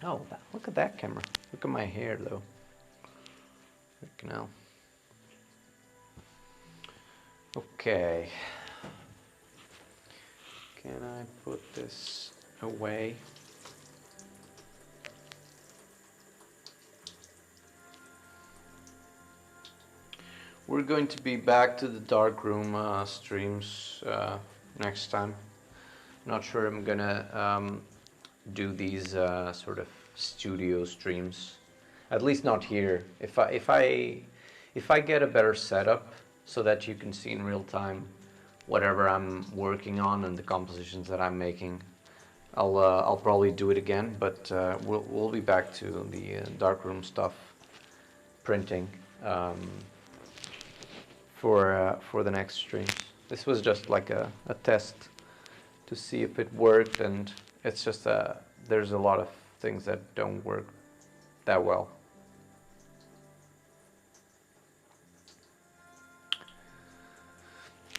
Oh, look at that camera. Look at my hair, though. Freaking hell. Okay. Can I put this away? We're going to be back to the Darkroom streams next time. Not sure I'm gonna do these sort of studio streams, at least not here. If I get a better setup so that you can see in real time whatever I'm working on and the compositions that I'm making, I'll probably do it again. But we'll be back to the Darkroom stuff, printing for the next streams. This was just like a test to see if it worked, and it's just there's a lot of things that don't work that well.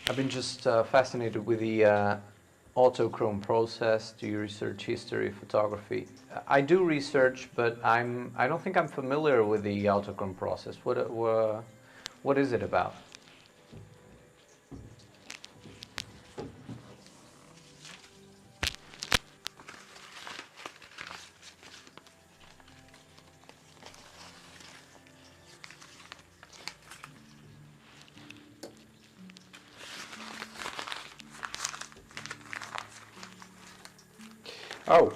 I've been just fascinated with the autochrome process. Do you research history of photography? I do research, but I don't think I'm familiar with the autochrome process. What is it about? Oh,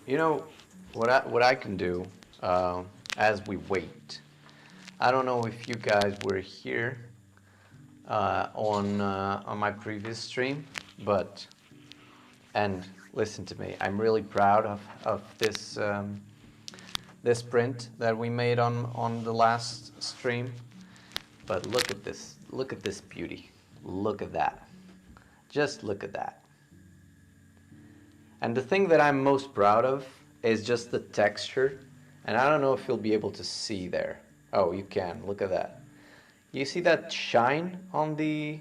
you know what I can do as we wait. I don't know if you guys were here on my previous stream, but and listen to me. I'm really proud of this this print that we made on the last stream. But look at this. Look at this beauty. Look at that. Just look at that. And the thing that I'm most proud of is just the texture. And I don't know if you'll be able to see there. Oh, you can. Look at that. You see that shine on the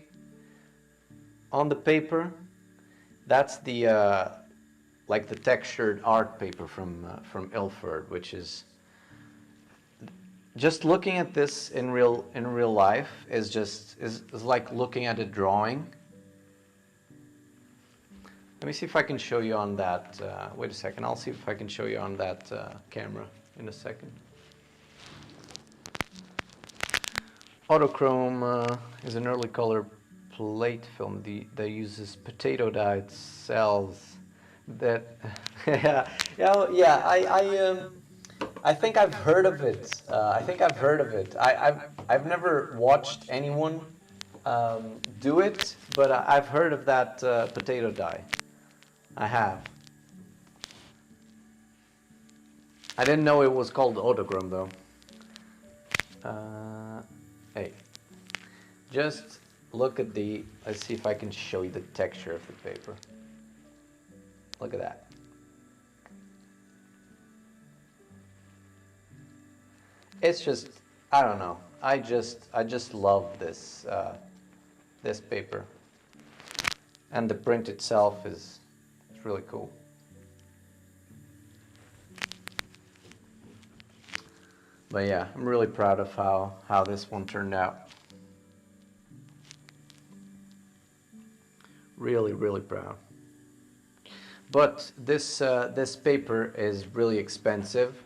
paper? That's the like the textured art paper from Ilford, which is just looking at this in real life is just is like looking at a drawing. Let me see if I can show you on that. Wait a second. I'll see if I can show you on that camera in a second. Autochrome is an early color plate film that uses potato dyed cells. That I think I've heard of it. I've never watched anyone do it, but I've heard of that potato dye. I have. I didn't know it was called autochrome though. Hey, just look at the. Let's see if I can show you the texture of the paper. Look at that. It's just, I don't know. I just love this this paper, and the print itself is really cool. But yeah, I'm really proud of how this one turned out. Really proud. But this this paper is really expensive.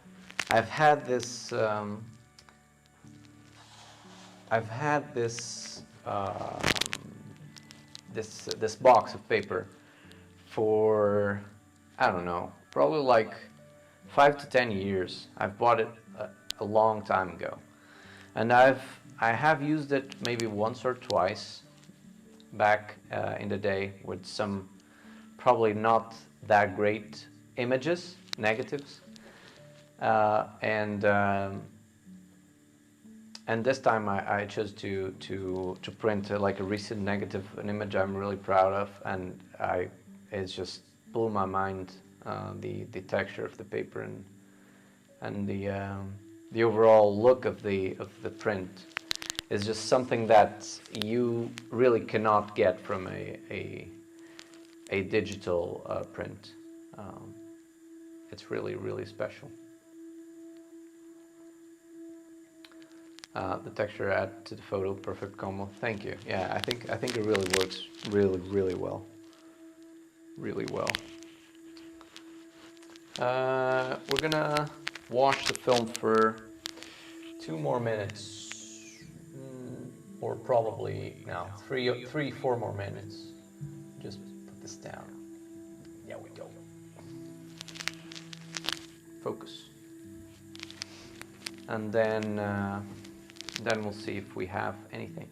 I've had this this box of paper for, I don't know, probably like 5 to 10 years. I've bought it a long time ago, and I have used it maybe once or twice back in the day with some probably not that great images, negatives, and this time I chose to print like a recent negative, an image I'm really proud of, and it just blew my mind, the texture of the paper and the overall look of the print is just something that you really cannot get from a digital print. It's really special. The texture add to the photo, perfect combo. Thank you. Yeah, I think it really works really well. Really well. We're gonna wash the film for 2 more minutes, or probably no, 4 more minutes. Just put this down. There we go. Focus. And then we'll see if we have anything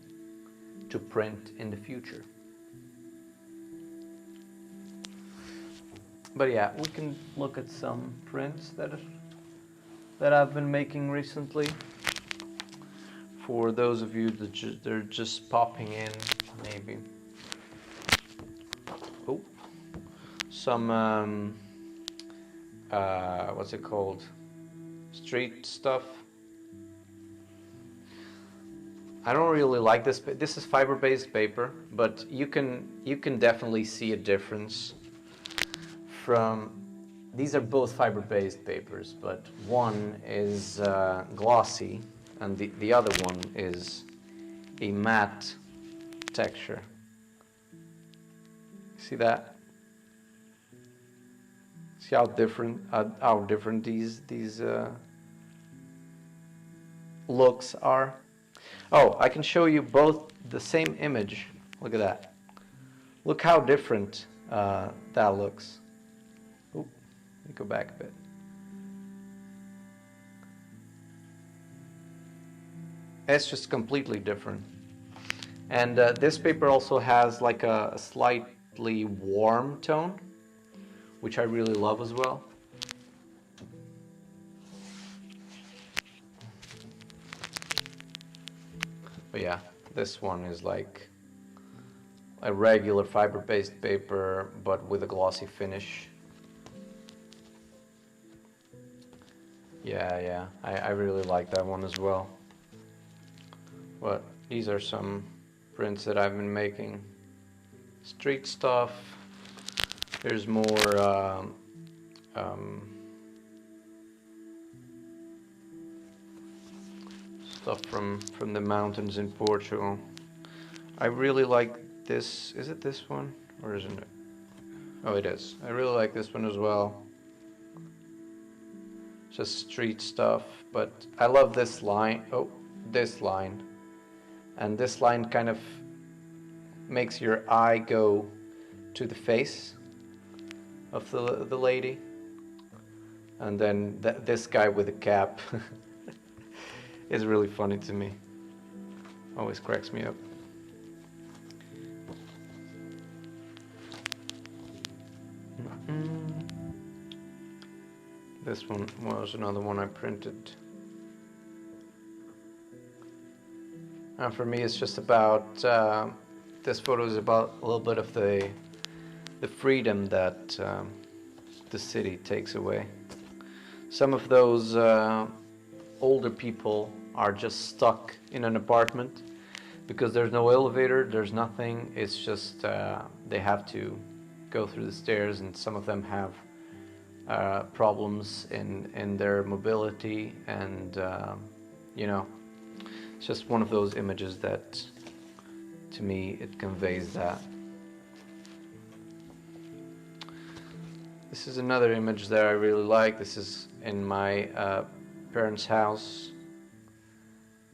to print in the future. But yeah, we can look at some prints that I've been making recently. For those of you that they're just popping in, maybe. Oh, some what's it called? Street stuff. I don't really like this. This is fiber-based paper, but you can definitely see a difference from. These are both fiber-based papers, but one is glossy, and the other one is a matte texture. See that? See how different these looks are. Oh, I can show you both the same image. Look at that. Look how different that looks. me go back a bit. It's just completely different. And this paper also has like a slightly warm tone, which I really love as well. But yeah, this one is like a regular fiber-based paper, but with a glossy finish. Yeah, I really like that one as well. But these are some prints that I've been making. Street stuff. There's more stuff from the mountains in Portugal. I really like this. Is it this one or isn't it? Oh, it is. I really like this one as well. Just street stuff, but I love this line. Oh, this line. And this line kind of makes your eye go to the face of the lady. And then this guy with a cap is really funny to me. Always cracks me up. This one was another one I printed. And for me, it's just about, this photo is about a little bit of the freedom that the city takes away. Some of those older people are just stuck in an apartment because there's no elevator, there's nothing. It's just they have to go through the stairs, and some of them have problems in their mobility, and you know, it's just one of those images that, to me, it conveys that. This is another image that I really like. This is in my parents' house,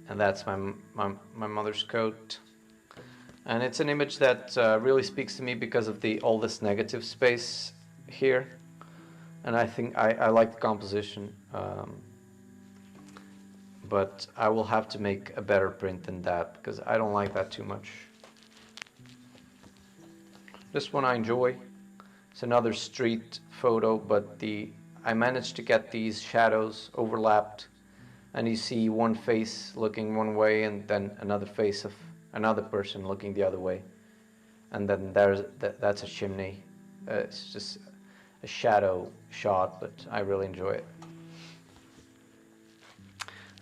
and that's my mother's coat. And it's an image that really speaks to me because of all this negative space here. And I think I like the composition, but I will have to make a better print than that because I don't like that too much. This one I enjoy. It's another street photo, but I managed to get these shadows overlapped, and you see one face looking one way and then another face of another person looking the other way, and then that's a chimney. It's just a shadow shot, but I really enjoy it.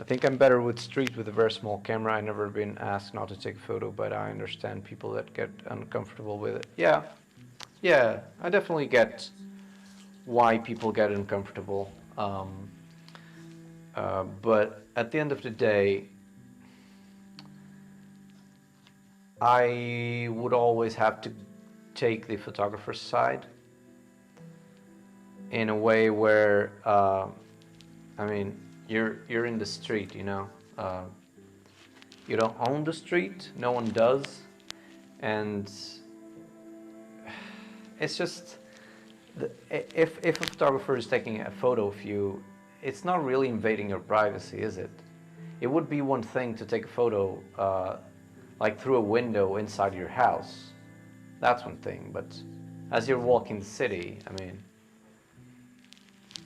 I think I'm better with street with a very small camera. I've never been asked not to take a photo, but I understand people that get uncomfortable with it. Yeah, I definitely get why people get uncomfortable. But at the end of the day, I would always have to take the photographer's side in a way where, I mean, you're in the street, you know. You don't own the street, no one does, and it's just, if a photographer is taking a photo of you, it's not really invading your privacy, is it? It would be one thing to take a photo like through a window inside your house. That's one thing, but as you're walking the city, I mean,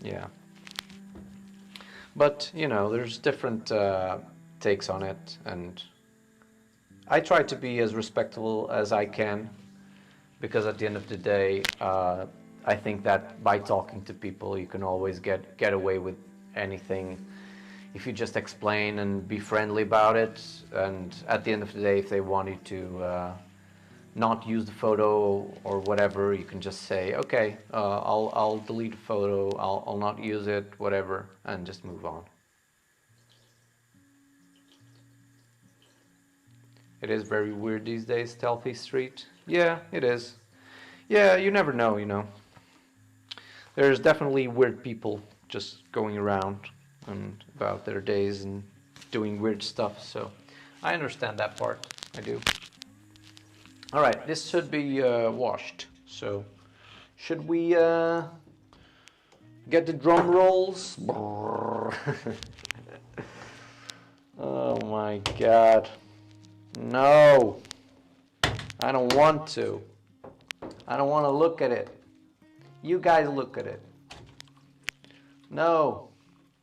yeah. But, you know, there's different takes on it, and I try to be as respectful as I can, because at the end of the day, I think that by talking to people, you can always get away with anything if you just explain and be friendly about it. And at the end of the day, if they want you to not use the photo or whatever, you can just say, okay, I'll delete the photo, I'll not use it, whatever, and just move on. It is very weird these days, Stealthy Street. Yeah, it is. Yeah, you never know, you know. There's definitely weird people just going around and about their days and doing weird stuff, so I understand that part, I do. Alright, this should be washed, so should we Get the drum rolls. Oh my God. No. I don't want to. I don't want to look at it. You guys look at it. No.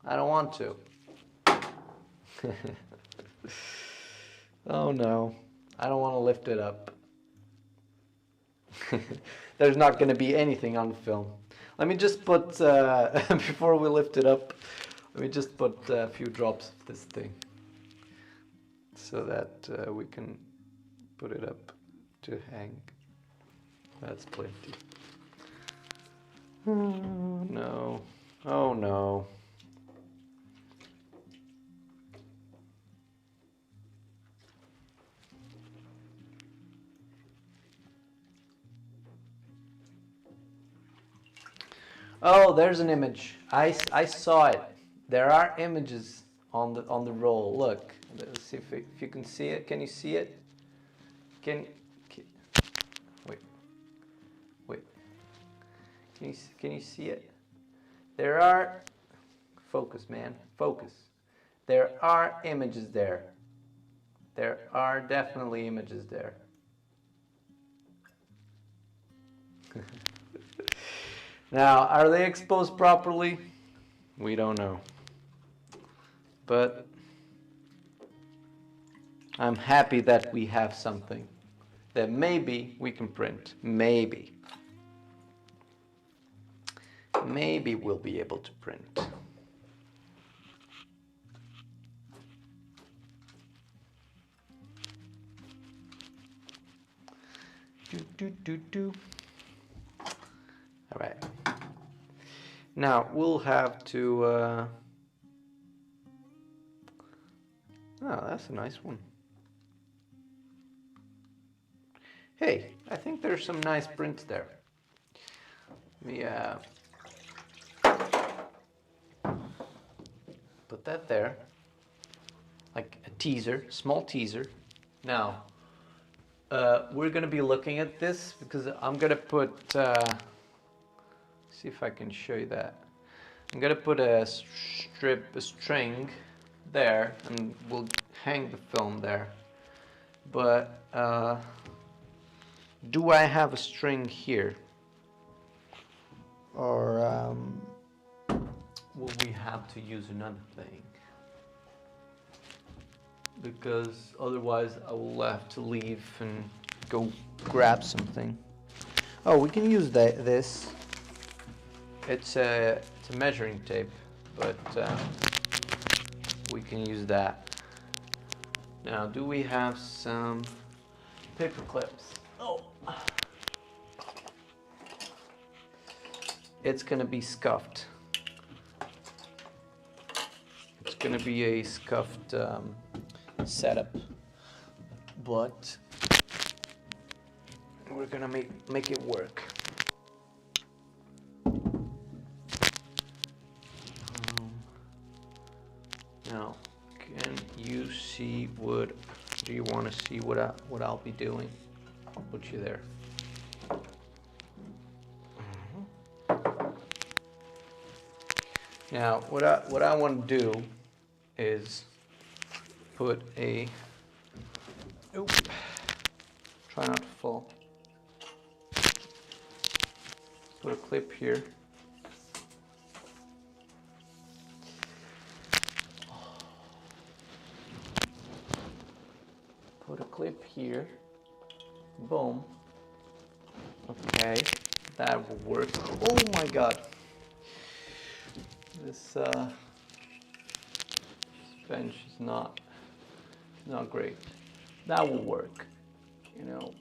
I don't want to. Oh no. I don't want to lift it up. There's not going to be anything on film. Let me just put, before we lift it up, let me just put a few drops of this thing so that we can put it up to hang. That's plenty. Oh no. Oh no. Oh, there's an image. I saw it. There are images on the roll. Look. Let's see if you can see it. Can you see it? Can wait. Can you see it? There are, focus man, focus. There are images there. There are definitely images there. Now, are they exposed properly? We don't know. But I'm happy that we have something that maybe we can print. Maybe. Maybe we'll be able to print. All right. Now we'll have to. Oh, that's a nice one. Hey, I think there's some nice prints there. Yeah. Put that there, like a teaser, small teaser. Now, we're gonna be looking at this because I'm gonna put. See if I can show you that. I'm gonna put a string there, and we'll hang the film there. But do I have a string here, or will we have to use another thing? Because otherwise I will have to leave and go grab something. Oh, we can use this. It's a measuring tape, but we can use that. Now, do we have some paper clips? Oh, it's gonna be scuffed. It's gonna be a scuffed setup, but we're gonna make it work. Now, can you see what? Do you want to see what I'll be doing? I'll put you there. Now, what I want to do is put a. Oop, try not to fall. Put a clip here. Put a clip here. Boom. Okay, that will work. Oh my God. This bench is not great. That will work, you know.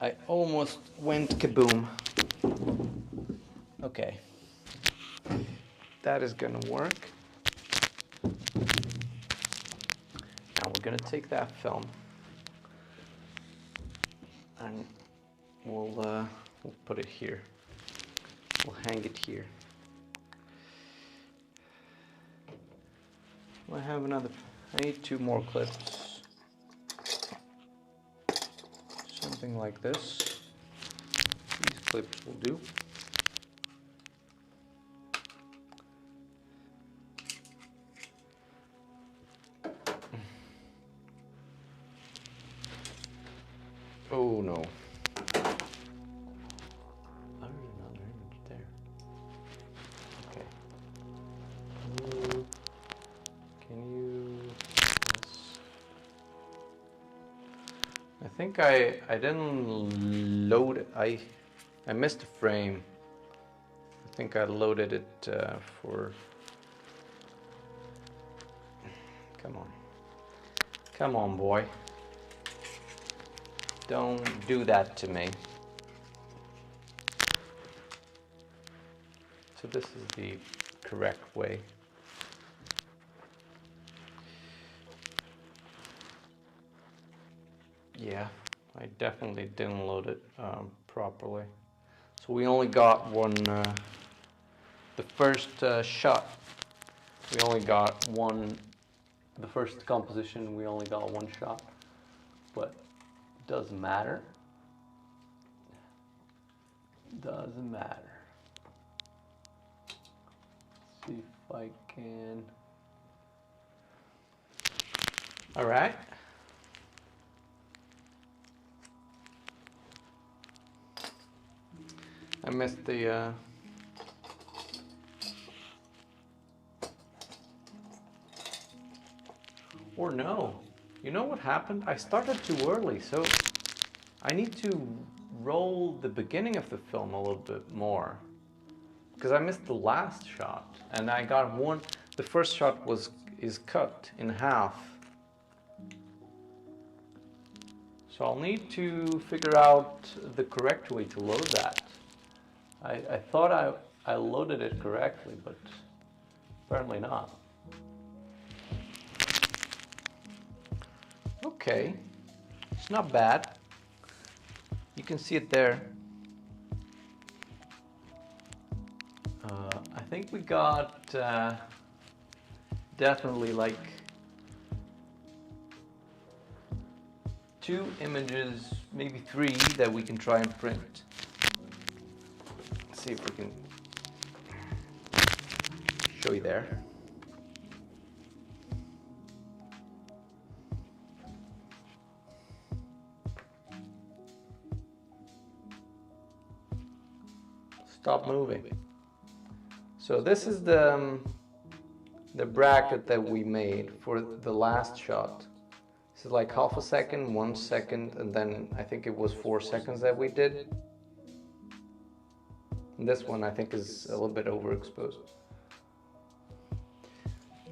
I almost went kaboom. Okay, that is gonna work. Now we're gonna take that film and we'll put it here. We'll hang it here. I have another. I need 2 more clips. Something like this. clips will do. Oh no. Oh, there's another image there. Okay. Can you yes. I think I didn't load it. I missed a frame. I think I loaded it for. Come on. Come on, boy. Don't do that to me. So this is the correct way. Yeah, I definitely didn't load it properly. So we only got one, the first shot, we only got one, the first composition we only got one shot, but it doesn't matter. Doesn't matter. Let's see if I can. All right. I missed the or no. You know what happened? I started too early, so I need to roll the beginning of the film a little bit more. Because I missed the last shot and I got one, the first shot is cut in half. So I'll need to figure out the correct way to load that. I thought I loaded it correctly, but apparently not. Okay, it's not bad. You can see it there. I think we got definitely like 2 images, maybe 3 that we can try and print. Let's see if we can show you there. Stop moving. So this is the bracket that we made for the last shot. This is like half a second, 1 second, and then I think it was 4 seconds that we did. And this one I think is a little bit overexposed.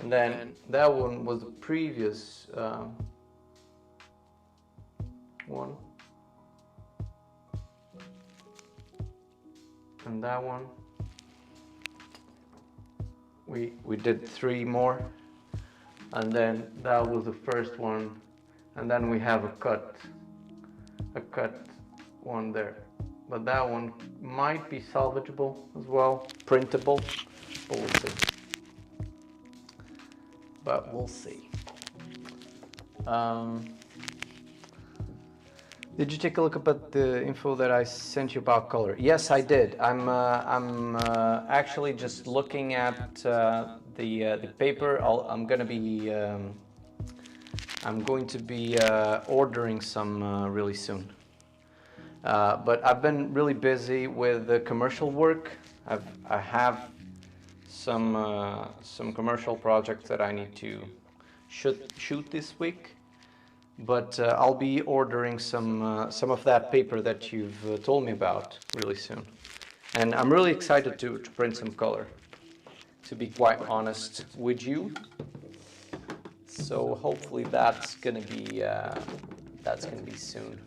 And then that one was the previous one. And that one. We did 3 more. And then that was the first one. And then we have a cut one there. But that one might be salvageable as well, printable, but we'll see. Did you take a look at the info that I sent you about color? Yes, I did. I'm actually just looking at the paper. I'm going to be ordering some really soon. But I've been really busy with the commercial work. I have some commercial projects that I need to shoot this week. But I'll be ordering some of that paper that you've told me about really soon. And I'm really excited to print some color, to be quite honest with you. So hopefully that's gonna be soon.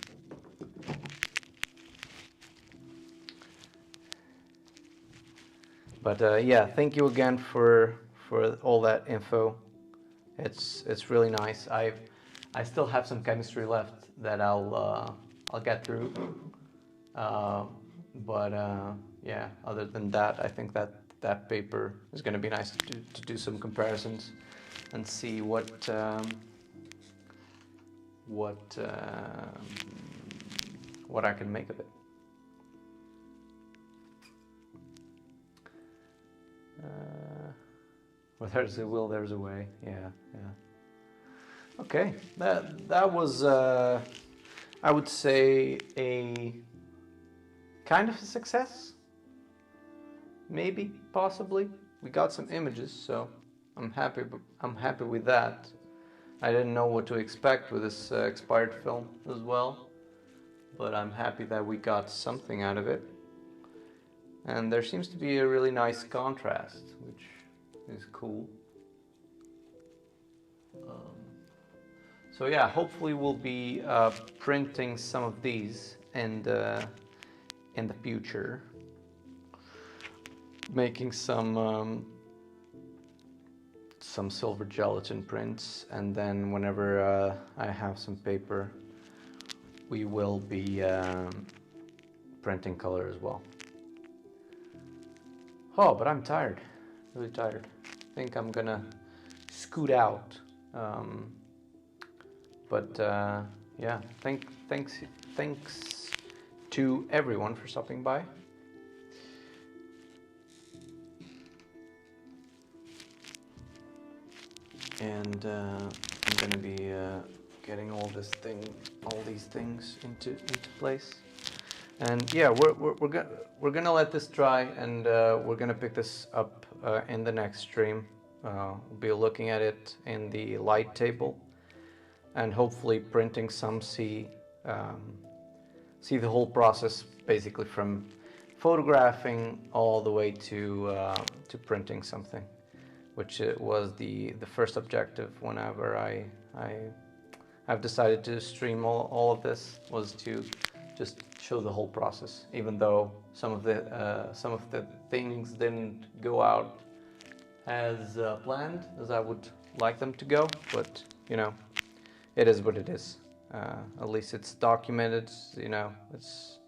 But yeah, thank you again for all that info. It's really nice. I still have some chemistry left that I'll get through. Yeah, other than that, I think that paper is going to be nice to do some comparisons and see what I can make of it. Where there's a will, there's a way. Yeah, yeah. Okay, that was I would say a kind of a success. Maybe, possibly. We got some images, so I'm happy. I'm happy with that. I didn't know what to expect with this expired film as well, but I'm happy that we got something out of it. And there seems to be a really nice contrast, which is cool. So yeah, hopefully we'll be printing some of these in the future, making some silver gelatin prints, and then whenever I have some paper, we will be printing color as well. Oh, but I'm tired, really tired. I think I'm gonna scoot out. But yeah, thanks to everyone for stopping by. And I'm gonna be getting all these things into place. And yeah, we're gonna let this dry, and we're gonna pick this up in the next stream. We'll be looking at it in the light table, and hopefully printing some. See the whole process, basically from photographing all the way to printing something, which was the first objective whenever I've decided to stream all of this, was to just show the whole process, even though some of the things didn't go out as planned, as I would like them to go, but you know, it is what it is. At least it's documented. You know, it's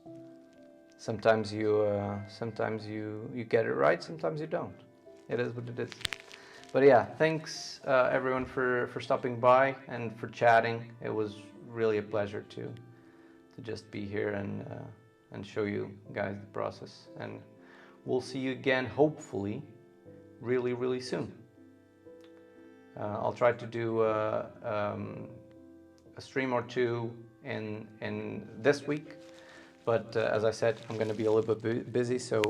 sometimes you get it right, sometimes you don't. It is what it is. But yeah, thanks everyone for stopping by and for chatting. It was really a pleasure to just be here and show you guys the process. And we'll see you again, hopefully, really soon. I'll try to do a stream or two in this week, but as I said, I'm going to be a little bit busy, so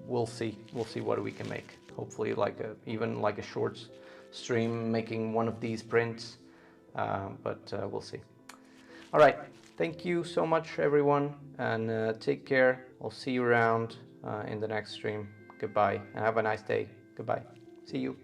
we'll see what we can make. Hopefully, even like a short stream making one of these prints, but we'll see. All right, thank you so much, everyone, and take care. I'll see you around in the next stream. Goodbye, and have a nice day. Goodbye. See you.